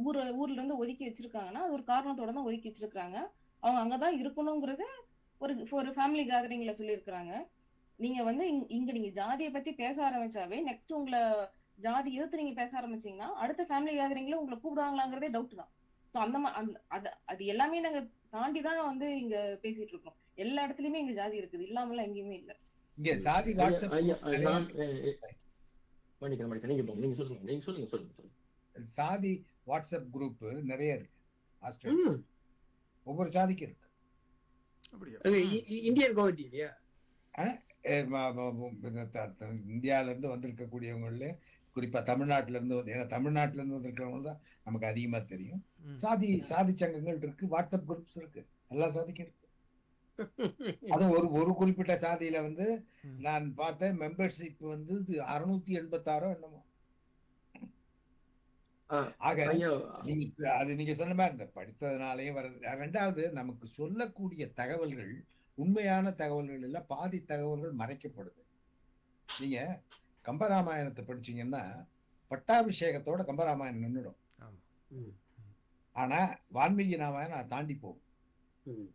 ஊர்ல இருந்து ஒதுக்கி வச்சிருக்காங்கன்னா அது ஒரு காரணத்தோட தான் ஒதுக்கி வச்சிருக்காங்க. அவங்க அங்கதான் இருக்கணுங்கிறது ஒரு ஃபேமிலி கேதரிங்ல சொல்லியிருக்கிறாங்க. நீங்க வந்து இங்க நீங்க ஜாதியை பத்தி பேச ஆரம்பிச்சாவே நெக்ஸ்ட் உங்களை ஜாதி எதிர்த்து நீங்க பேச ஆரம்பிச்சீங்கன்னா அடுத்த ஃபேமிலி கேதரிங்ல உங்களை கூப்பிடுவாங்களாங்கிறதே டவுட் தான். ஸோ அது எல்லாமே நாங்க தாண்டிதான் வந்து இங்க பேசிட்டு இருக்கோம். எல்லா இடத்துலயுமே இங்க ஜாதி இருக்குது, இல்லாமலாம் எங்கேயுமே இல்ல. இங்க சாதி வாட்ஸ்அப் சாதி வாட்ஸ்அப் குரூப் நிறைய இருக்கு ஆஸ்திரேலியா. ஒவ்வொரு ஜாதிக்கும் இருக்கு. இந்தியன் கவர்மெண்ட் இல்லையா? இந்தியால இருந்து வந்திருக்கக்கூடியவங்கள குறிப்பா தமிழ்நாட்டுல இருந்து ஏன்னா தமிழ்நாட்டுல இருந்து வந்திருக்கிறவங்க தான் நமக்கு அதிகமா தெரியும். சாதி சங்கங்கள் இருக்கு, வாட்ஸ்அப் குரூப்ஸ் இருக்கு, எல்லா சாதிக்கும் இருக்கு. அது ஒரு குறிப்பிட்ட சாதியில வந்து நான் பார்த்தேன் மெம்பர்ஷிப் வந்து 686 என்னமோ. ஆக அது நீங்க சொன்ன மாதிரி இந்த படித்ததுனாலேயும் வருது. ரெண்டாவது நமக்கு சொல்லக்கூடிய தகவல்கள் உண்மையான தகவல்கள் இல்ல, பாதி தகவல்கள் மறைக்கப்படுது. நீங்க கம்பராமாயணத்தை படிச்சீங்கன்னா பட்டாபிஷேகத்தோட கம்பராமாயணம் நின்றுடும். ஆனா வால்மீகி ராமாயணம் தாண்டி போகும்.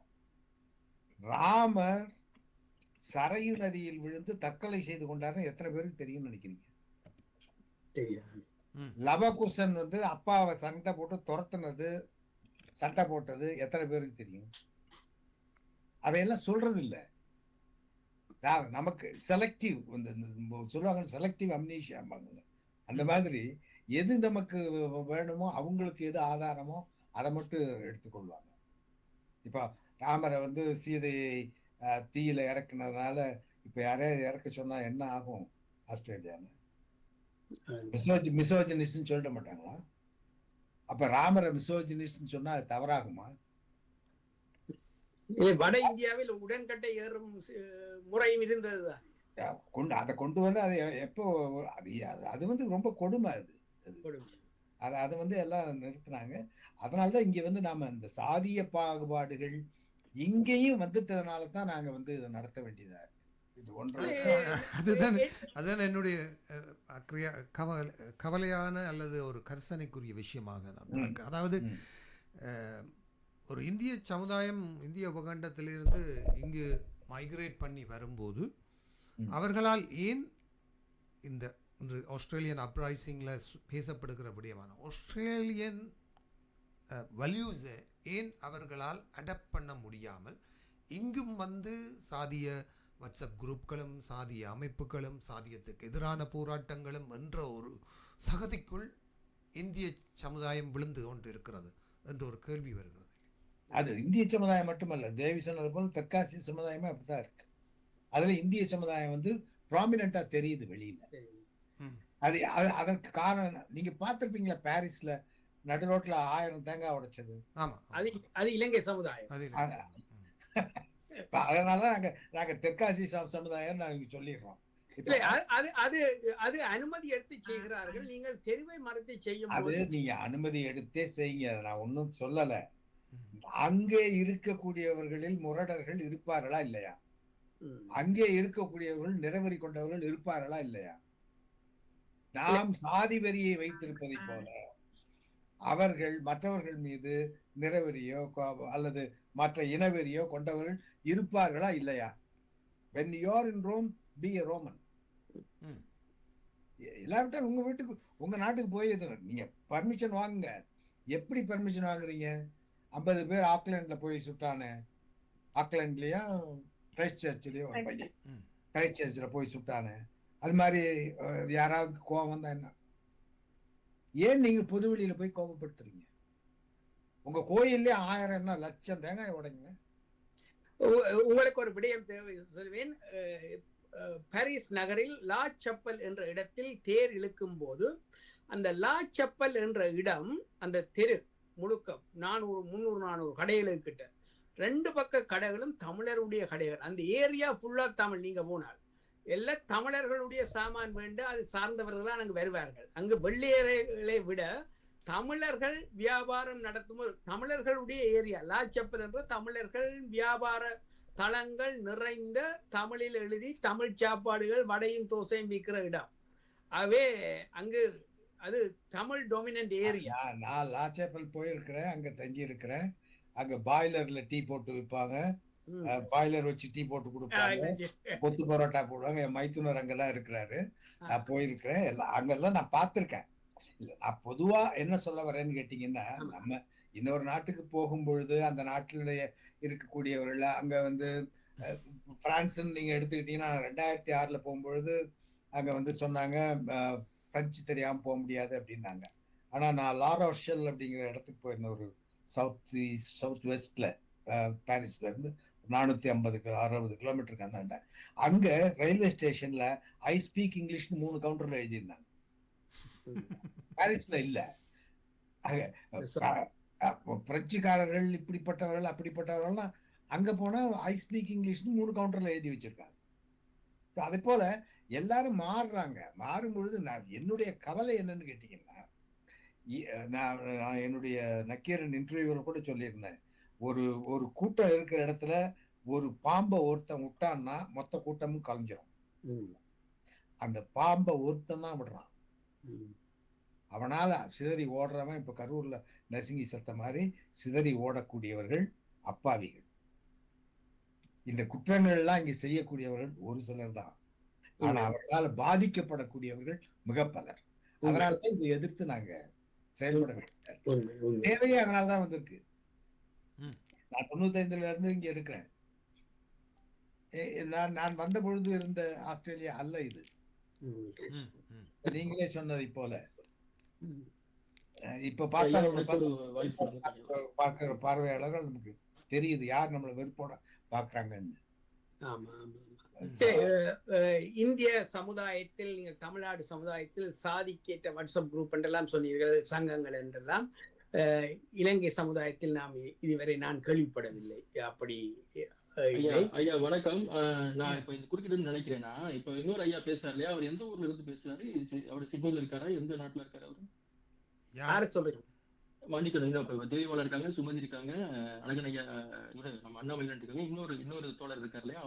ராமர் சரையு நதியில் விழுந்து தற்கொலை செய்து கொண்டாருன்னு எத்தனை பேருக்கு தெரியும்னு நினைக்கிறீங்க? லவகுசன் வந்து அப்பாவை சண்டை போட்டு துரத்துனது, சண்டை போட்டது எத்தனை பேருக்கு தெரியும்? அதையெல்லாம் சொல்றது இல்லை. நமக்கு செலக்டிவ் சொல்லுவாங்க, செலக்டிவ் அம்னீஷியா. அந்த மாதிரி எது நமக்கு வேணுமோ அவங்களுக்கு எது ஆதாரமோ அதை மட்டும் எடுத்துக்கொள்வாங்க. இப்போ ராமரை வந்து சீதையை தீயில இறக்குனதுனால இப்ப யாரையாவது இறக்க சொன்னா என்ன ஆகும்? ஆஸ்திரேலியால மிசோஜினிஸ்ட்னு சொல்லிட மாட்டாங்களா? அப்ப ராமரை மிசோஜினிஸ்ட்னு சொன்னா அது தவறாகுமா? வட இந்தியாவில் உடன்கட்டை ஏறும் முறையும் இருந்ததுதான். அதை கொண்டு வந்து அது எப்போ அது வந்து ரொம்ப கொடுமை. அது வந்து எல்லாம் நிறுத்தினாங்க. அதனாலதான் இங்க வந்து நாம இந்த சாதிய பாகுபாடுகள் இங்கேயும் வந்துட்டதுனால தான் நாங்க வந்து இதை நடத்த வேண்டியதா இருக்கு. இது ஒன்று. அதுதான் என்னுடைய கவலையான அல்லது ஒரு கரிசனைக்குரிய விஷயமாக நான் பார்க்கிறேன். அதாவது ஒரு இந்திய சமுதாயம் இந்திய உபகண்டத்திலிருந்து இங்கு மைக்ரேட் பண்ணி வரும்போது அவர்களால் ஏன் இந்த இன்று ஆஸ்திரேலியன் அப்ரைசிங்கில் பேசப்படுகிற விடயமான ஆஸ்திரேலியன் வேல்யூஸை ஏன் அவர்களால் அடாப்ட் பண்ண முடியாமல் இங்கும் வந்து சாதிய வாட்ஸ்அப் குரூப்களும் சாதிய அமைப்புகளும் சாதியத்துக்கு எதிரான போராட்டங்களும் என்ற ஒரு சகதிக்குள் இந்திய சமுதாயம் விழுந்து கொண்டு இருக்கிறது என்ற ஒரு கேள்வி வருகிறது. அது இந்திய சமுதாயம் மட்டுமல்ல, தேவி சொன்னது போல் தெற்காசிய சமுதாயமே அப்படித்தான் இருக்கு. அதுல இந்திய சமுதாயம் வந்து ப்ராமினெண்டா தெரியுது வெளியில. அது அதற்கு காரணம் நீங்க பார்த்திருப்பீங்களா, பாரிஸ்ல நடு ரோட்ல 1000 தேங்காய் உடைச்சது. ஆமா, அது இலங்கை சமுதாயம். அதனால நாங்க தெற்காசிய சமுதாயம் நாங்க சொல்லிடுறோம். அது அனுமதி எடுத்து செய்கிறார்கள். நீங்கள் தெரிவை மறுத்து செய்யும் அது நீங்க அனுமதி எடுத்தே செய்யுங்க, நான் ஒன்னும் சொல்லல. அங்கே இருக்கக்கூடியவர்களில் முரடர்கள் இருப்பார்களா இல்லையா? அங்கே இருக்கக்கூடியவர்கள் நிறவெறி கொண்டவர்கள் இருப்பார்களா இல்லையா? நாம் சாதி வெறியை வைத்திருப்பதை போல அவர்கள் மற்றவர்கள் மீது நிறவெறியோ அல்லது மற்ற இனவெறியோ கொண்டவர்கள் இருப்பார்களா இல்லையா? when you are in Rome, be a Roman. எல்லார்ட்டும் உங்க வீட்டுக்கு உங்க நாட்டுக்கு போய் நீங்க பர்மிஷன் வாங்குங்க. எப்படி பர்மிஷன் வாங்குறீங்க? 50 பேர் ஆக்லாண்ட்ல போய் சுட்டானே, ஆக்லாண்ட்லயா கிரைஸ்ட் சர்ச்லயோ ஒரு பையன் கிரைஸ்ட் சர்ச்ல போய் சுட்டானே, அது மாதிரி யாராவது கோபம் தான் என்ன? ஏன் நீங்க பொதுவெளியில போய் கோபப்படுத்துறீங்க? உங்க கோயில்ல 1000 என்ன லட்சம் தேங்காய் உடைங்க. உங்களுக்கு ஒரு விடயம் தேவை சொல்வேன். பாரிஸ் நகரில் லா சப்பல் என்ற இடத்தில் தேர் இழுக்கும் போது அந்த லா சப்பல் என்ற இடம், அந்த தெரு முழுக்க 300-400 கடைகளுக்கு கிட்ட 2 பக்க கடைகளும் தமிழருடைய கடைகள். அந்த ஏரியா ஃபுல்லா தமிழ். நீங்க போனால் எல்லா தமிழர்களுடைய சாமான் வேண்ட அது சார்ந்தவர்கள் தான் அங்கு வருவார்கள். அங்கு வெள்ளையர்களை விட தமிழர்கள் வியாபாரம் நடத்தும் தமிழர்களுடைய ஏரியா லா சப்பல் என்ற தமிழர்கள் வியாபார தளங்கள் நிறைந்த, தமிழில் எழுதி தமிழ் சாப்பாடுகள் வடையும் தோசையும் விற்கிற இடம். ஆகவே அங்கு அது தமிழ் டொமினன்ட் ஏரியா. நான் லா சப்பல் போயிருக்கிறேன், அங்க தங்கி இருக்கிறேன். அங்க பாய்லர்ல டீ போட்டு விற்பாங்க, பாய்லர் வச்சு டீ போட்டு கொடுப்பாங்க, கொத்து பரோட்டா போடுவாங்க. என் மைத்துனர் அங்கெல்லாம் இருக்கிறாரு, நான் போயிருக்கிறேன். அங்கெல்லாம் நான் பார்த்திருக்கேன். இல்ல, நான் பொதுவா என்ன சொல்ல வரேன்னு கேட்டீங்கன்னா, நம்ம இன்னொரு நாட்டுக்கு போகும் பொழுது அந்த நாட்டினுடைய இருக்கக்கூடியவர்கள் அங்க வந்து பிரான்ஸ்ன்னு நீங்க எடுத்துக்கிட்டீங்கன்னா, 2006ல போகும்பொழுது அங்க வந்து சொன்னாங்க பிரெஞ்சு தெரியாம போக முடியாது அப்படின்னாங்க. ஆனா நான் லாரோஷல் அப்படிங்கிற இடத்துக்கு போயிருந்தேன், ஒரு சவுத் வெஸ்ட்ல பாரிஸ்ல இருந்து 450-60 கிலோமீட்டருக்கு அந்தாண்ட. அங்க ரயில்வே ஸ்டேஷன்ல ஐ ஸ்பீக் இங்கிலீஷ்னு 3 கவுண்டர்ல எழுதியிருந்தாங்க. பாரிஸ்ல இல்ல. பிரெஞ்சுக்காரர்கள் இப்படிப்பட்டவர்கள் அப்படிப்பட்டவர்கள்லாம் அங்க போனா ஐ ஸ்பீக் இங்கிலீஷ்னு 3 கவுண்டர்ல எழுதி வச்சிருக்காங்க. அதே போல எல்லாரும் மாறுறாங்க. மாறும் பொழுது என்னுடைய கவலை என்னன்னு கேட்டீங்கன்னா, நான் என்னுடைய நக்கீரன் இன்டர்வியூல கூட சொல்லியிருந்தேன், ஒரு கூட்டம் இருக்கிற இடத்துல ஒரு பாம்பை ஒருத்தன் விட்டான்னா மொத்த கூட்டமும் கலைஞ்சிரும். அந்த பாம்பை ஒருத்தன் தான் விடுறான். அவனால சிதறி ஓடுறவன் இப்ப கரூர்ல நசுங்கி செத்த மாதிரி சிதறி ஓடக்கூடியவர்கள் அப்பாவிகள். இந்த குற்றங்கள் எல்லாம் இங்க செய்யக்கூடியவர்கள் ஒரு சிலர் தான். ஆனா அவர்களால் பாதிக்கப்படக்கூடியவர்கள் மிக பலர். அதனாலதான் இதை எதிர்த்து நாங்க செயல்பட வேண்டும். தேவையே அதனாலதான் வந்திருக்கு. நான் 95ல இருந்து இங்க இருக்கிறேன். நான் வந்த பொழுது இருந்த ஆஸ்திரேலியா அல்ல இது. நீங்களே சொன்னதை போல இப்ப பார்த்தா பார்க்கிற பார்வையாளர்கள் நமக்கு தெரியுது யார் நம்மள வெறுப்போட பாக்குறாங்கன்னு. இந்திய சமுதாயத்தில், நீங்க தமிழ்நாடு சமுதாயத்தில் சாதிக்கேற்ற வாட்ஸ்அப் குரூப் என்றெல்லாம் சொன்னீர்கள், சங்கங்கள் என்றெல்லாம். இலங்கை சமுதாயத்தில் நாம் இதுவரை நான் கேள்விப்படவில்லை. அப்படி ஐயா வணக்கம். நான் இப்ப இந்த குறுக்கிட்டு நினைக்கிறேன்னா, இப்ப இன்னொரு ஐயா பேசுறாரு இல்லையா, அவர் எந்த ஊர்ல இருந்து பேசுறாரு? அவர் சிட்னில இருக்காரா? எந்த நாட்டுல இருக்காரு அவரு? யாரு சொல்றீங்க? மன்னிக்கணும், இன்னும் இப்ப தேவிபாலா இருக்காங்க, சுமதி இருக்காங்க, அழகனையா, இவரு நம்ம அண்ணாமலையான் இருக்காங்க, இன்னொரு தோழர் இருக்காரு இல்லையா,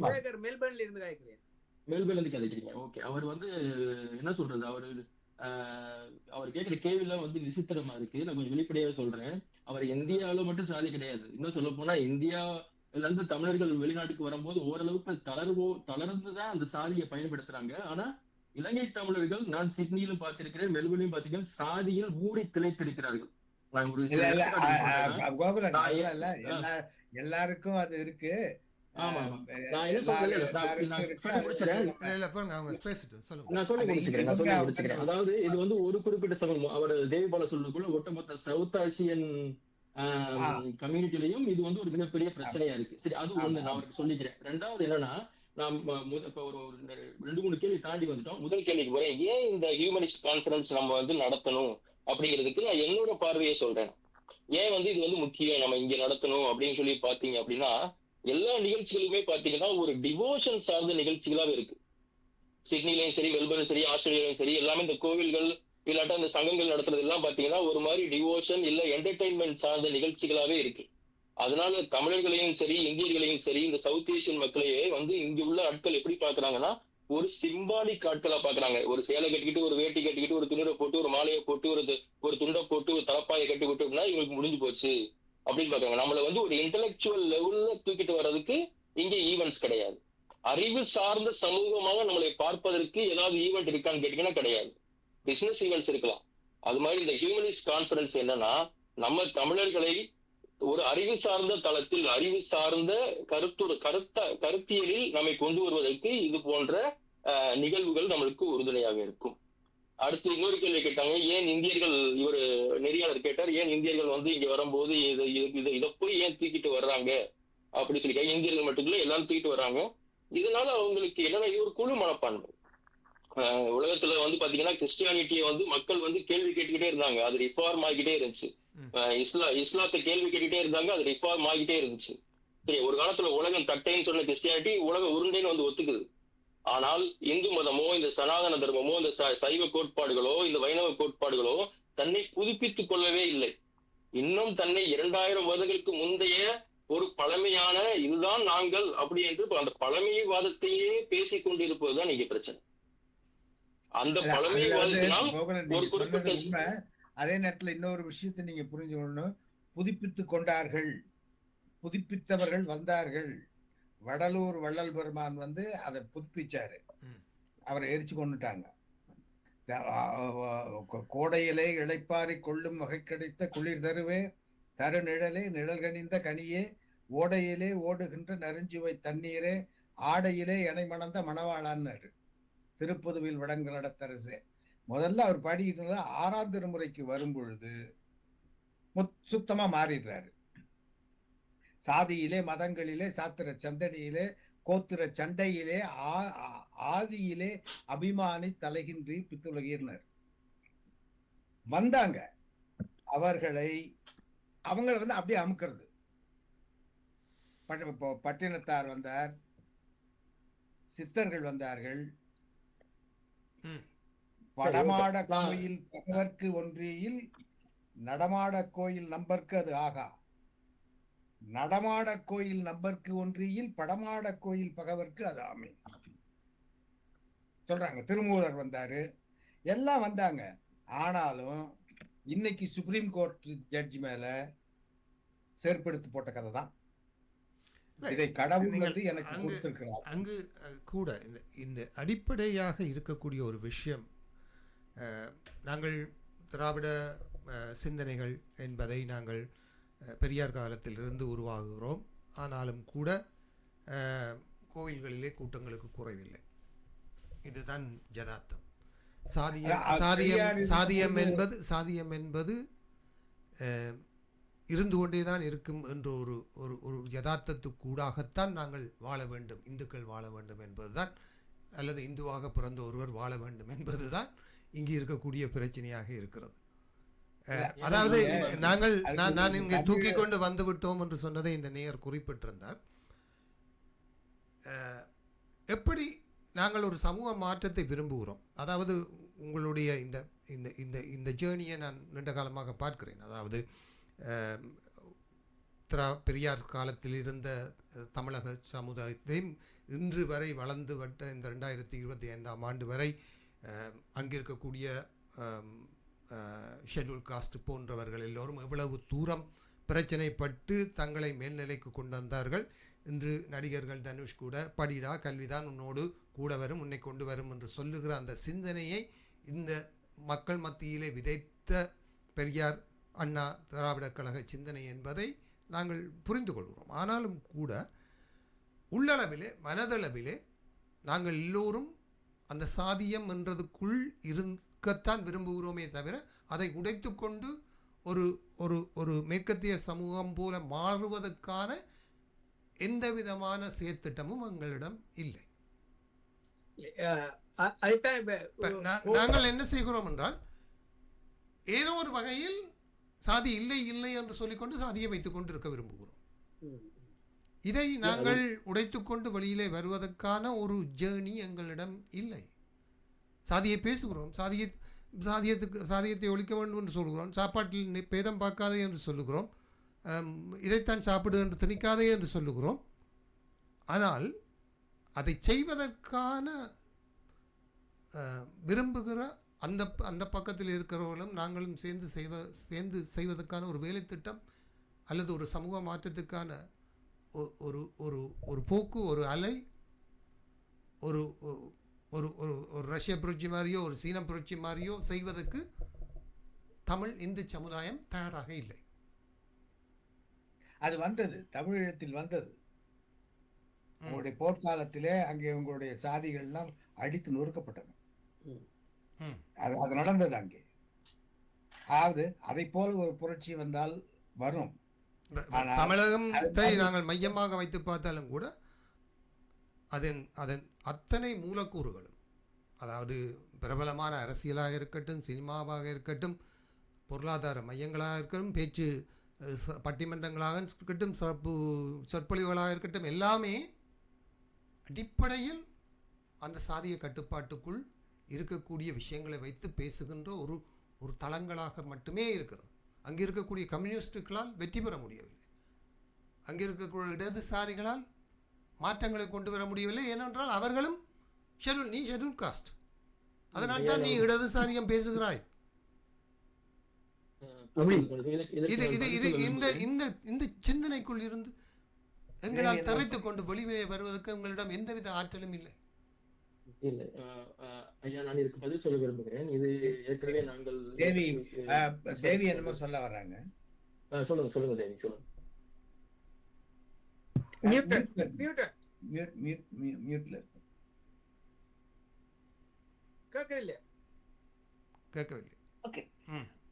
சேகர் மெல்பர்ன்ல இருந்து கேட்கிறேன். மெல்பர்ன்ல இருந்து கதைக்கிறீங்க. ஓகே. அவர் என்ன சொல்றது, அவர் கேட்கிற கேள்வியெல்லாம் விசித்திரமா இருக்கு. நான் கொஞ்சம் வெளிப்படையா சொல்றேன். அவர் இந்தியாவில மட்டும் சாதி கிடையாது. இன்னும் சொல்ல போனா இந்தியால இருந்து தமிழர்கள் வெளிநாட்டுக்கு வரும்போது ஓரளவுக்கு தளர்ந்துதான் அந்த சாதியை பயன்படுத்துறாங்க. ஆனா இலங்கை தமிழர்கள், நான் சிட்னியிலும் பார்த்திருக்கிறேன், மெல்பர்ன்லயும் பார்த்திருக்கேன், சாதியில் மூடி திளைத்திருக்கிறார்கள். நான் ஒரு எல்லாருக்கும் அது இருக்கு. ஆமா, நான் என்ன சொல்றேன், அதாவது இது ஒரு குறிப்பிட்ட சமூகம். அவர் தேவிபாலா சொல்றதுக்குள்ள ஒட்டுமொத்த சவுத் ஆசியன் கம்யூனிட்டிலையும் இது ஒரு மிகப்பெரிய பிரச்சனையா இருக்கு. சரி, அது ஒண்ணு நான் அவருக்கு சொல்லிக்கிறேன். ரெண்டாவது என்னன்னா, நாம் இப்ப ஒரு 2-3 கேள்வி தாண்டி வந்துட்டோம். முதல் கேள்விக்கு போறேன். ஏன் இந்த ஹியூமனிஸ்ட் கான்ஃபரன்ஸ் நம்ம நடத்தணும் அப்படிங்கிறதுக்கு நான் என்னோட பார்வையை சொல்றேன். ஏன் இது முக்கியம், நம்ம இங்க நடத்தணும் அப்படின்னு சொல்லி பாத்தீங்க அப்படின்னா, எல்லா நிகழ்ச்சிகளுமே பாத்தீங்கன்னா ஒரு டிவோஷன் சார்ந்த நிகழ்ச்சிகளாவே இருக்கு. சிட்னிலையும் சரி, மெல்பர்னும் சரி, ஆஸ்திரேலியாலையும் சரி, எல்லாமே இந்த கோவில்கள் இல்லாட்டா இந்த சங்கங்கள் நடத்துறது எல்லாம் பாத்தீங்கன்னா ஒரு மாதிரி டிவோஷன் இல்ல என்டர்டைன்மெண்ட் சார்ந்த நிகழ்ச்சிகளாவே இருக்கு. அதனால தமிழர்களையும் சரி, இந்தியர்களையும் சரி, இந்த சவுத் ஏசியன் மக்களையே இங்க உள்ள ஆட்கள் எப்படி பாக்குறாங்கன்னா, ஒரு சிம்பாலிக் ஆட்களா பாக்குறாங்க. ஒரு சேலை கட்டிக்கிட்டு, ஒரு வேட்டி கட்டிக்கிட்டு, ஒரு துணிரை போட்டு, ஒரு மாலையை போட்டு, ஒரு துண்டை போட்டு, ஒரு தலப்பாயை கட்டி விட்டு அப்படின்னா இவங்களுக்கு முடிஞ்சு போச்சு அப்படின்னு பாக்குறாங்க. நம்மள ஒரு இன்டெலெக்சுவல் லெவல்ல தூக்கிட்டு வர்றதுக்கு இங்க ஈவெண்ட்ஸ் கிடையாது. அறிவு சார்ந்த சமூகமாக நம்மளை பார்ப்பதற்கு ஏதாவது ஈவெண்ட் இருக்கான்னு கேட்டீங்கன்னா கிடையாது. பிசினஸ் ஈவெண்ட்ஸ் இருக்கலாம். அது மாதிரி இந்த ஹியூமனிஸ்ட் கான்ஃபரன்ஸ் என்னன்னா, நம்ம தமிழர்களை ஒரு அறிவு சார்ந்த தளத்தில், அறிவு சார்ந்த கருத்தியலில் நம்மை கொண்டு வருவதற்கு இது போன்ற நிகழ்வுகள் நம்மளுக்கு உறுதுணையாக இருக்கும். அடுத்து இன்னொரு கேள்வி கேட்டாங்க, ஏன் இந்தியர்கள், இவர் நெறியாளர் கேட்டார், ஏன் இந்தியர்கள் இங்க வரும்போது இதை போய் ஏன் தூக்கிட்டு வர்றாங்க அப்படி சொல்லி. இந்தியர்கள் மட்டும் இல்ல, எல்லாரும் தூக்கிட்டு வர்றாங்க. இதனால அவங்களுக்கு என்னன்னா, இது ஒரு குழு மனப்பான்மை. உலகத்துல பாத்தீங்கன்னா கிறிஸ்டியானிட்டியை மக்கள் கேள்வி கேட்டுக்கிட்டே இருந்தாங்க, அது ரிஃபார்ம் ஆகிட்டே இருந்துச்சு. இஸ்லாத்தை கேள்வி கேட்டுட்டே இருந்தாங்க, அது ரிஃபார்ம் ஆகிட்டே இருந்துச்சு. சரி, ஒரு காலத்துல உலகம் தட்டைன்னு சொன்ன கிறிஸ்டியானிட்டி உலகம் உருண்டைன்னு ஒத்துக்குது. ஆனால் இந்து மதமோ, இந்த சனாதன தர்மமோ, இந்த சைவ கோட்பாடுகளோ, இந்த வைணவ கோட்பாடுகளோ தன்னை புதுப்பித்துக் கொள்ளவே இல்லை. இன்னும் தன்னை 2000 வருடங்களுக்கு முந்தைய ஒரு பழமையான இதுதான் நாங்கள் அப்படி என்று அந்த பழமைவாதத்தையே பேசிக் கொண்டிருப்பதுதான் இங்க பிரச்சனை. அந்த பழமைவாதத்தினால் ஒரு குறிப்பிட்ட, அதே நேரத்துல இன்னொரு விஷயத்தை நீங்க புரிஞ்சுக்கணும். புதுப்பித்துக் கொண்டார்கள், புதுப்பித்தவர்கள் வந்தார்கள். வடலூர் வள்ளல் பெருமான் அதை புதுப்பிச்சாரு, அவரை எரிச்சு கொண்டுட்டாங்க. கோடையிலே இளைப்பாரி கொள்ளும் வகை கிடைத்த குளிர் தருவே, தரு நிழலே நிழல் கணிந்த கனியே, ஓடையிலே ஓடுகின்ற நறுஞ்சுவை தண்ணீரே, ஆடையிலே எனை மணந்த மணவாளான்னாரு திருப்புதுவில் வடங்கு நடத்தரசே. முதல்ல அவர் பாடிக்கிட்டு இருந்தா 6ஆம் திருமுறைக்கு வரும் பொழுது சுத்தமா மாறிடுறாரு. சாதியிலே, மதங்களிலே, சாத்திர சந்தடியிலே, கோத்திர சண்டையிலே, ஆதியிலே அபிமானி தலைகின்றி பித்துலகீர்னர் வந்தாங்க. அவங்களை அப்படியே அமுக்கிறது. பட்டினத்தார் வந்தார், சித்தர்கள் வந்தார்கள். படமாட கோயில் பகவர்க்கு ஒன்றியில் நடமாட கோயில் நம்பர்க்கு அது ஆகா, நடமாட கோயில் நம்பர்க்கு ஒன்றியில் படமாட கோயில் பகவர்க்கு அது ஆமை சொல்றாங்க. திருமூலர் வந்தாரு, எல்லாம் வந்தாங்க. ஆனாலும் இன்னைக்கு சுப்ரீம் கோர்ட் ஜட்ஜ் மேல செயற்படுத்தி போட்ட கதை தான். இதை கடவுள் எனக்கு கொடுத்திருக்கிறார். அங்கு கூட இந்த அடிப்படையாக இருக்கக்கூடிய ஒரு விஷயம், நாங்கள் திராவிட சிந்தனைகள் என்பதை நாங்கள் பெரியார் காலத்திலிருந்து உருவாகுகிறோம். ஆனாலும் கூட கோவில்களிலே கூட்டங்களுக்கு குறைவில்லை. இதுதான் யதார்த்தம். சாதியம் என்பது இருந்து கொண்டேதான் இருக்கும் என்ற ஒரு யதார்த்தத்துக்கூடாகத்தான் நாங்கள் வாழ வேண்டும், இந்துக்கள் வாழ வேண்டும் என்பதுதான், அல்லது இந்துவாக பிறந்த ஒருவர் வாழ வேண்டும் என்பதுதான் இங்கே இருக்கக்கூடிய பிரச்சனையாக இருக்கிறது. அதாவது நான் இங்கே தூக்கி கொண்டு வந்து விட்டோம் என்று சொன்னதை இந்த நேயர் குறிப்பிட்டிருந்தார். எப்படி நாங்கள் ஒரு சமூக மாற்றத்தை விரும்புகிறோம், அதாவது உங்களுடைய இந்த இந்த இந்த இந்த ஜேர்னியை நான் நீண்ட காலமாக பார்க்கிறேன். அதாவது பெரியார் காலத்தில் இருந்த தமிழக சமுதாயத்தையும் இன்று வரை வளர்ந்து வட்ட இந்த 2025ஆம் ஆண்டு வரை அங்கிருக்கக்கூடிய ஷெட்யூல் காஸ்ட் போன்றவர்கள் எல்லோரும் எவ்வளவு தூரம் பிரச்சனைப்பட்டு தங்களை மேல்நிலைக்கு கொண்டு வந்தார்கள். இன்று நடிகர்கள் தனுஷ் கூட படிடா கல்விதான் உன்னோடு கூட வரும் உன்னை கொண்டு வரும் என்று சொல்லுகிற அந்த சிந்தனையை இந்த மக்கள் மத்தியிலே விதைத்த பெரியார் அண்ணா திராவிடக் கழக சிந்தனை என்பதை நாங்கள் புரிந்து கொள்கிறோம். ஆனாலும் கூட உள்ளளவிலே மனதளவிலே நாங்கள் எல்லோரும் அந்த சாதியம் என்றதுக்குள் இருக்கத்தான் விரும்புகிறோமே தவிர அதை உடைத்து கொண்டு ஒரு ஒரு ஒரு மேற்கத்திய சமூகம் போல மாறுவதற்கான எந்த விதமான செயற்திட்டமும் எங்களிடம் இல்லை. நாங்கள் என்ன செய்கிறோம் என்றால் ஏதோ ஒரு வகையில் சாதி இல்லை இல்லை என்று சொல்லிக்கொண்டு சாதியை வைத்துக் கொண்டு இருக்க விரும்புகிறோம். இதை நாங்கள் உடைத்துக்கொண்டு வெளியிலே வருவதற்கான ஒரு ஜேர்னி எங்களிடம் இல்லை. சாதியை பேசுகிறோம், சாதியத்தை ஒழிக்க வேண்டும் என்று சொல்கிறோம், சாப்பாட்டில் பேதம் பார்க்காதே என்று சொல்லுகிறோம், இதைத்தான் சாப்பிடு என்று திணிக்காதே என்று சொல்லுகிறோம். ஆனால் அதை செய்வதற்கான விரும்புகிற அந்த அந்த பக்கத்தில் இருக்கிறவர்களும் நாங்களும் சேர்ந்து செய்வதற்கான ஒரு வேலை திட்டம் அல்லது ஒரு சமூக மாற்றத்துக்கான ஒரு ஒரு ஒரு போக்கு, ஒரு அலை, ஒரு ஒரு ஒரு ரஷ்ய புரட்சி மாதிரியோ ஒரு சீன புரட்சி மாதிரியோ செய்வதற்கு தமிழ் இந்து சமுதாயம் தயாராக இல்லை. அது வந்தது, தமிழீழத்தில் வந்தது. உங்களுடைய போர்க்காலத்திலே அங்கே உங்களுடைய சாதிகள்லாம் அடித்து நொறுக்கப்பட்டன. அது நடந்தது அங்கே. அதாவது அதை போல ஒரு புரட்சி வந்தால் வரும். தமிழகத்தை நாங்கள் மையமாக வைத்து பார்த்தாலும் கூட அதன் அதன் அத்தனை மூலக்கூறுகளும், அதாவது பிரபலமான அரசியலாக இருக்கட்டும், சினிமாவாக இருக்கட்டும், பொருளாதார மையங்களாக இருக்கட்டும், பேச்சு பட்டிமன்றங்களாக இருக்கட்டும், சொற்பொழிவுகளாக இருக்கட்டும், எல்லாமே அடிப்படையில் அந்த சாதிய கட்டுப்பாட்டுக்குள் இருக்கக்கூடிய விஷயங்களை வைத்து பேசுகின்ற ஒரு ஒரு தளங்களாக மட்டுமே இருக்கிறது. அங்கே இருக்கக்கூடிய கம்யூனிஸ்டுகளால் வெற்றி பெற முடியவில்லை, அங்கே இருக்கக்கூடிய இடதுசாரிகளால் மாற்றங்களை கொண்டு வர முடியவில்லை. ஏனென்றால் அவர்களும் நீ ஷெட்யூல் காஸ்ட், அதனால் தான் நீ இடதுசாரியம் பேசுகிறாய். இது இது இது இந்த இந்த இந்த சிந்தனைக்குள் இருந்து எங்களால் தரைத்துக் கொண்டு வெளியே வருவதற்கு உங்களிடம் எந்தவித ஆற்றலும் இல்லை. இல்ல ஐயா, நான் இதுக்கு பதில் சொல்ல விரும்புகிறேன். இது ஏற்கனவே நாங்கள் தேவி என்னமோ சொல்ல வர்றாங்க. சொல்லுங்க சொல்லுங்க தேவி, சொல்லுங்க. கேட்கவில்லை. ஓகே,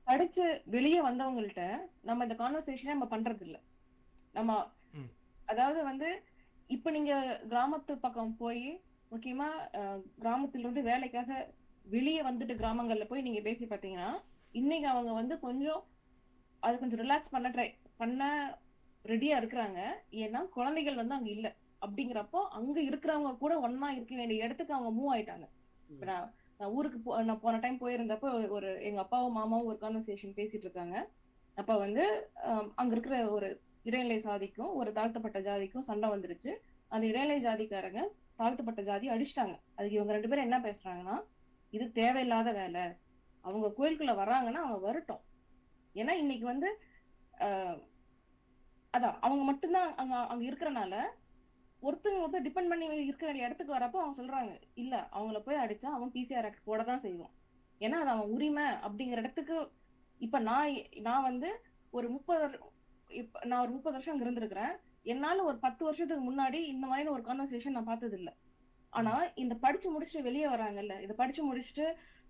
படிச்சு வெளியே வந்தவங்கள்ட்ட நம்ம இந்த கான்வர்சேஷனே நம்ம பண்றது இல்ல. நம்ம அதாவது வந்து இப்ப நீங்க கிராமத்து பக்கம் போய், முக்கியமா கிராமத்திலிருந்து வேலைக்காக வெளியே வந்துட்டு கிராமங்கள்ல போய் நீங்க பேசி பாத்தீங்கன்னா, இன்னைக்கு அவங்க வந்து கொஞ்சம் ரிலாக்ஸ் பண்ண ரெடியா இருக்கிறாங்க. ஏன்னா குழந்தைகள் வந்து அங்க இல்ல. அப்படிங்கிறப்போ அங்க இருக்கிறவங்க கூட ஒன்னா இருக்க வேண்டிய இடத்துக்கு அவங்க மூவ் ஆயிட்டாங்க. நான் ஊருக்கு நான் போன டைம் போயிருந்தப்போ ஒரு எங்க அப்பாவும் மாமாவும் ஒரு கான்வர்சேஷன் பேசிட்டு இருக்காங்க. அப்ப வந்து அங்க இருக்கிற ஒரு இடைநிலை சாதிக்கும் ஒரு தாழ்த்தப்பட்ட ஜாதிக்கும் சண்டை வந்துருச்சு. அந்த இடைநிலை ஜாதிக்காரங்க தாழ்த்தப்பட்ட ஜாதி அடிச்சிட்டாங்க. அதுக்கு இவங்க 2 பேரும் என்ன பேசுறாங்கன்னா, இது தேவையில்லாத வேலை, அவங்க கோயிலுக்குள்ள வர்றாங்கன்னா அவங்க வரட்டும். ஏன்னா இன்னைக்கு வந்து அதான் அவங்க மட்டும்தான் அங்க இருக்கிறனால ஒருத்தர் டிபெண்ட் பண்ணி இருக்க வேண்டிய இடத்துக்கு வரப்போ அவங்க சொல்றாங்க, இல்ல அவங்கள போய் அடிச்சா அவன் பிசிஆர் ஆக்ட் போட தான் செய்வான், ஏன்னா அது அவன் உரிமை அப்படிங்கிற இடத்துக்கு. இப்ப நான் வந்து ஒரு 30 வருஷம் அங்க இருந்திருக்கிறேன். என்னால ஒரு 10 வருஷத்துக்கு முன்னாடி இந்த மாதிரி ஒரு கான்வர்சேஷன் நான் பார்த்தது இல்ல. ஆனா இந்த படிச்சு முடிச்சுட்டு வெளியே வராங்கல்ல, இதை படிச்சு முடிச்சுட்டு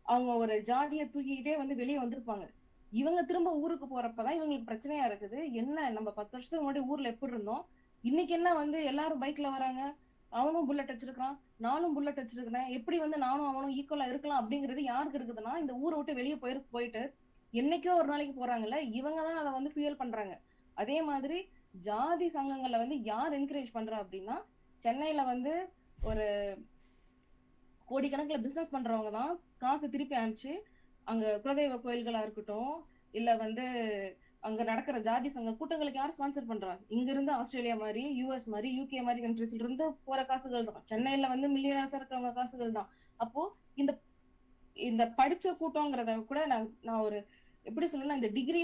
அவங்க ஒரு ஜாதியை தூக்கிக்கிட்டே வந்து வெளியே வந்திருப்பாங்க. இவங்க திரும்ப ஊருக்கு போறப்பதான் இவங்களுக்கு பிரச்சனையா இருக்குது. என்ன நம்ம 10 வருஷத்துக்கு முன்னாடி ஊர்ல எப்படி இருந்தோம், இன்னைக்கு என்ன வந்து எல்லாரும் பைக்ல வராங்க, அவனும் புல்லட் வச்சிருக்கான், நானும் புல்லட் வச்சிருக்கிறேன், எப்படி வந்து நானும் அவனும் ஈக்குவலா இருக்கலாம் அப்படிங்கிறது யாருக்கு இருக்குதுன்னா, இந்த ஊரை விட்டு வெளியே போயிட்டு என்னைக்கோ ஒரு நாளைக்கு போறாங்கல்ல, இவங்கதான் அதை வந்து ஃபியல் பண்றாங்க. அதே மாதிரி ஜாதி சங்கங்களை வந்து யார் என்கரேஜ் பண்றா அப்படின்னா, சென்னையில வந்து ஒரு கோடிக்கணக்கில் பிசினஸ் பண்றவங்க தான் காசை திருப்பி அனுப்பிச்சு அங்க குலதெய்வ கோயில்களா இருக்கட்டும், இல்ல வந்து அங்க நடக்கிற ஜாதி சங்க கூட்டங்களுக்கு யார் ஸ்பான்சர் பண்றா? இங்க இருந்து ஆஸ்திரேலியா மாதிரி, யூஎஸ் மாதிரி, யூகே மாதிரி கண்ட்ரீஸ்ல இருந்து போற காசுகள் தான். சென்னையில வந்து மில்லியனர்ஸா இருக்கிறவங்க காசுகள் தான். அப்போ இந்த இந்த படிச்ச கூட்டம்ங்கிறத கூட நான் ஒரு எப்படி சொல்லணும், இந்த டிகிரி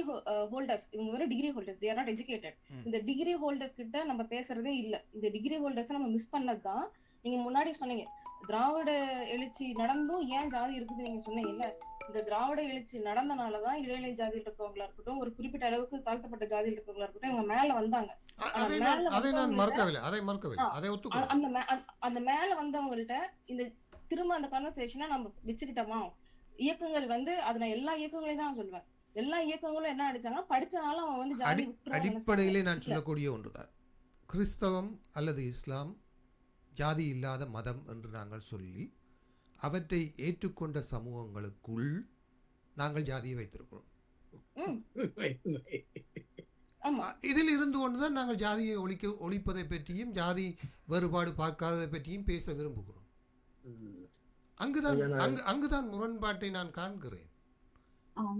ஹோல்டர்ஸ், இவங்க ஒரு degree holders, they are not educated. இந்த டிகிரி ஹோல்டர்ஸ் கிட்ட நம்ம பேசுறதே இல்ல. இந்த டிகிரி ஹோல்டர்ஸ் நம்ம மிஸ் பண்ணதுதான். நீங்க முன்னாடி சொன்னீங்க திராவிட எழுச்சி நடந்தும் ஏன் ஜாதி இருக்குது நீங்க சொன்னீங்கல்ல. இந்த திராவிட எழுச்சி நடந்தனாலதான் இடைநிலை ஜாதியில் இருக்கவங்களா இருக்கட்டும், ஒரு குறிப்பிட்ட அளவுக்கு தாழ்த்தப்பட்ட ஜாதியில் இருக்கவங்களா இருக்கட்டும், இவங்க மேல வந்தாங்க. அந்த மேல வந்தவங்கள்ட்ட இந்த திரும்ப அந்த கான்வர்சேஷனை நம்ம வச்சுக்கிட்டோமா, இயக்கங்கள் வந்து அது நான் எல்லா இயக்கங்களையும் தான் சொல்லுவேன். எல்லா இயக்கங்களும் என்ன அடிச்சாங்கன்னா படிச்சனால அவன் வந்து ஜாதி அடிப்படையிலே நான் சொல்லக்கூடிய ஒன்றுதான், கிறிஸ்தவம் அல்லது இஸ்லாம் ஜாதி இல்லாத மதம் என்று நாங்கள் சொல்லி அவற்றை ஏற்றுக்கொண்ட சமூகங்களுக்குள் நாங்கள் ஜாதியை வைத்திருக்கிறோம். இதில் இருந்து கொண்டுதான் நாங்கள் ஜாதியை ஒழிப்பதை பற்றியும் ஜாதி வேறுபாடு பார்க்காததை பற்றியும் பேச விரும்புகிறோம். அங்குதான் முரண்பாட்டை நான் காண்கிறேன்.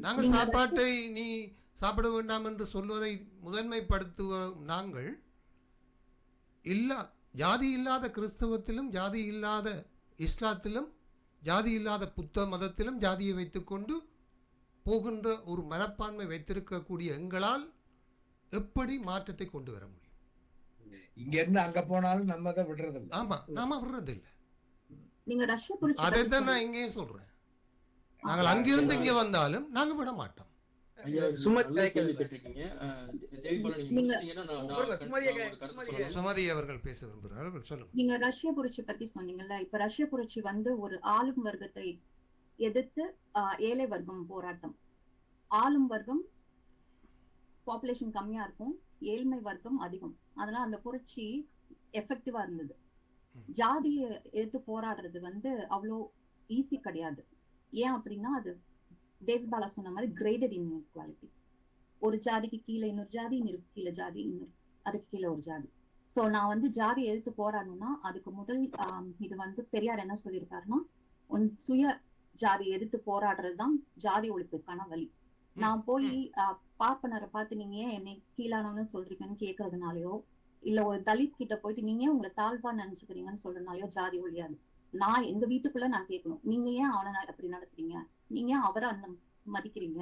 நாங்கள் சாப்பாட்டை நீ சாப்பிட வேண்டாம் என்று சொல்வதை முதன்மைப்படுத்துவ நாங்கள் ஜாதி இல்லாத கிறிஸ்தவத்திலும் ஜாதி இல்லாத இஸ்லாத்திலும் ஜாதி இல்லாத புத்த மதத்திலும் ஜாதியை வைத்துக்கொண்டு போகின்ற ஒரு மனப்பான்மை வைத்திருக்கக்கூடிய எங்களால் எப்படி மாற்றத்தை கொண்டு வர முடியும்? இங்க இருந்து அங்க போனாலும் நம்ம தான் விடுறது. ஆமா, நாம விடுறது இல்லை. அதைத்தான் நான் இங்கேயும் சொல்றேன். நாங்கள் அங்கிருந்து இங்க வந்தாலும் நாங்க விட மாட்டோம். சுமதி அவர்கள் பேச விரும்புகிறார்கள், சொல்லுங்க. நீங்க ரஷ்ய புரட்சி பத்தி சொன்னீங்கல்ல. இப்ப ரஷ்ய புரட்சி வந்து ஒரு ஆளும் வர்க்கத்தை எதிர்த்து ஏழை வர்க்கம் போராட்டம். ஆளும் வர்க்கம் பாப்புலேஷன் கம்மியா இருக்கும், ஏழ்மை வர்க்கம் அதிகம். அதனால அந்த புரட்சி எஃபெக்டிவா இருந்தது. ஜாதியை எதிர்த்து போராடுறது வந்து அவ்வளோ ஈஸி கிடையாது. ஏன் அப்படின்னா அது டேவிட் பாலா சொன்ன மாதிரி கிரேடட் இன்இக்வாலிட்டி. ஒரு ஜாதிக்கு கீழே இன்னொரு ஜாதி, இன்னொரு கீழே ஜாதி, இன்னொரு அதுக்கு கீழே ஒரு ஜாதி. ஸோ நான் வந்து ஜாதியை எதிர்த்து போராடணும்னா அதுக்கு முதல் இது வந்து பெரியார் என்ன சொல்லியிருக்காருன்னா, சுய ஜாதி எதிர்த்து போராடுறதுதான் ஜாதி ஒழிப்புக்கான வழி. நான் போய் பார்ப்பனரை பார்த்து நீங்க ஏன் என்னை கீழானவன்னு சொல்றீங்கன்னு கேட்கறதுனாலயோ, இல்ல ஒரு தலித் கிட்ட போயிட்டு நீங்க ஏன் உங்களை தாழ்வா நினைச்சுக்கிறீங்கன்னு சொல்றதுனாலயோ ஜாதி ஒழியாது. நான் எங்க வீட்டுக்குள்ள நான் கேட்கணும், நீங்க ஏன் அவனை அப்படி நடத்துறீங்க, நீங்க ஏன் அவரை அந்த மதிக்கிறீங்க,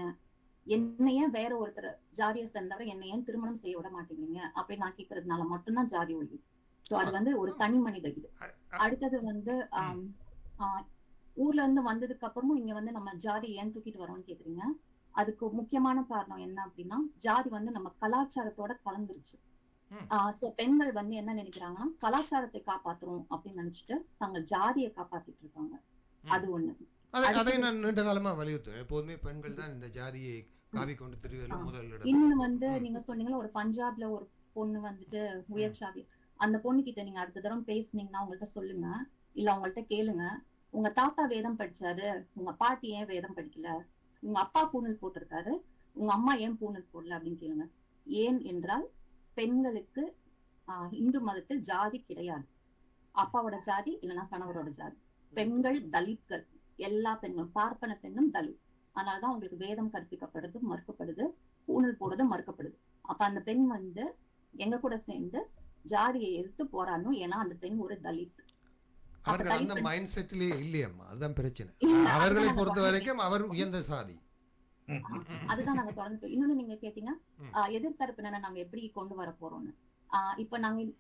என்னைய வேற ஒருத்தர் ஜாதியை சேர்ந்தவரை என்னை ஏன் திருமணம் செய்ய விட மாட்டேங்கிறீங்க அப்படின்னு நான் கேட்கறதுனால மட்டும்தான் ஜாதி ஒழிவு. சோ அது வந்து ஒரு தனி மனித இது. அடுத்தது வந்து ஊர்ல இருந்து வந்ததுக்கு அப்புறமும் இங்க வந்து நம்ம ஜாதி ஏன் தூக்கிட்டு வரோம்னு கேக்குறீங்க. அதுக்கு முக்கியமான காரணம் என்ன அப்படின்னா, ஜாதி வந்து நம்ம கலாச்சாரத்தோட கலந்துருச்சு. சோ பெண்கள் வந்து என்ன நினைக்கிறாங்கன்னா, கலாச்சாரத்தை காப்பாத்துறோம் அப்படின்னு நினைச்சிட்டு தாங்க ஜாதியை காப்பாத்திட்டு இருக்காங்க. அது ஒண்ணு. அதை நான் நீண்ட காலமா வலியுறுத்துவேன். எப்போதுமே பெண்கள் தான் இந்த ஜாதியை காவி கொண்டு திருவிழா முதல். இன்னொன்னு வந்து நீங்க சொன்னீங்களா, ஒரு பஞ்சாப்ல ஒரு பொண்ணு வந்துட்டு உயர் ஜாதி, அந்த பொண்ணு கிட்ட நீங்க அடுத்த தடவை பேசுனீங்கன்னா உங்கள்ட்ட சொல்லுங்க, இல்ல அவங்கள்ட்ட கேளுங்க, உங்க தாத்தா வேதம் படிச்சாரு, உங்க பாட்டி ஏன் வேதம் படிக்கல, உங்க அப்பா பூணல் போட்டிருக்காரு, உங்க அம்மா ஏன் பூணல் போடல அப்படின்னு கேளுங்க. ஏன் என்றால் பெண்களுக்கு இந்து மதத்தில் ஜாதி கிடையாது. அப்பாவோட ஜாதி இல்லைன்னா கணவரோட ஜாதி. பெண்கள் தலித்கள், எல்லா பெண்களும், பார்ப்பன பெண்ணும் தலித். அதனாலதான் உங்களுக்கு வேதம் கற்பிக்கப்படுறது மறுக்கப்படுது, பூணல் போடுறது மறுக்கப்படுது. அப்ப அந்த பெண் வந்து எங்க கூட சேர்ந்து ஜாதியை எதிர்த்து போராடணும். ஏன்னா அந்த பெண் ஒரு தலித். அவர்கள் அந்த மைண்ட் செட்லயே இல்லையம்மா, அதுதான் பிரச்சனை. அவர்களை பொறுத்த வரைக்கும் அவர் உயர்ந்த சாதி. அதுதான் நாங்க தொடர்ந்து. இன்னொன்னு நீங்க கேட்டீங்க எதிர்த்தரப்பினரை நாங்க எப்படி கொண்டு வர போறோம்னு.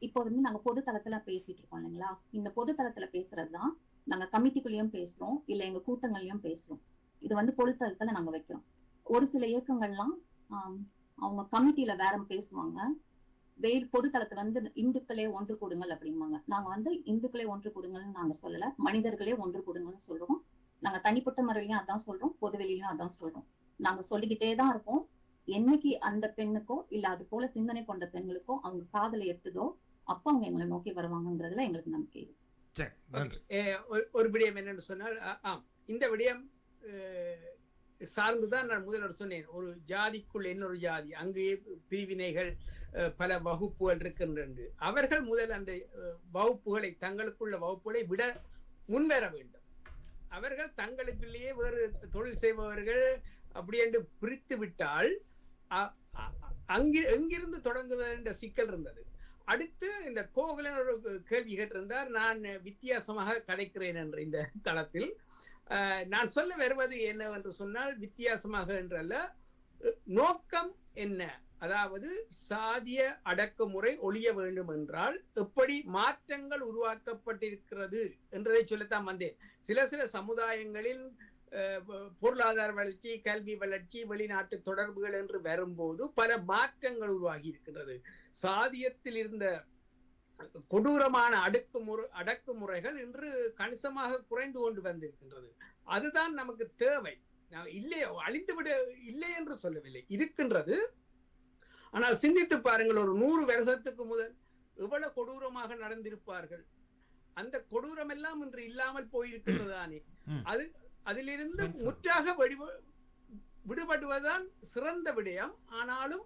இப்ப வந்து நாங்க பொது தளத்துல பேசிட்டு இருக்கோம் இல்லைங்களா. இந்த பொது தளத்துல பேசுறதுதான் நாங்க கமிட்டிக்குள்ளேயும் பேசுறோம், இல்ல எங்க கூட்டங்கள்லயும் பேசுறோம். இது வந்து பொது தளத்துல நாங்க வைக்கிறோம். ஒரு சில இயக்கங்கள்லாம் அவங்க கமிட்டியில வேற பேசுவாங்க, பொது தளத்துல வந்து இந்துக்களே ஒன்று கூடுங்கள் அப்படிம்பாங்க. நாங்க வந்து இந்துக்களே ஒன்று கூடுங்கள்னு நாங்க சொல்லல, மனிதர்களே ஒன்று கூடுங்கள்னு சொல்றோம். நாங்க தனிப்பட்ட முறையிலையும் அதான் சொல்றோம், பொதுவெளியிலும் அதான் சொல்றோம். நாங்க சொல்லிக்கிட்டே தான் இருப்போம். என்னைக்கு அந்த பெண்ணுக்கோ இல்ல அது போல சிந்தனை கொண்ட பெண்களுக்கோ அவங்க காதலை எட்டுதோ அப்ப அவங்க எங்களை நோக்கி வருவாங்கன்றதுல எங்களுக்கு நம்பிக்கை இருக்கு. ஒரு விடயம் என்னன்னு சொன்னால், இந்த விடயம் சார்ந்துதான் நான் முதல்வர் சொன்னேன். ஒரு ஜாதிக்குள் இன்னொரு ஜாதி, அங்கே பிரிவினைகள், பல வகுப்புகள் இருக்கின்றது. அவர்கள் முதல் அந்த வகுப்புகளை, தங்களுக்குள்ள வகுப்புகளை விட முன்வர வேண்டும். அவர்கள் தங்களுக்குள்ளேயே வேறு தொழில் செய்பவர்கள் அப்படி என்று பிரித்து விட்டால் எங்கிருந்து தொடங்குவது என்ற சிக்கல் இருந்தது. அடுத்து இந்த கோகுலன் ஒரு கேள்வி கேட்டிருந்தார், நான் வித்தியாசமாக கதைக்கிறேன் என்ற இந்த தளத்தில். நான் சொல்ல வருவது என்னவென்று சொன்னால், வித்தியாசமாக என்றல்ல, நோக்கம் என்ன, அதாவது சாதிய அடக்குமுறை ஒழிய வேண்டும் என்றால் எப்படி மாற்றங்கள் உருவாக்கப்பட்டிருக்கிறது என்றதை சொல்லத்தான் வந்தேன். சில சமுதாயங்களில் பொருளாதார வளர்ச்சி, கல்வி வளர்ச்சி, வெளிநாட்டு தொடர்புகள் என்று வரும்போது பல மாற்றங்கள் உருவாகி இருக்கின்றது. சாதியத்தில் இருந்த கொடூரமான அடக்குமுறைகள் இன்று கணிசமாக குறைந்து கொண்டு வந்திருக்கின்றது. அதுதான் நமக்கு தேவை. இல்லையோ அழிந்துவிட இல்லை என்று சொல்லவில்லை, இருக்கின்றது. ஆனால் சிந்தித்து பாருங்கள், ஒரு 100 வருஷத்துக்கு முதல் எவ்வளவு கொடூரமாக நடந்திருப்பார்கள். அந்த கொடூரம் எல்லாம் இன்று இல்லாமல் போயிருக்கின்றதானே. அதிலிருந்து முற்றாக விடுபடுவதுதான் சிறந்த விடயம். ஆனாலும்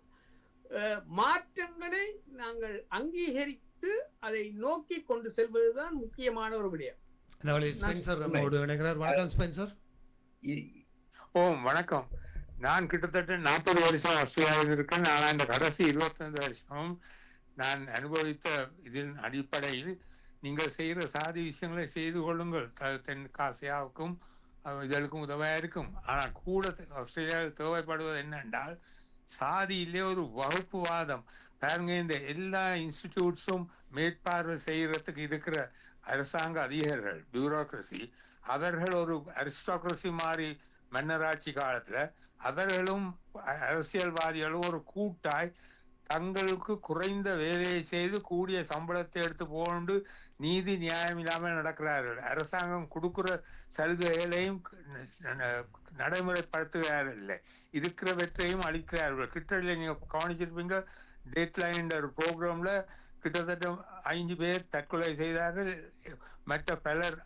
மாற்றங்களை நாங்கள் அங்கீகரித்து அதை நோக்கி கொண்டு செல்வதுதான் முக்கியமான ஒரு விடயம். வணக்கம். நான் கிட்டத்தட்ட 40 வருஷம் ஆஸ்திரேலியாவில் இருக்கேன். ஆனால் இந்த கடைசி 25 வருஷம் நான் அனுபவித்த இதன் அடிப்படையில் நீங்கள் செய்கிற சாதி விஷயங்களை செய்து கொள்ளுங்கள். தென்காசியாவுக்கும் இதற்கும் உதவியாக இருக்கும். ஆனால் கூட ஆஸ்திரேலியாவில் தேவைப்படுவது என்னென்றால், சாதியிலே ஒரு வகுப்புவாதம். பாருங்க, இந்த எல்லா இன்ஸ்டிடியூட்ஸும் மேற்பார்வை செய்யறதுக்கு இருக்கிற அரசாங்க அதிகாரிகள், பியூரோக்ரசி, அவர்கள் ஒரு அரிஸ்டோக்ரசி மாதிரி மன்னராட்சி காலத்துல அவர்களும் அரசியல்வாதிகளும் ஒரு கூட்டாய் தங்களுக்கு குறைந்த வேலையை செய்து கூடிய சம்பளத்தை எடுத்து போண்டு நீதி நியாயம் இல்லாமல் நடக்கிறார்கள். அரசாங்கம் கொடுக்கிற சலுகைகளையும் நடைமுறைப்படுத்துகிறார்கள் இல்லை, இருக்கிறவற்றையும் அளிக்கிறார்கள். கிட்டத்தட்ட நீங்க கவனிச்சிருப்பீங்க, டேட்லைன் ஒரு ப்ரோக்ராம்ல கிட்டத்தட்ட 5 பேர் தற்கொலை செய்தார்கள். மற்ற பலர்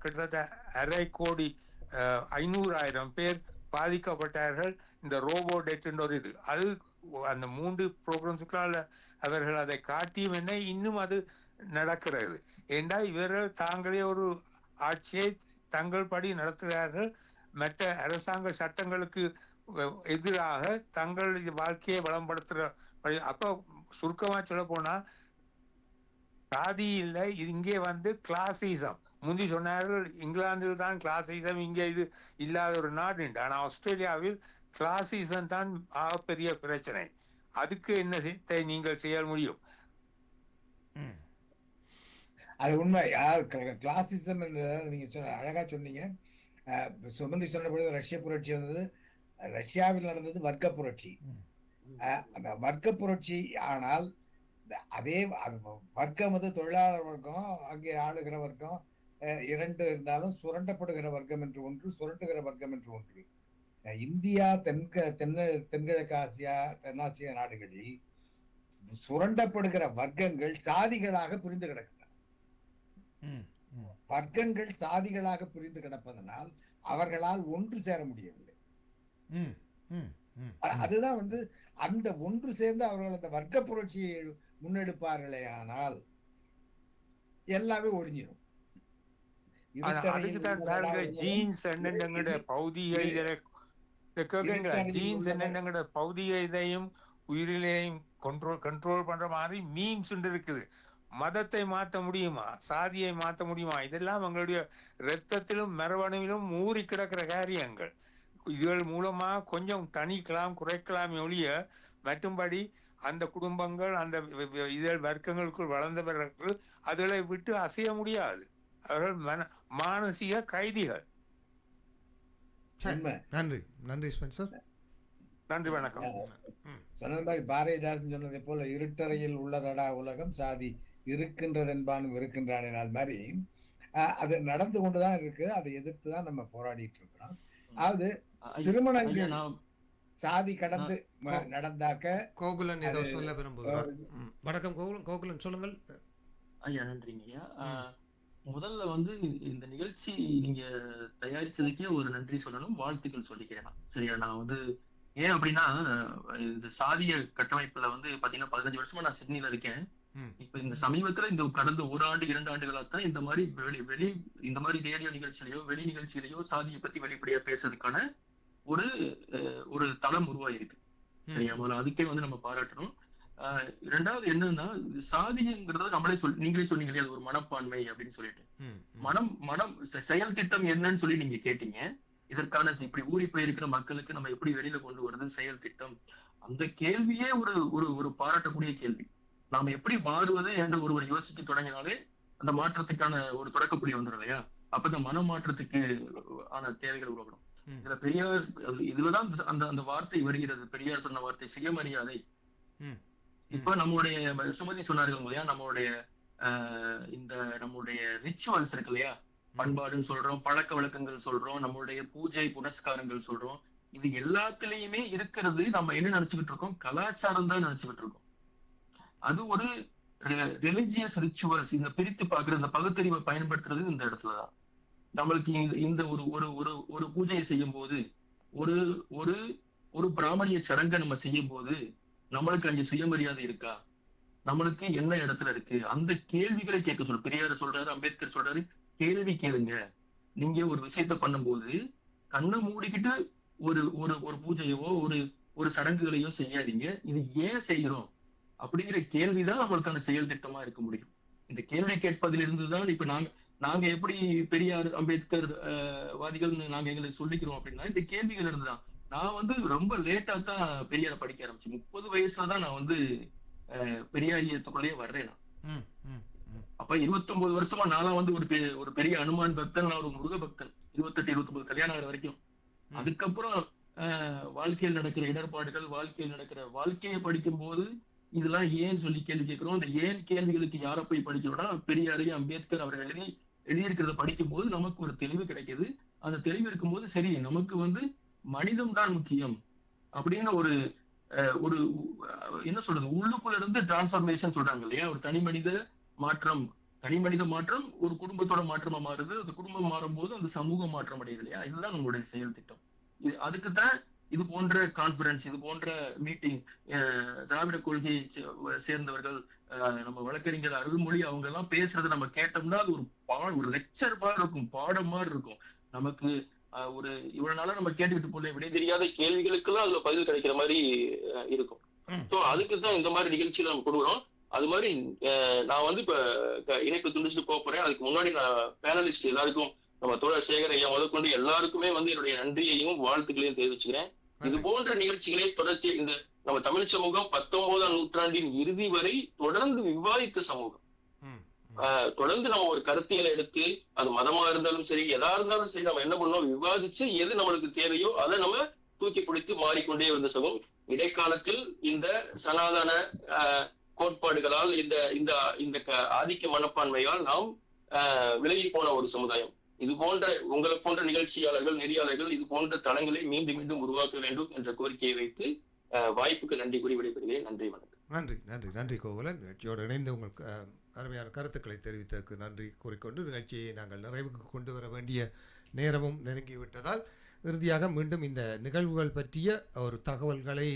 கிட்டத்தட்ட 500,000 பேர் பாதிக்கப்பட்டார்கள். இந்த ரோபோ டெட் ஒரு இது அது அந்த 3 ப்ரோக்ராம்ஸுக்கால அவர்கள் அதை காட்டியும் என்ன இன்னும் அது நடக்கிறது. ஏண்டா இவர்கள் தாங்களே ஒரு ஆட்சியை தங்கள் படி நடத்துகிறார்கள். மற்ற அரசாங்க சட்டங்களுக்கு எதிராக தங்கள் வாழ்க்கையை வளம்படுத்துற. அப்ப சுருக்கமா சொல்ல போனா, சாதி இல்லை, இங்கே கிளாசிசம். முந்தி சொன்னார்கள் இங்கிலாந்தில் தான் கிளாசிசம், இங்கே இது இல்லாத ஒரு நாடு. ஆனா ஆஸ்திரேலியாவில் கிளாசிசம் தான் பெரிய பிரச்சனை. அதுக்கு என்ன நீங்கள் செய்ய முடியும்? அது உண்மை. கிளாசிசம் நீங்க அழகா சொன்னீங்க. சுமந்தி சொன்னபொழுது ரஷ்ய புரட்சி வந்தது, ரஷ்யாவில் நடந்தது வர்க்க புரட்சி. அந்த வர்க்க புரட்சி, ஆனால் அதே வர்க்கம் தொழிலாளர் வர்க்கம், அங்கே ஆளுகிற வர்க்கம் 2 இருந்தாலும் சுரண்டப்படுகிற வர்க்கம் என்று ஒன்று, சுரண்டுகிற வர்க்கம் என்று ஒன்று. இந்தியா, தென்கிழக்கு ஆசியா, தென்னாசிய நாடுகளில் சுரண்டப்படுகிற வர்க்கங்கள் சாதிகளாக பிரிந்து கிடக்கின்றன. வர்க்கங்கள் சாதிகளாக பிரிந்து கிடப்பதனால் அவர்களால் ஒன்று சேர முடியவில்லை. அதுதான் அந்த ஒன்று சேர்ந்து அவர்கள் அந்த வர்க்க புரட்சியை முன்னெடுப்பார்களே ஆனால் எல்லாமே ஒழிஞ்சிடும். பௌதிக இதையும் உயிரிலையும் கண்ட்ரோல் பண்ற மாதிரி மீம்ஸ் இருக்குது. மதத்தை மாற்ற முடியுமா? சாதியை மாற்ற முடியுமா? இதெல்லாம் எங்களுடைய இரத்தத்திலும் மரபணுவிலும் ஊறி கிடக்கிற காரியங்கள். இதுகள் மூலமா கொஞ்சம் தணிக்கலாம், குறைக்கலாம் ஒழிய மற்றும்படி அந்த குடும்பங்கள், அந்த இதழ் வர்க்கங்களுக்குள் வளர்ந்தவர்கள் அதுகளை விட்டு அசைய முடியாது. அவர்கள் மானசீக கைதிகள். நன்றி நன்றி ஸ்பென்சர். நன்றி, வணக்கம். சொன்ன மாதிரி பாரதிதாசன் சொன்னதை போல, இருட்டறையில் உள்ளதடா உலகம், சாதி இருக்கின்றதென்பானும் இருக்கின்றான். அது மாதிரி அது நடந்து கொண்டுதான் இருக்கு. அதை எதிர்த்துதான் நம்ம போராடிட்டு இருக்கிறோம். அதாவது திருமணங்கள் சாதி கடந்து நடந்தாக்க. கோகுலன் ஏதோ சொல்ல விரும்புகிறார். வணக்கம் கோகுலன், சொல்லுங்கள். ஐயா, நன்றிங்க ஐயா. முதல்ல இந்த நிகழ்ச்சி நீங்க தயாரிச்சதுக்கே ஒரு நன்றி சொல்லணும், வாழ்த்துக்கள் சொல்லிக்கிறேன். சரியா? நான் ஏன் அப்படின்னா, இந்த சாதிய கட்டமைப்புல பாத்தீங்கன்னா 15 வருஷமா நான் சிட்னில இருக்கேன். இப்ப இந்த சமீபத்துல இந்த கடந்த 1 ஆண்டு 2 ஆண்டுகளாத்தான் இந்த மாதிரி இந்த மாதிரி ரேடியோ நிகழ்ச்சியிலையோ வெளி நிகழ்ச்சியிலையோ சாதியை பத்தி வெளிப்படையா பேசுறதுக்கான ஒரு தளம் உருவாயிருக்கு. சரியா? அதுக்கே நம்ம பாராட்டணும். ரெண்டாவது என்னன்னா, சாதிங்கிறத நீங்களே சொன்னீங்க இல்லையா, அது ஒரு மனப்பான்மை அப்படின்னு சொல்லிட்டு. மனம் செயல் திட்டம் என்னன்னு சொல்லி நீங்க கேட்டீங்க. இதற்கான இப்படி ஊறி போயிருக்கிற மக்களுக்கு நம்ம எப்படி வெளியில கொண்டு வருது செயல் திட்டம், அந்த கேள்வியே ஒரு பாராட்டக்கூடிய கேள்வி. நாம எப்படி மாறுவது என்று ஒருவர் யோசிக்க தொடங்கினாலே அந்த மாற்றத்துக்கான ஒரு தொடக்கப்புள்ளி வந்துடும் இல்லையா? அப்ப இந்த மன மாற்றத்துக்கு ஆன தேவைகள் உருவாக்கணும். இதுல பெரியார், இதுலதான் அந்த வார்த்தை வருகிறது. பெரியார் சொன்ன வார்த்தை சுயமரியாதை. இப்ப நம்மளுடைய சுமதி சொன்னார்கள் இல்லையா, நம்மளுடைய ரிச்சுவல்ஸ் இருக்கு இல்லையா, பண்பாடுன்னு சொல்றோம், பழக்க வழக்கங்கள் சொல்றோம், நம்மளுடைய பூஜை புனஸ்காரங்கள் சொல்றோம். இது எல்லாத்துலயுமே இருக்கிறது நம்ம என்ன நினைச்சுக்கிட்டு இருக்கோம்? கலாச்சாரம் தான் நினைச்சுக்கிட்டு இருக்கோம். அது ஒரு ரிலிஜியஸ் ரிச்சுவல்ஸ். இந்த பிரித்து பாக்குற இந்த பகுத்தறிவை பயன்படுத்துறது இந்த இடத்துலதான். நம்மளுக்கு இந்த ஒரு பூஜையை செய்யும் போது, ஒரு பிராமணிய சடங்கை நம்ம செய்யும் போது நம்மளுக்கு அங்கே சுயமரியாதை இருக்கா? நம்மளுக்கு என்ன இடத்துல இருக்கு? அந்த கேள்விகளை கேட்க சொல்ற பெரியார் சொல்றாரு, அம்பேத்கர் சொல்றாரு, கேள்வி கேளுங்க. நீங்க ஒரு விஷயத்த பண்ணும்போது கண்ணை மூடிக்கிட்டு ஒரு பூஜையவோ ஒரு சடங்குகளையோ செய்யாதீங்க. இது ஏன் செய்யறோம் அப்படிங்கிற கேள்விதான் நம்மளுக்கான செயல் திட்டமா இருக்க முடியும். இந்த கேள்வி கேட்பதிலிருந்துதான் இப்ப நாங்க எப்படி பெரியார் அம்பேத்கர் வாதிகள் நாங்க எங்களை சொல்லிக்கிறோம் அப்படின்னா இந்த கேள்விகள் இருந்துதான். நான் ரொம்ப லேட்டா தான் பெரியார படிக்க ஆரம்பிச்சேன். 30 வயசுலதான் நான் பெரியாரியத்துக்குள்ளேயே வர்றேன். நான் அப்ப 29 வருஷமா நான்லாம் ஒரு பெரிய அனுமான் பக்தன், நான் ஒரு முருக பக்தன். 28-29 கல்யாணம் ஆகிற வரைக்கும். அதுக்கப்புறம் வாழ்க்கையில் நடக்கிற இடர்பாடுகள், வாழ்க்கையை படிக்கும் போது இதெல்லாம் ஏன் சொல்லி கேள்வி கேட்கிறோம். அந்த ஏன் கேள்விகளுக்கு யாரை போய் படிக்கிறோம்னா பெரியாரையும் அம்பேத்கர் அவர்கள் எழுதியிருக்கிறத படிக்கும் போது நமக்கு ஒரு தெளிவு கிடைக்குது. அந்த தெளிவு இருக்கும்போது சரி, நமக்கு மனிதம் தான் முக்கியம் அப்படின்னு ஒரு என்ன சொல்றது, உள்ளுக்குள்ள இருந்து டிரான்ஸ்ஃபர்மேஷன் சொல்றாங்க இல்லையா. ஒரு தனி மனித மாற்றம் ஒரு குடும்பத்தோட மாற்றமா மாறுது. அந்த குடும்பம் மாறும் போது அந்த சமூகம் மாற்றம் அடையுது இல்லையா. இதுதான் நம்மளுடைய செயல் திட்டம். அதுக்குத்தான் இது போன்ற கான்ஃபரன்ஸ், இது போன்ற மீட்டிங், திராவிட கொள்கையை சேர்ந்தவர்கள், நம்ம வழக்கறிஞர் அருள்மொழி அவங்க எல்லாம் பேசுறது நம்ம கேட்டோம்னா அது ஒரு லெக்சர் மாதிரி இருக்கும், பாடம் மாதிரி இருக்கும். நமக்கு இவ்வளவு நாளா நம்ம கேட்டுக்கிட்டு போல விடை தெரியாத கேள்விகளுக்கெல்லாம் அதுல பதில் கிடைக்கிற மாதிரி இருக்கும். ஸோ அதுக்குதான் இந்த மாதிரி நிகழ்ச்சியில நம்ம கொடுக்குறோம். அது மாதிரி நான் இப்ப இணைப்பு துண்டிச்சுட்டு போறேன். அதுக்கு முன்னாடி நான் பேனலிஸ்ட் எல்லாருக்கும், நம்ம தோழர் சேகர் ஐயா முதற்கொண்டு எல்லாருக்குமே என்னுடைய நன்றியையும் வாழ்த்துக்களையும் தெரிவிச்சுக்கிறேன். இது போன்ற நிகழ்ச்சிகளை தொடர்ச்சி இந்த நம்ம தமிழ் சமூகம் 19ஆம் நூற்றாண்டின் இறுதி வரை தொடர்ந்து விவாதித்த சமூகம். தொடர்ந்து நம்ம ஒரு கருத்தியலை எடுத்து, அது மதமா இருந்தாலும் சரி, எதா இருந்தாலும் சரி, நம்ம என்ன பண்ணோம், விவாதிச்சு எது நம்மளுக்கு தேவையோ அதை நம்ம தூக்கி பிடித்து மாறிக்கொண்டே இருந்த சமூகம். இடைக்காலத்தில் இந்த சனாதன கோட்பாடுகளால், இந்த ஆதிக்க மனப்பான்மையால் நாம் விலகி போன ஒரு சமுதாயம். இது போன்ற உங்களை போன்ற நிகழ்ச்சியாளர்கள், நெறியாளர்கள் இது போன்ற தளங்களை மீண்டும் மீண்டும் உருவாக்க வேண்டும் என்ற கோரிக்கையை வைத்து வாய்ப்புக்கு நன்றி கூறி விடைபெறுகிறேன். நன்றி, வணக்கம். நன்றி கோகுலன். நிகழ்ச்சியோடு இணைந்து உங்களுக்கு அருமையான கருத்துக்களை தெரிவித்ததற்கு நன்றி கூறிக்கொண்டு நிகழ்ச்சியை நாங்கள் நிறைவுக்கு கொண்டு வர வேண்டிய நேரமும் நெருங்கிவிட்டதால் இறுதியாக மீண்டும் இந்த நிகழ்வுகள் பற்றிய ஒரு தகவல்களை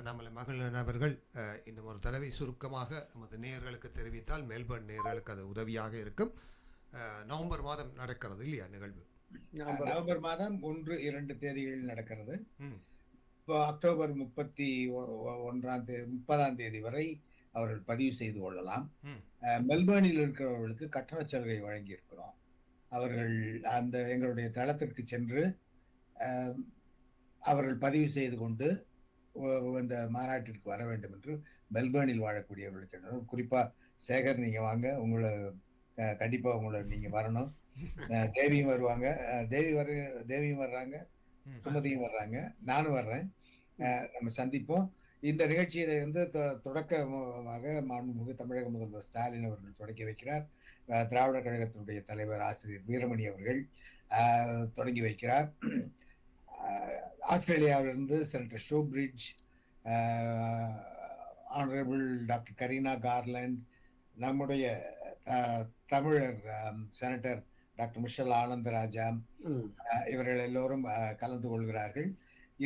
நம்மளை மகளிர் அவர்கள் இன்னும் ஒரு தடவை சுருக்கமாக நமது நேயர்களுக்கு தெரிவித்தால் மெல்பர்ன் நேயர்களுக்கு அது உதவியாக இருக்கும். நவம்பர் மாதம் நடக்கிறது இல்லையா நிகழ்வு? நவம்பர் மாதம் 1-2 தேதிகளில் நடக்கிறது. இப்போ அக்டோபர் 30ஆம் தேதி வரை அவர்கள் பதிவு செய்து கொள்ளலாம். மெல்பர்னில் இருக்கிறவர்களுக்கு கட்டண சலுகை வழங்கி இருக்கிறோம். அவர்கள் அந்த எங்களுடைய தளத்திற்கு சென்று அவர்கள் பதிவு செய்து கொண்டு இந்த மாநாட்டிற்கு வர வேண்டும் என்று மெல்பர்னில் வாழக்கூடியவர்களுக்கு, குறிப்பா சேகர் நீங்க வாங்க, உங்களை கண்டிப்பா உங்களை நீங்க வரணும். தேவியும் வருவாங்க, தேவியும் வர்றாங்க, சுமதியும் வர்றாங்க, நானும் வர்றேன். நம்ம சந்திப்போம். இந்த நிகழ்ச்சியில தொடக்கமாக மாண்புமிகு தமிழக முதல்வர் ஸ்டாலின் அவர்கள் தொடங்கி வைக்கிறார். திராவிட கழகத்தினுடைய தலைவர் ஆசிரியர் வீரமணி அவர்கள் தொடங்கி வைக்கிறார். ஆஸ்திரேலியாவிலிருந்து senator Shoebridge, honourable doctor Carina Garland, நம்முடைய தமிழர் செனட்டர் டாக்டர் மிஷல் ஆனந்தராஜா, இவர்கள் எல்லோரும் கலந்து கொள்கிறார்கள்.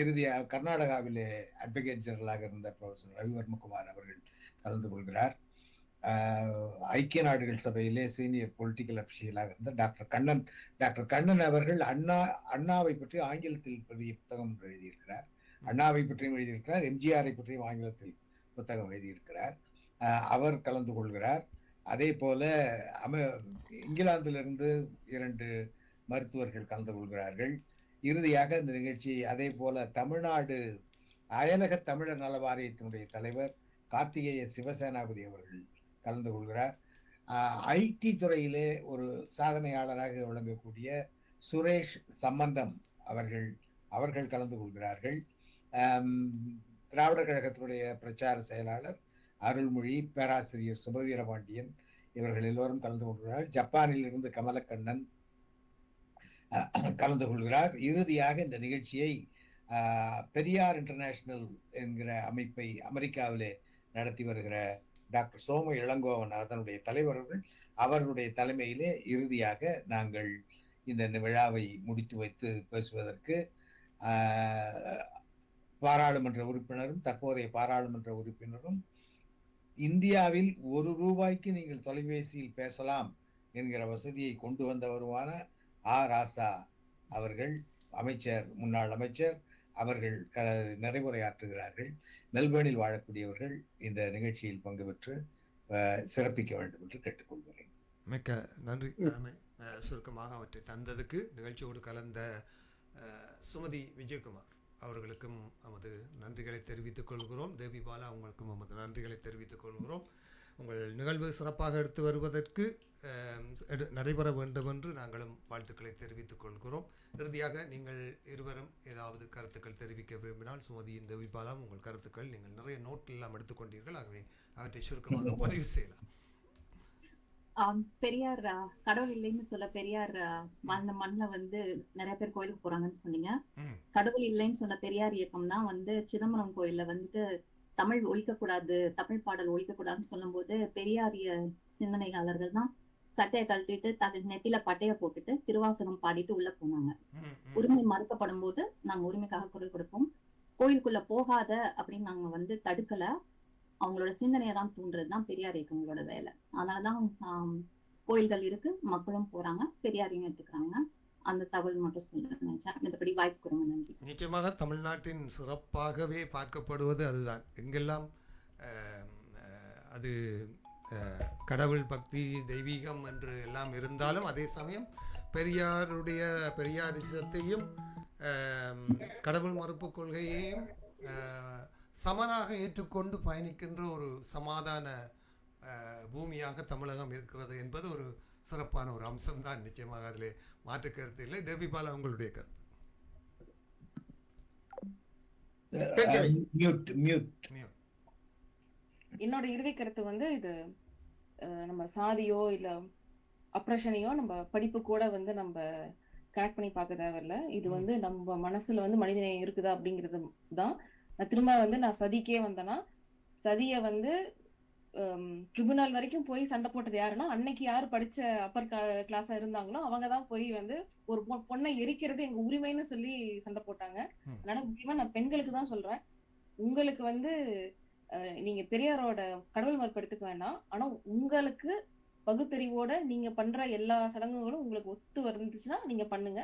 இறுதியாக கர்நாடகாவிலே அட்வொகேட் ஜெனரலாக இருந்த ப்ரொஃபசர் ரவிவர்மகுமார் அவர்கள் கலந்து கொள்கிறார். ஐக்கிய நாடுகள் சபையிலே சீனியர் பொலிட்டிக்கல் அபிஷியலாக இருந்த டாக்டர் கண்ணன் அவர்கள் அண்ணாவை பற்றி ஆங்கிலத்தில் பெரிய புத்தகம் எழுதியிருக்கிறார். அண்ணாவை பற்றியும் எழுதியிருக்கிறார், எம்ஜிஆரை பற்றியும் ஆங்கிலத்தில் புத்தகம் எழுதியிருக்கிறார். அவர் கலந்து கொள்கிறார். அதே போல இங்கிலாந்திலிருந்து 2 மருத்துவர்கள் கலந்து கொள்கிறார்கள். இறுதியாக இந்த நிகழ்ச்சி அதே போல தமிழ்நாடு அயலக தமிழர் நல வாரியத்தினுடைய தலைவர் கார்த்திகேய சிவசேனாபதி அவர்கள் கலந்து கொள்கிறார். ஐடி துறையிலே ஒரு சாதனையாளராக விளங்கக்கூடிய சுரேஷ் சம்பந்தம் அவர்கள் கலந்து கொள்கிறார்கள். திராவிடர் கழகத்தினுடைய பிரச்சார செயலாளர் அருள்மொழி, பேராசிரியர் சுபவீரபாண்டியன் இவர்கள் எல்லோரும் கலந்து கொள்கிறார். ஜப்பானில் இருந்து கமலக்கண்ணன் கலந்து கொள்கிறார். இறுதியாக இந்த நிகழ்ச்சியை பெரியார் இன்டர்நேஷனல் என்கிற அமைப்பை அமெரிக்காவிலே நடத்தி வருகிற டாக்டர் சோம இளங்கோவன் அதனுடைய தலைவர்கள் அவர்களுடைய தலைமையிலே இறுதியாக நாங்கள் இந்த விழாவை முடித்து வைத்து பேசுவதற்கு பாராளுமன்ற உறுப்பினரும் தற்போதைய பாராளுமன்ற உறுப்பினரும் இந்தியாவில் ₹1 நீங்கள் தொலைபேசியில் பேசலாம் என்கிற வசதியை கொண்டு வந்தவருமான ராசா அவர்கள் முன்னாள் அமைச்சர் அவர்கள் நிறைவுரையாற்றுகிறார்கள். மெல்பர்னில் வாழக்கூடியவர்கள் இந்த நிகழ்ச்சியில் பங்கு பெற்று சிறப்பிக்க வேண்டும் என்று கேட்டுக்கொள்கிறேன். மிக்க நன்றி. சுருக்கமாக அவற்றை தந்ததுக்கு நிகழ்ச்சியோடு கலந்த சுமதி விஜயகுமார் அவர்களுக்கும் நமது நன்றிகளை தெரிவித்துக் கொள்கிறோம். தேவி பாலா அவங்களுக்கும் நமது நன்றிகளை தெரிவித்துக் கொள்கிறோம். உங்கள் நிகழ்வு சிறப்பாக எடுத்து வருவதற்கு நடைபெற வேண்டும் என்று நாங்களும் வாழ்த்துக்களை தெரிவித்துக் கொள்கிறோம். இறுதியாக நீங்கள் இருவரும் ஏதாவது கருத்துக்கள் தெரிவிக்க விரும்பினால் சுமதியின் தேவி பாலா உங்கள் கருத்துக்கள் நீங்கள் நிறைய நோட் எல்லாம் எடுத்துக்கொண்டீர்கள், ஆகவே அவற்றை சுருக்கமாக பதிவு செய்யலாம். பெரியார் கடவுள் இல்லைன்னு சொல்ல பெரியார் மண்ணில் நிறைய பேர் கோயிலுக்கு போறாங்கன்னு சொன்னீங்க. கடவுள் இல்லைன்னு சொன்ன பெரியார் இயக்கம் தான் சிதம்பரம் கோயில்ல தமிழ் ஒழிக்கக்கூடாது, தமிழ் பாடல் ஒழிக்கக்கூடாதுன்னு சொல்லும் போது பெரியாரிய சிந்தனையாளர்கள் தான் சட்டையை கழட்டிட்டு நெத்தில பட்டைய போட்டுட்டு திருவாசகம் பாடிட்டு உள்ள போனாங்க. உரிமை மறுக்கப்படும் போது நாங்க உரிமைக்காக குரல் கொடுப்போம். கோயிலுக்குள்ள போகாத அப்படின்னு நாங்க தடுக்கல. அவங்களோட சிந்தனையை தான் தூண்டுறதுதான் பெரியார் இயக்கங்களோட வேலை. அதனாலதான் கோயில்கள் இருக்கு, மக்களும் போறாங்க, பெரியாரையும் எடுத்துக்கிறாங்க. அந்த தகவல் மட்டும் சொல்றேன் நினைச்சேன். மற்றபடி வாய்ப்பு கொடுங்க. நன்றி. நிச்சயமாக தமிழ்நாட்டின் சிறப்பாகவே பார்க்கப்படுவது அதுதான். எங்கெல்லாம் அது கடவுள் பக்தி தெய்வீகம் என்று எல்லாம் இருந்தாலும் அதே சமயம் பெரியாரிசத்தையும் கடவுள் மறுப்பு கொள்கையையும் சமனாக ஏற்றுக்கொண்டு பயணிக்கின்ற ஒரு சமாதான பூமியாக தமிழகம் இருக்கிறது என்பது ஒரு சிறப்பான ஒரு அம்சம்தான். நிச்சயமாக அதிலே மாற்று கருத்து இல்லை. தேவி பாலா உங்களுடைய கருத்து. என்னோட இறுதி கருத்து இது நம்ம சாதியோ இல்ல அப்ரஷனையோ நம்ம படிப்பு கூட நம்ம கனெக்ட் பண்ணி பார்க்க தேவையில்ல. இது நம்ம மனசுல மனிதநேயம் இருக்குதா அப்படிங்கிறது தான். நான் திரும்ப நான் சதிக்கே வந்தேன்னா சதிய ட்ரிபுனல் வரைக்கும் போய் சண்டை போட்டது யாருன்னா அன்னைக்கு யாரு படிச்ச அப்பர் கிளாஸா இருந்தாங்களோ அவங்கதான் போய் ஒரு பொண்ணை எரிக்கிறது எங்க உரிமைன்னு சொல்லி சண்டை போட்டாங்க. அதனால முக்கியமா நான் பெண்களுக்கு தான் சொல்றேன், உங்களுக்கு நீங்க பெரியாரோட கடவுள் மறுப்பு எடுத்துக்க வேண்டாம். ஆனா உங்களுக்கு பகுத்தறிவோட நீங்க பண்ற எல்லா சடங்குகளும் உங்களுக்கு ஒத்து வந்துச்சுன்னா நீங்க பண்ணுங்க,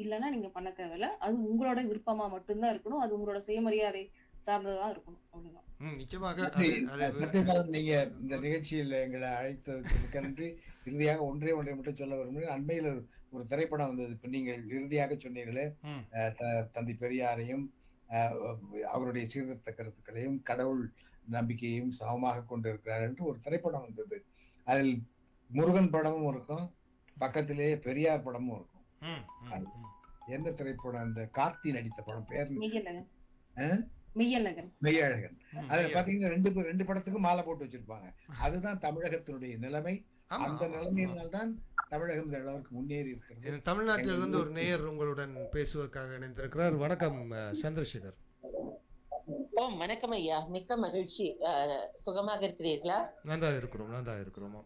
இல்லைன்னா நீங்க பண்ண தேவையில்ல. அது உங்களோட விருப்பமா மட்டும்தான் இருக்கணும். அது உங்களோட சுயமரியாதை சார்ந்ததான் இருக்கணும். அவ்வளவுதான். நீங்க இந்த நிகழ்ச்சியில் எங்களை அழைத்ததுக்கு நன்றி. இறுதியாக ஒன்றே மட்டும் சொல்ல விரும்புகிறேன். அண்மையில் ஒரு திரைப்படம் வந்தது. இப்ப நீங்கள் இறுதியாக சொன்னீங்களே, தந்தை பெரியாரையும் அவருடைய சீர்திருத்த கருத்துக்களையும் கடவுள் நம்பிக்கையையும் சமமாக கொண்டிருக்கிறார் என்று ஒரு திரைப்படம் வந்தது. அதில் முருகன் படமும் இருக்கும், பக்கத்திலேயே பெரியார் படமும் இருக்கும். எந்த திரைப்படம்? அந்த கார்த்தி நடித்த படம் பேர் மெய்யழகன். அதுல பாத்தீங்கன்னா ரெண்டு படத்துக்கும் மாலை போட்டு வச்சிருப்பாங்க. அதுதான் தமிழகத்தினுடைய நிலைமை. அந்த நிலைமையினால்தான் தமிழகம் இந்த அளவுக்கு முன்னேறி இருக்கிறது. தமிழ்நாட்டிலிருந்து ஒரு நேயர் உங்களுடன் பேசுவதற்காக இணைந்திருக்கிறார். வணக்கம் சந்திரசேகர். வணக்கம் ஐயா, மிக்க மகிழ்ச்சி. சுகமாக இருக்கிறீர்களா? நன்றாக இருக்கிறோம்.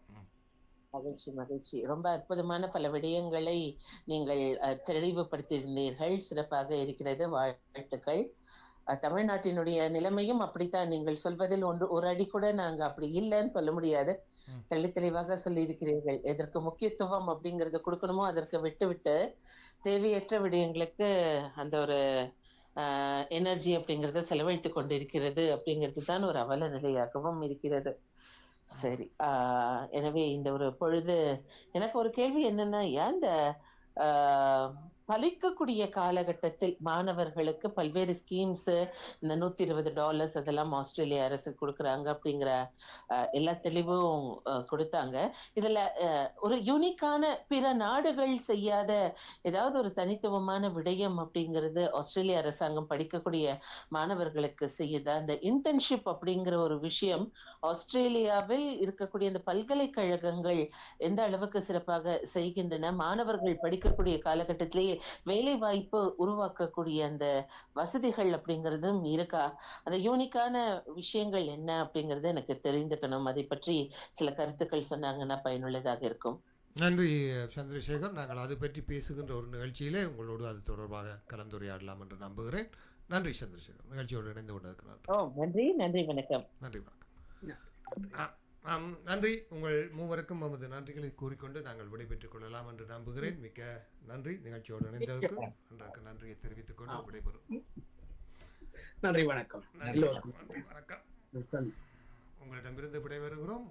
மகிழ்ச்சி. ரொம்ப அற்புதமான பல விடயங்களை நீங்கள் தெளிவுபடுத்தியிருந்தீர்கள். சிறப்பாக இருக்கிறது. வாழ்த்துக்கள். தமிழ்நாட்டினுடைய நிலைமையும் அப்படித்தான். நீங்கள் சொல்வதில் ஒரு அடி கூட நாங்க அப்படி இல்லைன்னு சொல்ல முடியாது. தெளிவாக சொல்லியிருக்கிறீர்கள். எதற்கு முக்கியத்துவம் அப்படிங்கறத கொடுக்கணுமோ அதற்கு விட்டு தேவையற்ற விடயங்களுக்கு அந்த ஒரு எனர்ஜி அப்படிங்கறத செலவழித்து கொண்டிருக்கிறது அப்படிங்கிறது தான் ஒரு அவல நிலையாகவும் இருக்கிறது. சரி, எனவே இந்த ஒரு பொழுது எனக்கு ஒரு கேள்வி என்னன்னா, ஏன் இந்த பலிக்கக்கூடிய காலகட்டத்தில் மாணவர்களுக்கு பல்வேறு ஸ்கீம்ஸ், இந்த $120 அதெல்லாம் ஆஸ்திரேலிய அரசு கொடுக்குறாங்க அப்படிங்கிற எல்லா தெளிவும் கொடுத்தாங்க. இதுல ஒரு யூனிக்கான பிற நாடுகள் செய்யாத ஏதாவது ஒரு தனித்துவமான விடயம் அப்படிங்கிறது ஆஸ்திரேலிய அரசாங்கம் படிக்கக்கூடிய மாணவர்களுக்கு செய்யுதா? இந்த இன்டர்ன்ஷிப் அப்படிங்கிற ஒரு விஷயம் ஆஸ்திரேலியாவில் இருக்கக்கூடிய இந்த பல்கலைக்கழகங்கள் எந்த அளவுக்கு சிறப்பாக செய்கின்றன? மாணவர்கள் படிக்கக்கூடிய காலகட்டத்திலேயே வேலை வாய்ப்பு உருவாக்கக்கூடிய அந்த வசதிகள் அப்படிங்கிறதும் இருக்கா? அந்த யூனிக்கான விஷயங்கள் என்ன அப்படிங்கறது எனக்கு தெரிந்துக்கணும். அதை பற்றி சில கருத்துக்கள் சொன்னாங்கன்னா பயனுள்ளதாக இருக்கும். நன்றி சந்திரசேகர். நாங்கள் அது பற்றி பேசுகின்ற ஒரு நிகழ்ச்சியிலே உங்களோடு அது தொடர்பாக கலந்துரையாடலாம் என்று நம்புகிறேன். நன்றி சந்திரசேகர், நிகழ்ச்சியோடு இணைந்து கொண்டதற்கு நன்றி. நன்றி, வணக்கம். நன்றி, வணக்கம். நன்றி. உங்கள் மூவருக்கும் நமது நன்றிகளை கூறிக்கொண்டு நாங்கள் விடைபெற்றுக் கொள்ளலாம் என்று நம்புகிறேன். மிக்க நன்றி. நிகழ்ச்சியோடு இணைந்ததற்கு நன்றியை தெரிவித்துக் கொண்டு விடைபெறும். நன்றி, வணக்கம். வணக்கம். உங்களிடமிருந்து விடைபெறுகிறோம்.